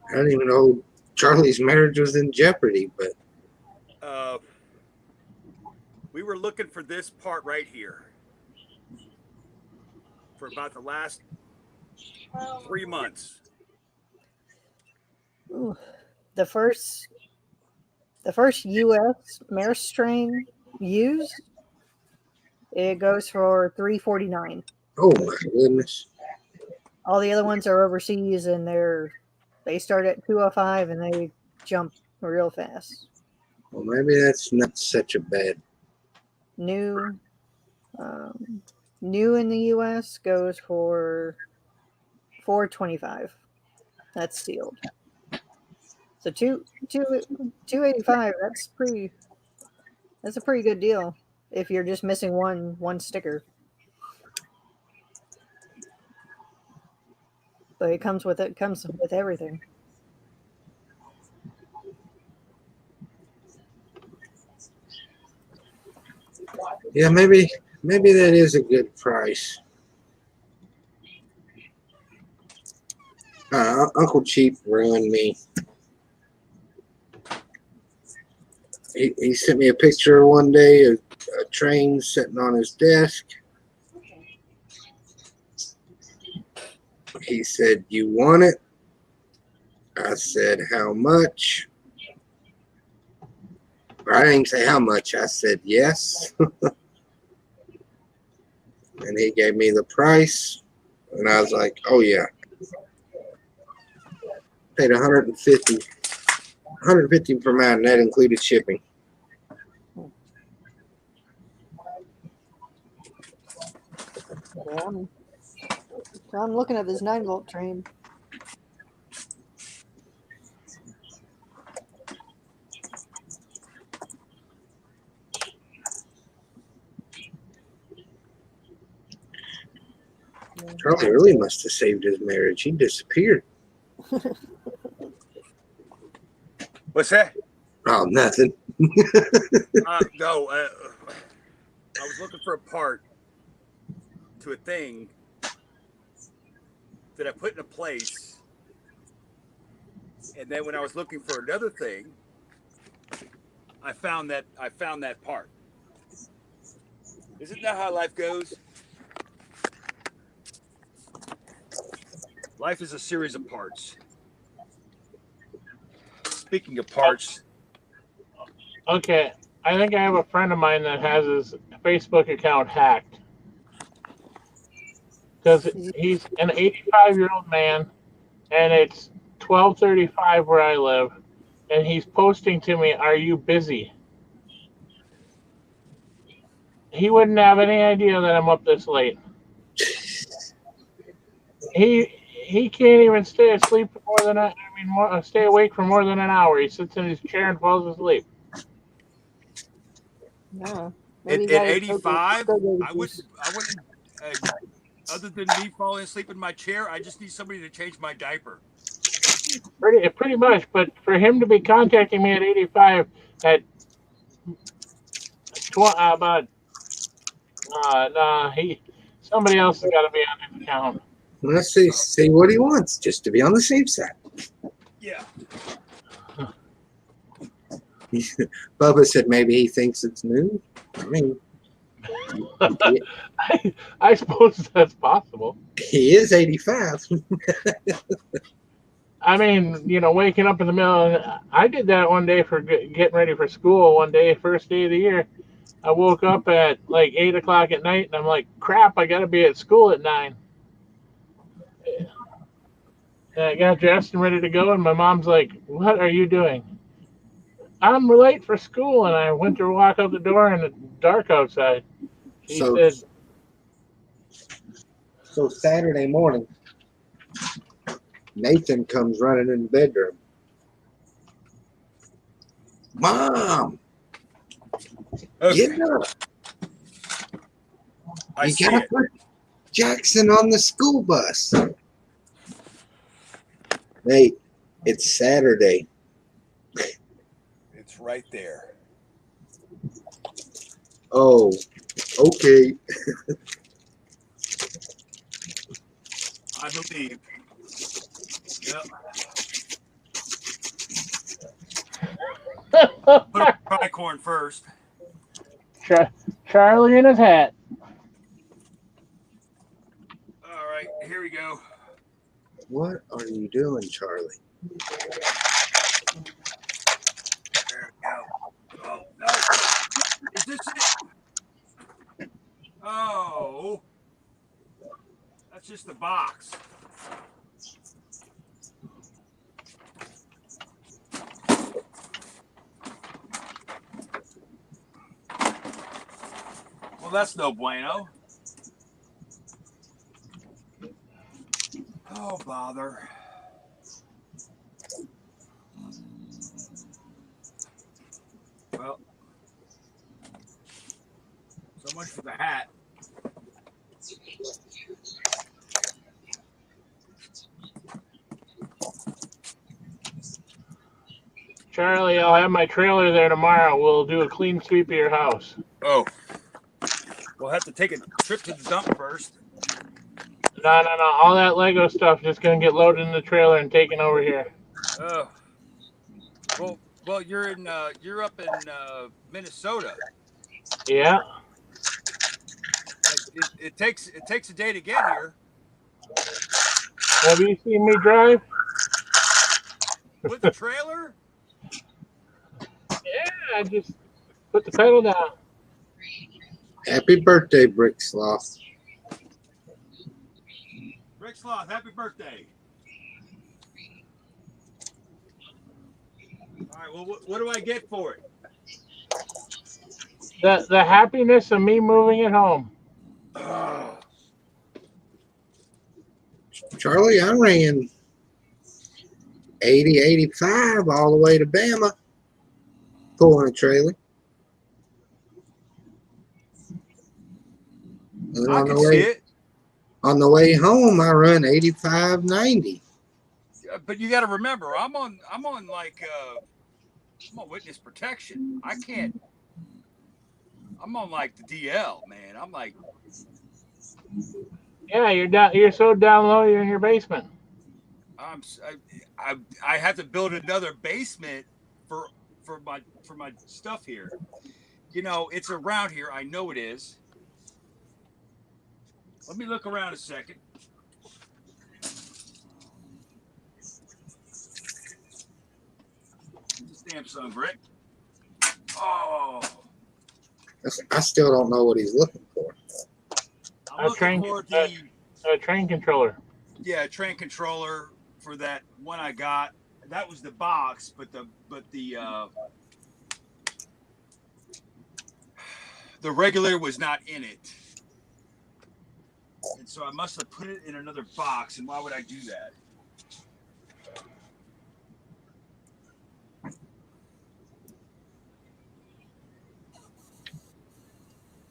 I didn't even know Charlie's marriage was in jeopardy, but We were looking for this part right here for about the last 3 months. Ooh, the first U.S. Maersk strain used, it goes for $349. oh my goodness. All the other ones are overseas, and they start at $205 and they jump real fast. Well, maybe that's not such a bad. New in the U.S. goes for $425. That's sealed. So $285. That's a pretty good deal if you're just missing one sticker. But it comes with everything. Yeah, maybe that is a good price. Uncle Cheap ruined me. He sent me a picture one day of a train sitting on his desk. He said, "You want it?" I said, "How much?" I didn't say how much. I said yes. And he gave me the price. And I was like, oh, yeah. Paid $150 for mine. And that included shipping. Yeah, I'm looking at this 9-volt train. Charlie really must have saved his marriage. He disappeared. What's that? Oh, nothing. No, I was looking for a part to a thing that I put in a place, and then when I was looking for another thing, I found that part. Isn't that how life goes? Life is a series of parts. Speaking of parts, Okay, I think I have a friend of mine that has his Facebook account hacked because he's an 85-year-old man, and it's 12:35 where I live, and he's posting to me, "Are you busy?" He wouldn't have any idea that I'm up this late. he can't even stay asleep for more than stay awake for more than an hour. He sits in his chair and falls asleep. Yeah. At, Maybe you at gotta 85, go get I wouldn't. Other than me falling asleep in my chair, I just need somebody to change my diaper. Pretty much. But for him to be contacting me at 85 at about nah, somebody else has got to be on his account. Let's see what he wants, just to be on the safe side. Yeah. Bubba said maybe he thinks it's new. I mean, I suppose that's possible. he is 85. I mean, waking up in the middle. I did that one day for getting ready for school. One day, first day of the year, I woke up at like 8 o'clock at night, and I'm like, "Crap! I got to be at school at 9." And I got dressed and ready to go, and my mom's like, "What are you doing?" I'm late for school, and I went to walk out the door, and it's dark outside. She So, said, so Saturday morning, Nathan comes running in the bedroom. Mom, Okay. get up. I You see gotta it. put Jackson on the school bus. Nate, it's Saturday. It's right there. Oh, okay. I believe. Yep. Put a tricorn first. Charlie in his hat. All right, here we go. What are you doing, Charlie? There we go. Oh no! Is this it? Oh, that's just the box. Well, that's no bueno. Oh, bother. Well, so much for the hat. Charlie, I'll have my trailer there tomorrow. We'll do a clean sweep of your house. Oh, we'll have to take a trip to the dump first. No. All that Lego stuff just gonna get loaded in the trailer and taken over here. Oh, well, you're up in Minnesota. Yeah. It takes a day to get here. Have you seen me drive? With the trailer? Yeah, I just put the pedal down. Happy birthday, Brick Sloth. Rick Sloth, happy birthday. All right, well, what do I get for it? The happiness of me moving it home. Oh, Charlie, I ran 80, 85 all the way to Bama, pulling a trailer. And I can see it. On the way home, I run 85, 90. But you got to remember, I'm on witness protection. I can't. I'm on like the DL, man. I'm like, Yeah, you're down. You're so down low. You're in your basement. I have to build another basement for my stuff here. It's around here. I know it is. Let me look around a second. This damn son, Brick. Oh. I still don't know what he's looking for. I'm looking for A train controller. Yeah, train controller for that one I got. That was the box, but the regulator was not in it. And so I must have put it in another box. And why would I do that?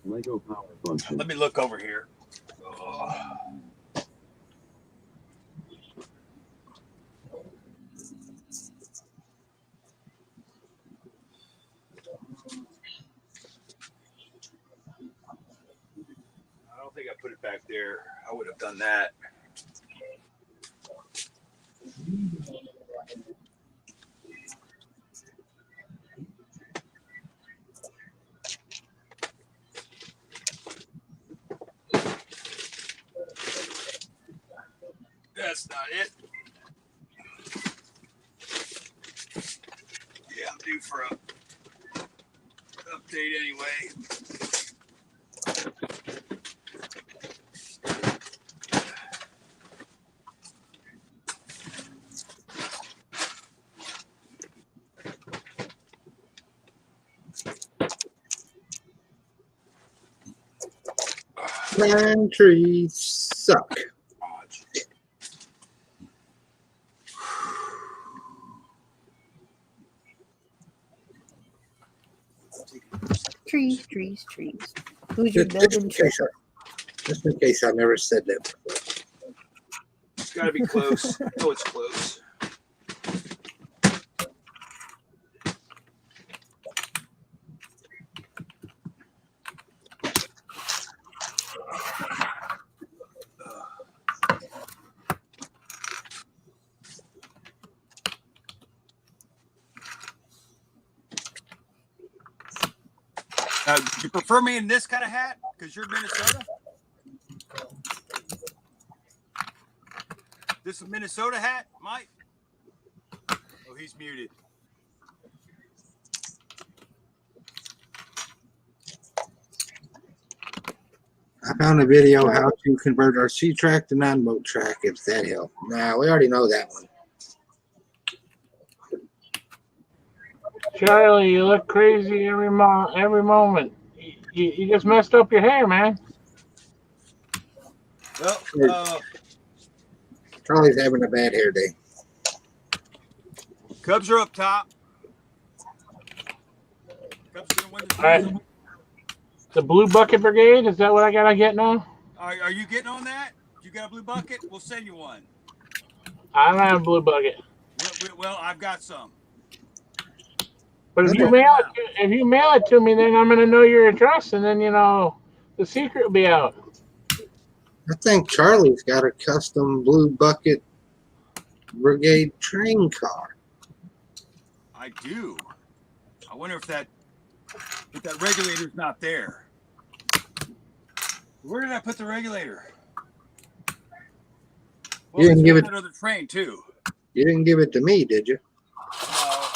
Lego power function. Let me look over here. Oh. I don't think I put it back there. I would have done that. That's not it. Yeah, I'm due for a update anyway. Pine trees suck. Trees, trees, trees. Who's your Just building in tree? just in case I never said that before. It's got to be close. Oh, it's close. Do you prefer me in this kind of hat? Because you're Minnesota? This is a Minnesota hat, Mike? Oh, he's muted. I found a video how to convert our C track to non-boat track, if that helped. Nah, we already know that one. Charlie, you look crazy every moment. You just messed up your hair, man. Well, Charlie's having a bad hair day. Cubs are up top. Cubs are going to win the All right. season. The Blue Bucket Brigade, is that what I gotta get now? Are you getting on that? You got a blue bucket? We'll send you one. I don't have a Blue Bucket. Well, I've got some. But if Okay. you mail it to me, then I'm gonna know your address, and then the secret will be out. I think Charlie's got a custom Blue Bucket Brigade train car. I do. I wonder if that regulator's not there. Where did I put the regulator? Well, You didn't give it- another train too. You didn't give it to me, did you? No.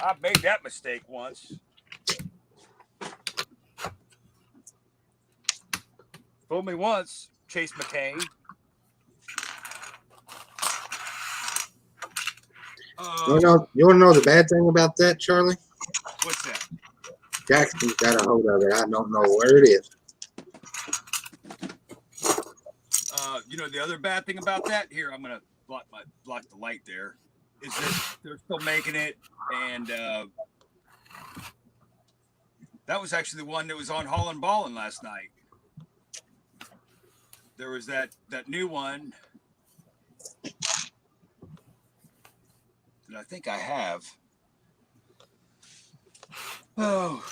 I've made that mistake once. Fooled me once, Chase McCain. You want to know the bad thing about that, Charlie? What's that? Jackson's got a hold of it. I don't know where it is. The other bad thing about that, here, I'm gonna block the light there, is that they're still making it, and that was actually the one that was on Holland Ballin' last night. There was that new one that I think I have. Oh.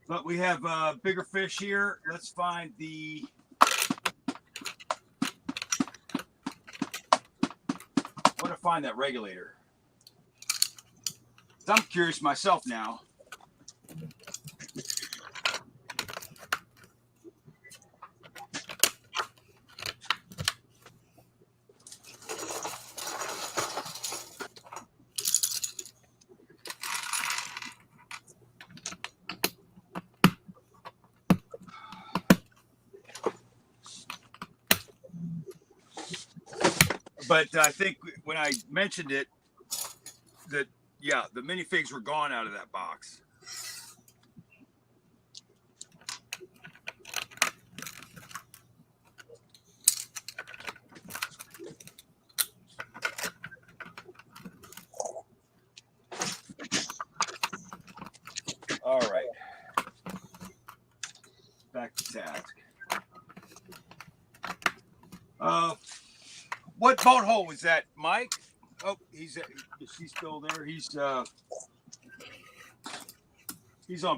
But we have bigger fish here. Let's find the. I want to find that regulator. I'm curious myself now. But I think when I mentioned it, that Yeah, the minifigs were gone out of that box. All right. Back to task. What boat hole was that, Mike? Oh, is he still there? He's on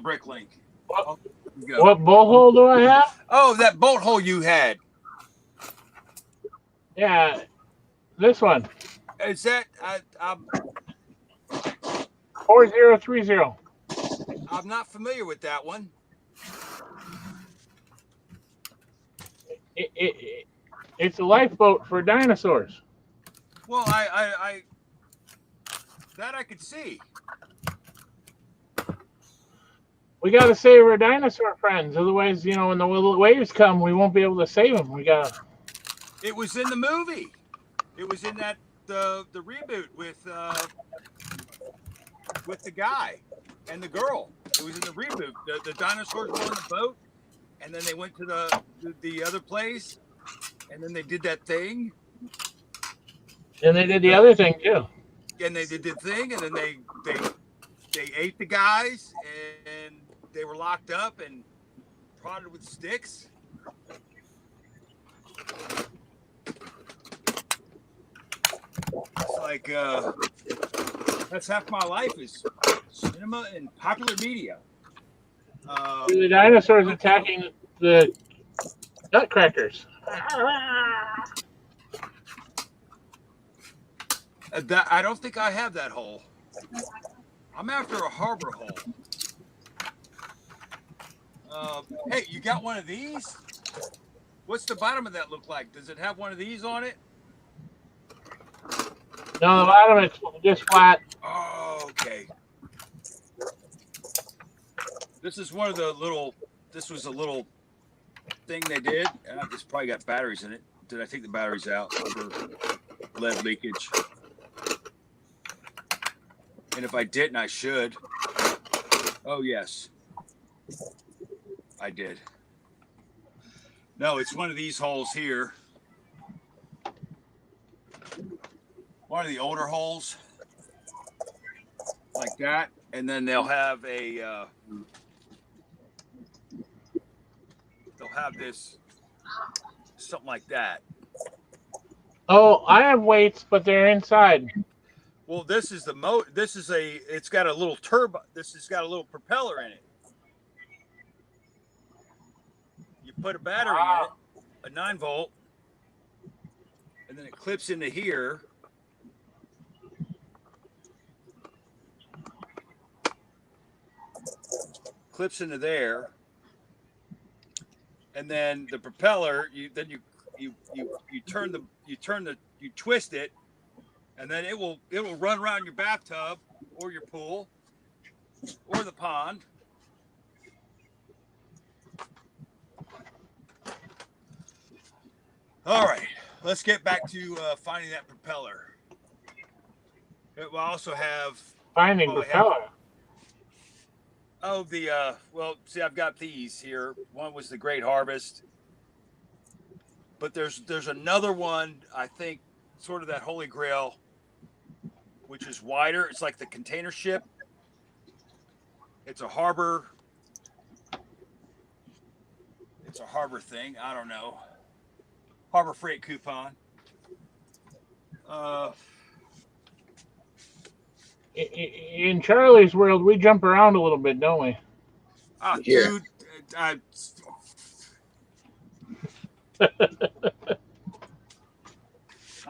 Bricklink. Oh, there we go. What boat hole do I have? Oh, that boat hole you had. Yeah, this one. Is that? I'm 4030. not familiar with that one. It's a lifeboat for dinosaurs. Well, I that I could see. We got to save our dinosaur friends. Otherwise, you know, when the waves come, we won't be able to save them. We got to. It was in the movie. It was in that the reboot with the guy and the girl. It was in the reboot. The dinosaurs were on the boat, and then they went to the other place, and then they did that thing. And they did the other thing too. And they did the thing, and then they ate the guys, and they were locked up and prodded with sticks. It's like that's half my life is cinema and popular media. The dinosaurs attacking the nutcrackers. That I don't think I have that hole. I'm after a harbor hole. Hey, you got one of these? What's the bottom of that look like? Does it have one of these on it? No, the bottom is just flat. Oh, okay. This is one of the little. This was a little thing they did. This probably got batteries in it. Did I take the batteries out for lead leakage? And if I didn't, I should. Oh, yes. I did. No, it's one of these holes here. One of the older holes. Like that. And then they'll have a... they'll have this... something like that. Oh, I have weights, but they're inside. Well, this is the this is it's got a little turbo. This has got a little propeller in it. You put a battery in it, a 9-volt, and then it clips into here. Clips into there. And then the propeller, you twist it. And then it will run around your bathtub or your pool or the pond. All right, let's get back to finding that propeller. It will also have Finding propeller. Well, see, I've got these here. One was the Great Harvest, but there's another one, I think, sort of that Holy Grail, which is wider. It's like the container ship. It's a harbor. It's a harbor thing. I don't know. Harbor Freight coupon. In Charlie's world, we jump around a little bit, don't we? Dude, I'm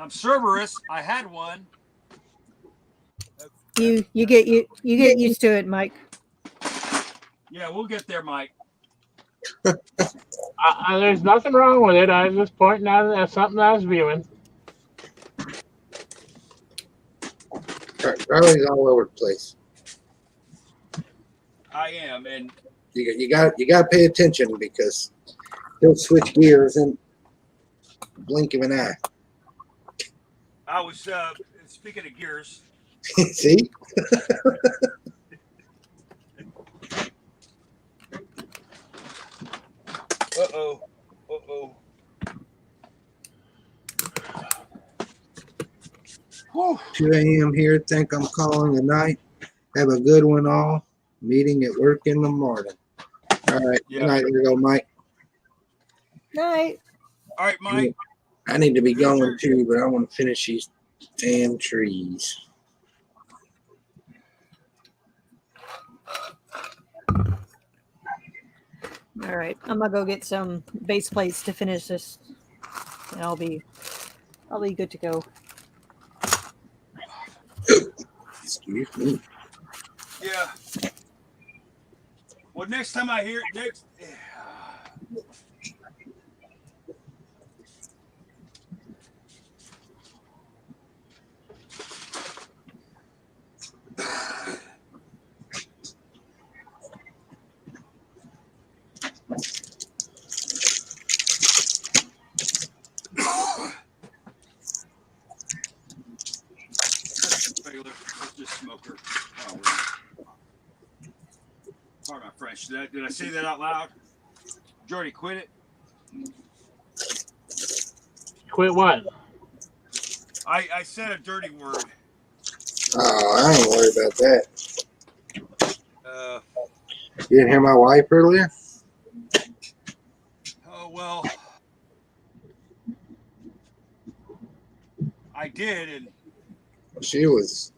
Cerberus. I had one. You get used to it, Mike. Yeah, we'll get there, Mike. There's nothing wrong with it. I was just pointing out that's something I was viewing. Charlie's all over the place. I am, and You got to pay attention because he'll switch gears in the blink of an eye. I was speaking of gears. See? Uh-oh. Uh-oh. Whew. 2 a.m. here. Think I'm calling a night. Have a good one all. Meeting at work in the morning. All right. Yeah. Good night. There you go, Mike. Night. All right, Mike. I need to be going too, but I want to finish these damn trees. All right. I'm gonna go get some base plates to finish this, and I'll be good to go. Excuse me. Yeah. Well, next time I hear next. Regular, just smoker. Oh, pardon my French. Did I say that out loud? Jordy, quit it. Quit what? I said a dirty word. Oh, I ain't worried about that. Uh, You didn't hear my wife earlier? oh well. I did, and She was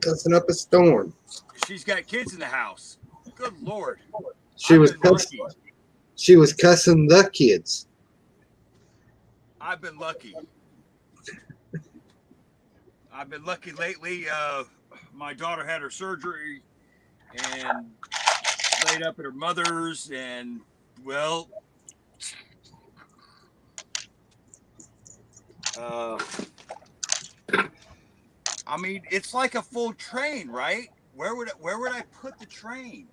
cussing up a storm. she's got kids in the house. Good Lord. She I've was been cussing. lucky. She was cussing the kids. I've been lucky. I've been lucky lately. My daughter had her surgery and laid up at her mother's, and well, I mean, it's like a full train, right? Where would I put the train?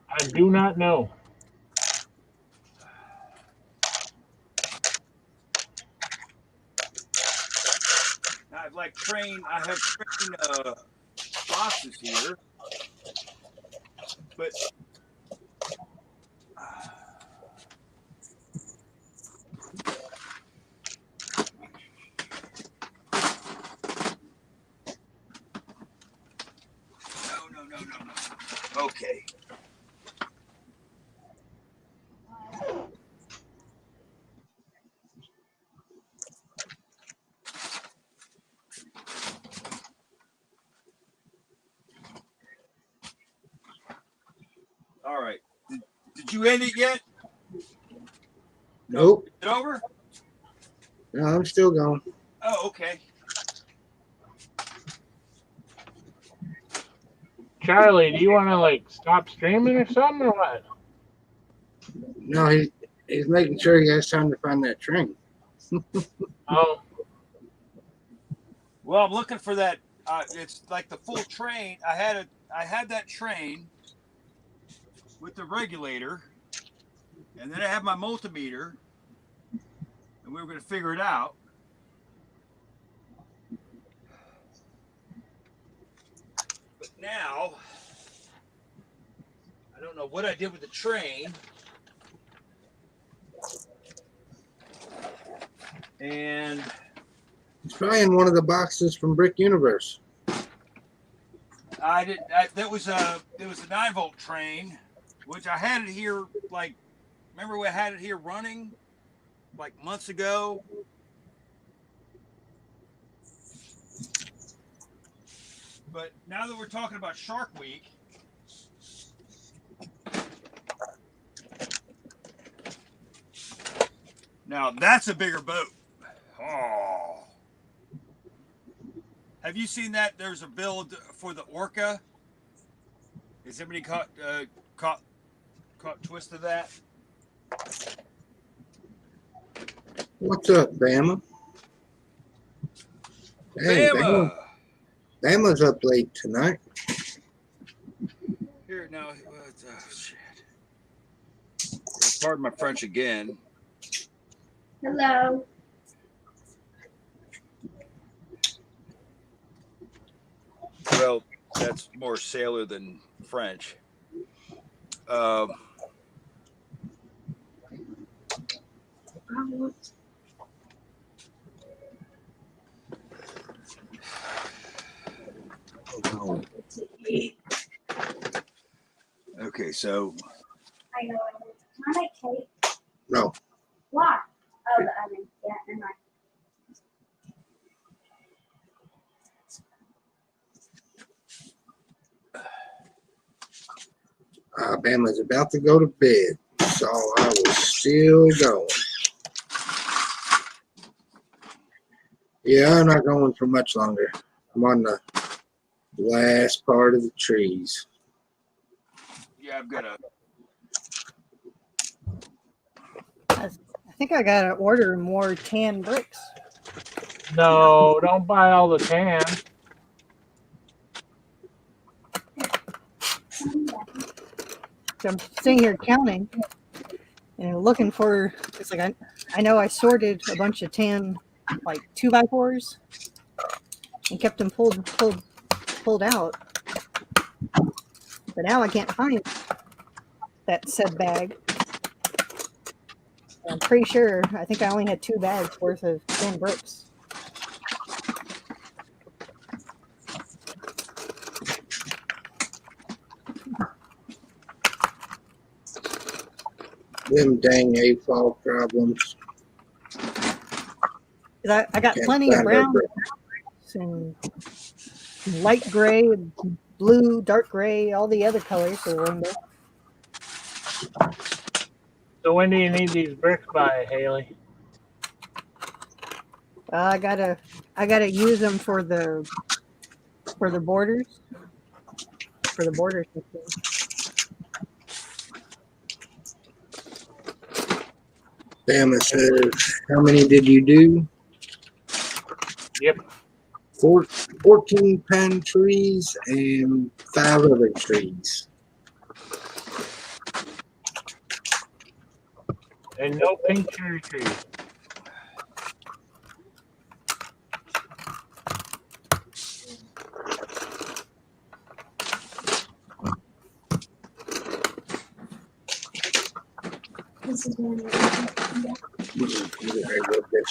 I do not know. I have train boxes here, but no. Okay. All right. Did you end it yet? Nope. Is it over? No, I'm still going. Oh, okay. Charlie, do you want to like stop streaming or something or what? No, he's making sure he has time to find that train. Oh, Well, I'm looking for that. It's like the full train. I had that train with the regulator, and then I have my multimeter, and we were going to figure it out. But now, I don't know what I did with the train. And It's probably in one of the boxes from Brick Universe. There was a 9-volt train, which I had it here. Like, remember we had it here running, like months ago. But now that we're talking about Shark Week, now that's a bigger boat. Oh. Have you seen that? There's a build for the Orca. Has anybody caught twist of that? What's up, Bama? Hey, Bama. Bama's up late tonight. Here now. Shit. Pardon my French again. Hello. that's more sailor than French. Power. Okay, so I know. Can I make cake? No, Why? Oh, the oven. Yeah, never mind. Bama's about to go to bed, so I was still going. Yeah, I'm not going for much longer. I'm on the last part of the trees. yeah, I've got a. I think I gotta order more tan bricks. No, don't buy all the tan. So I'm sitting here counting and looking for. It's like I know I sorted a bunch of tan like 2x4s and kept them pulled out. But now I can't find that said bag. I'm pretty sure. I think I only had 2 bags worth of tan bricks. Them dang AFOL problems. 'Cause I got Can't plenty of find no brown bricks. and light gray, blue, dark gray, all the other colors of the rainbow. So when do you need these bricks by, Haley? I gotta use them for the borders. For the border system. Bama says, how many did you do? Yep. 14 pan trees and 5 other trees. And no pink cherry trees. This is one. I wrote this.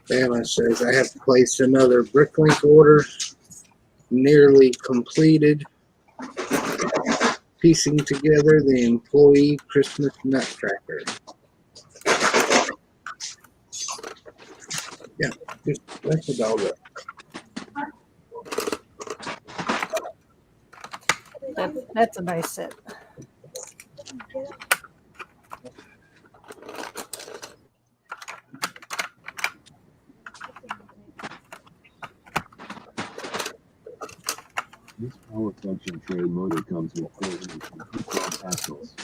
Bama says, I have placed another Bricklink order, nearly completed, piecing together the employee Christmas nutcracker. Yeah, just that's the dog up. That's a nice set. This power function tray motor comes with 412 pascals.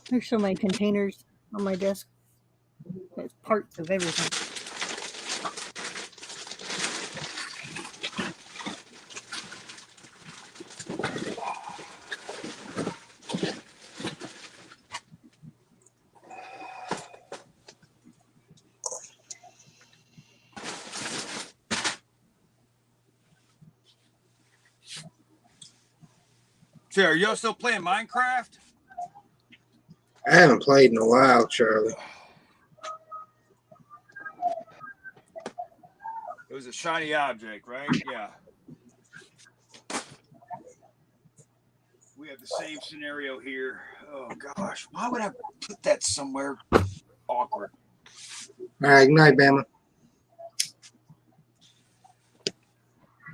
There's so many containers on my desk. parts of everything. So, are y'all still playing Minecraft? I haven't played in a while, Charlie. It was a shiny object, right? Yeah. We have the same scenario here. Oh gosh, why would I put that somewhere awkward? All right, good night, Bama.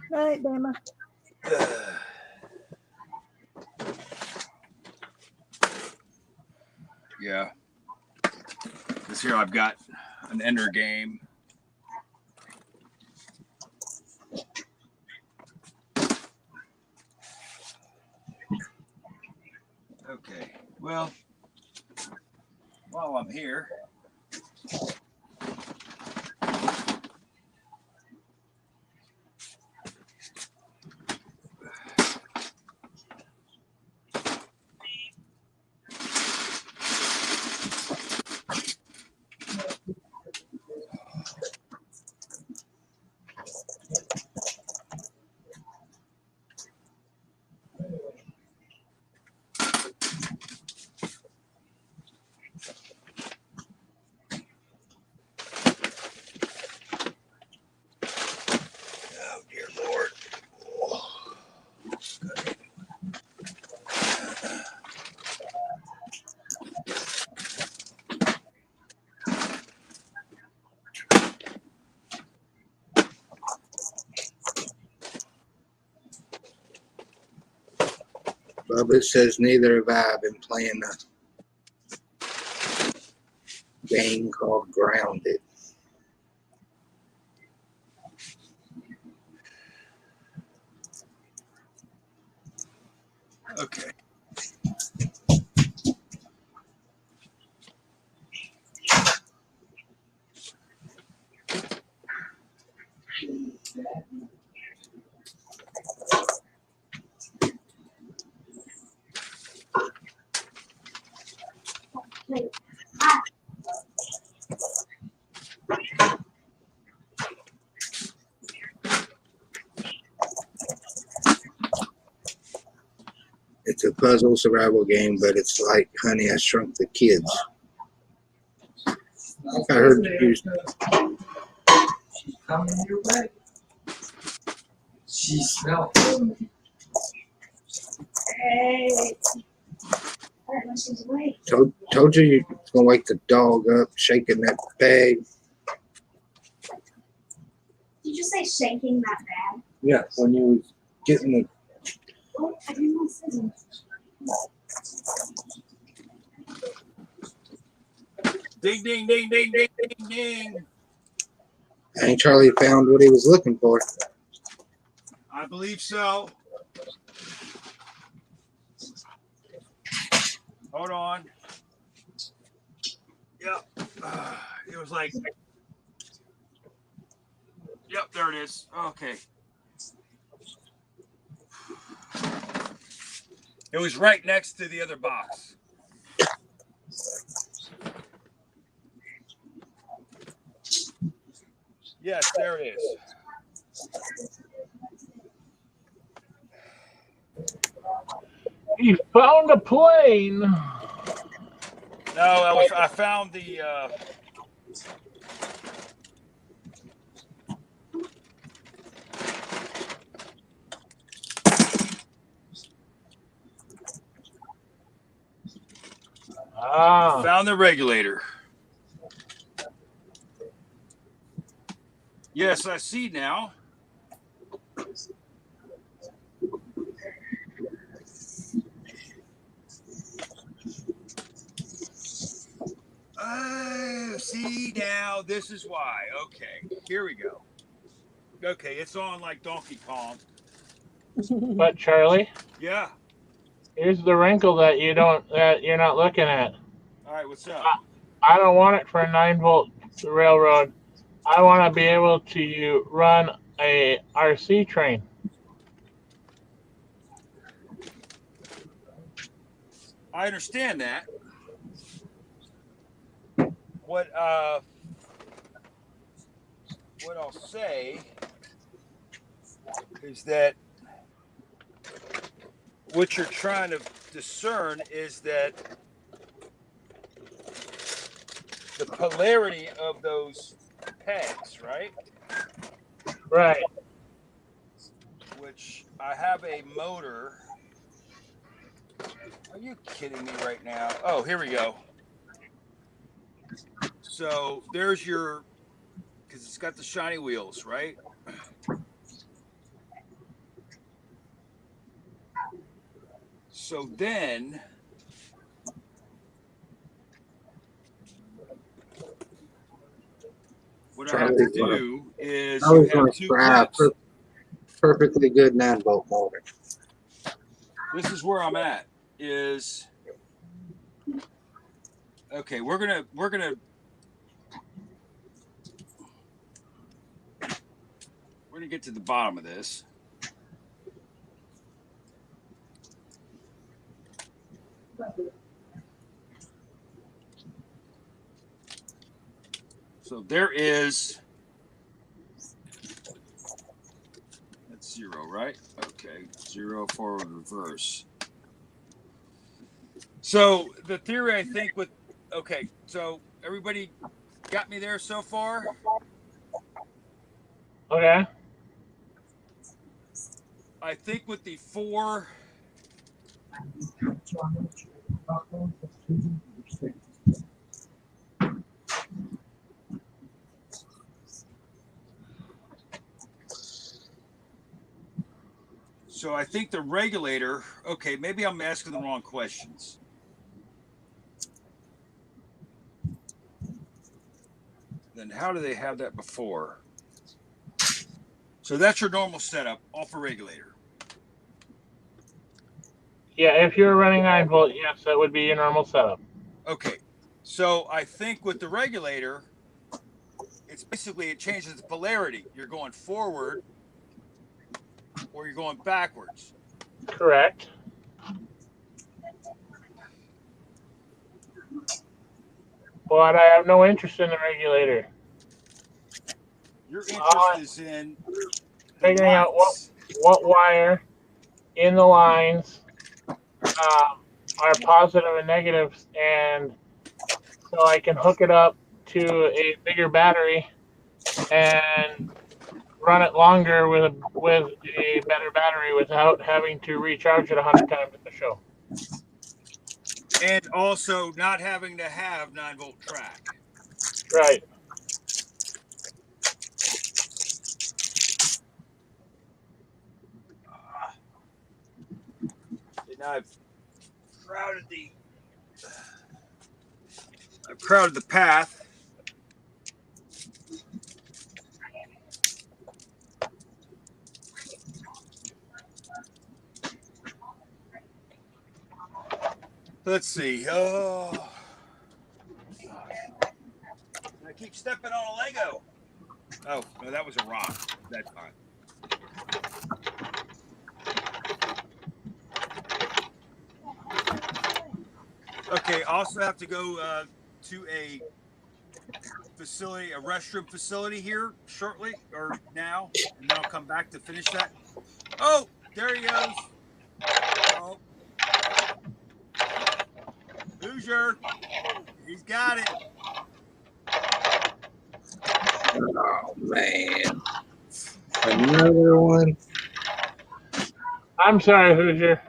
Right, Bama. Yeah. This here I've got an Ender game. Okay. Well, while I'm here, oh dear Lord. Bubba says neither have I been playing a game called Grounded. Okay. It's a puzzle survival game, but it's like Honey, I Shrunk the Kids. I heard you. She's coming your way. She smells. Hey. I don't know she's awake. Told you you're gonna wake the dog up, shaking that bag. Did you say shaking that bag? Yeah, when you was getting the. Oh, I didn't want scissors. Ding ding ding ding ding ding ding. I think Charlie found what he was looking for. I believe so. Hold on. Yep. It was like. Yep, there it is. Okay. It was right next to the other box. Yes, there it is. He found a plane. No, I found the. Found the regulator. Yes, I see now. Oh, see now, this is why. Okay, here we go. Okay, it's on like Donkey Kong. But Charlie, Yeah. here's the wrinkle that you're not looking at. All right, what's up? I don't want it for a 9-volt the railroad. I want to be able to run a RC train. I understand that. What I'll say is that what you're trying to discern is that the polarity of those pegs, right? Right. Which I have a motor. Are you kidding me right now? Oh, here we go. So there's your, because it's got the shiny wheels, right? So then what I have to do is I you was going have to two try a clips. perfectly good 9-volt motor. This is where I'm at. Is okay. We're gonna get to the bottom of this. So there is, that's 0, right? Okay, 0 forward reverse. So the theory, I think, with, okay, so everybody got me there so far? Okay. I think with the 4. So I think the regulator, okay, maybe I'm asking the wrong questions. Then how do they have that before? So that's your normal setup off a regulator. Yeah, if you're running 9-volt, yes, that would be your normal setup. Okay, so I think with the regulator, it's basically, it changes the polarity. You're going forward or you're going backwards. Correct. But I have no interest in the regulator. Your interest is in figuring out what wire in the lines are positive and negatives, and so I can hook it up to a bigger battery and run it longer with a better battery without having to recharge it 100 times at the show. And also not having to have 9-volt track. Right. And I've crowded the path. Let's see. Oh, I keep stepping on a Lego. Oh, no, that was a rock. That's fine. Okay, also have to go to a facility, a restroom facility here shortly, or now, and then I'll come back to finish that. Oh, there he goes. Oh. Hoosier. He's got it. Oh, man. Another one. I'm sorry, Hoosier,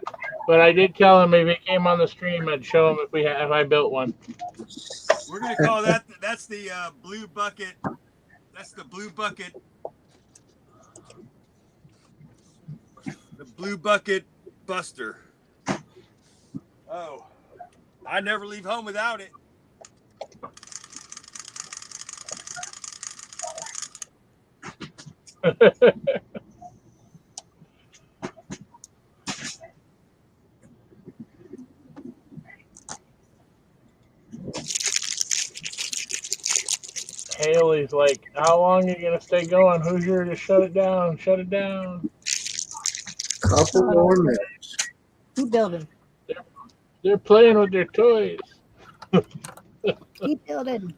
but I did tell him if he came on the stream, I'd show him if I built one. We're gonna call that. That's the blue bucket. That's the blue bucket. The blue bucket buster. Oh, I never leave home without it. Haley's like, how long are you gonna stay going? Hoosier, just shut it down. Shut it down. Couple more minutes. Keep building. They're playing with their toys. Keep building.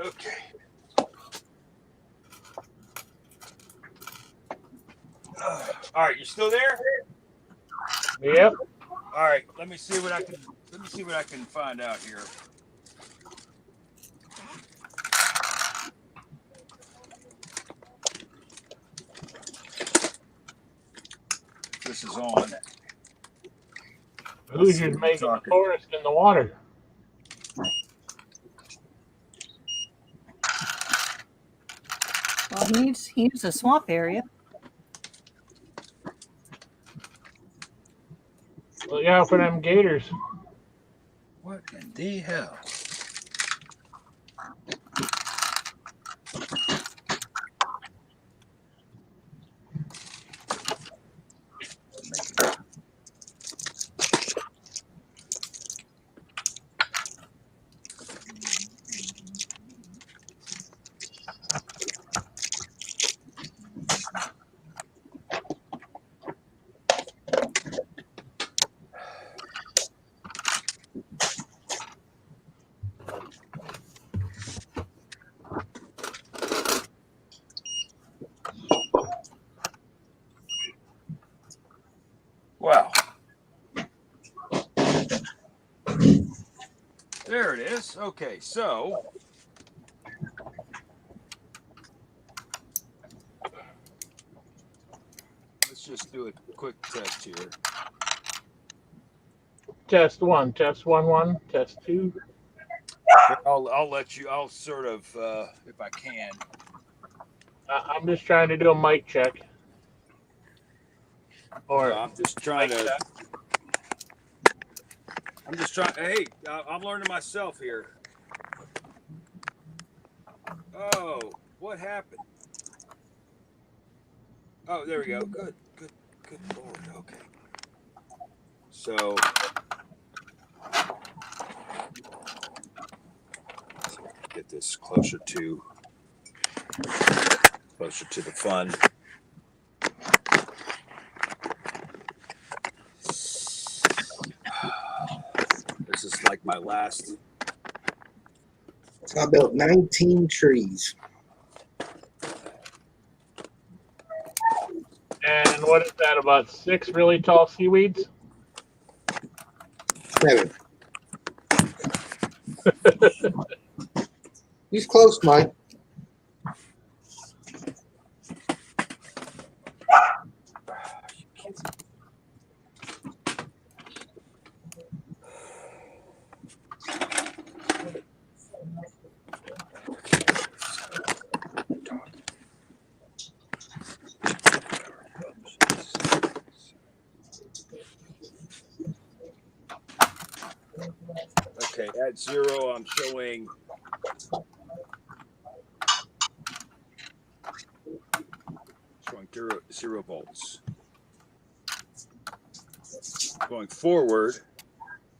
Okay. All right, you still there? Yep. All right, let me see what I can find out here. This is on. Hoosier's making a forest in the water. Well, he needs a swamp area. Look out for them gators. What in the hell? Wow. There it is. Okay, so let's just do a quick test here. Test 1, test 1, test 2. I'll let you. I'll sort of, if I can. I'm just trying to do a mic check. Or I'm just trying to. I'm just trying. Hey, I'm learning myself here. Oh, what happened? Oh, there we go. Good Lord. Okay. So, get this closer to the fun. This is like my last. So I built 19 trees. and what is that? About 6 really tall seaweeds? 7. He's close, Mike. Okay, at 0, I'm showing 0 volts. Going forward,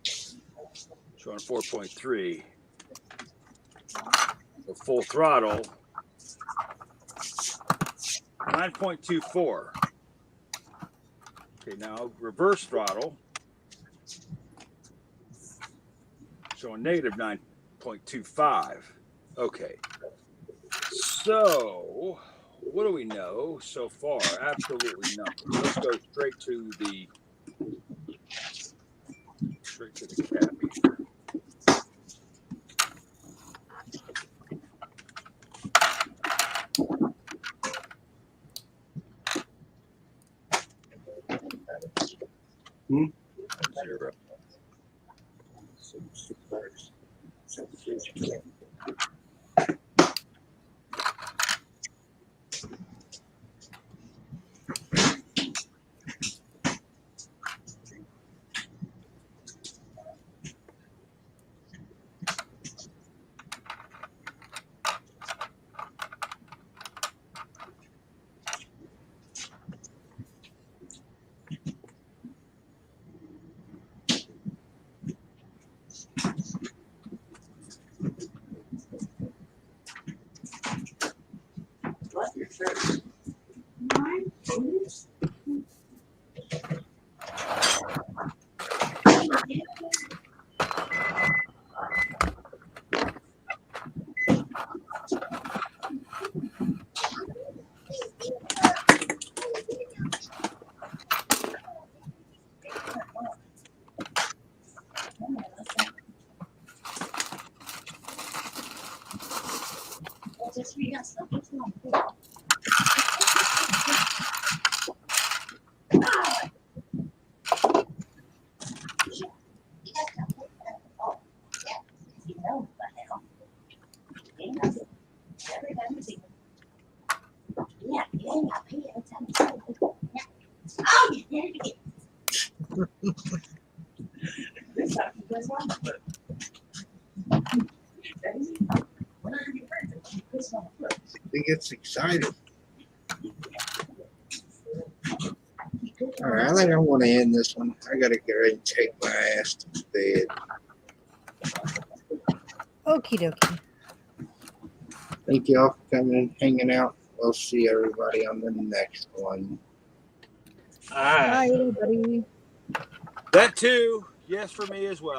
showing 4.3. So full throttle, 9.24. Okay, now reverse throttle, showing negative 9.25. Okay. So, what do we know so far? Absolutely nothing. Let's go straight to the cap here. Hmm? 0. He gets excited. All right, I think I want to end this one. I gotta get ready and take my ass to bed. Okie dokie. Thank you all for coming and hanging out. We'll see everybody on the next one. All right. Bye, everybody. That too. Yes, for me as well.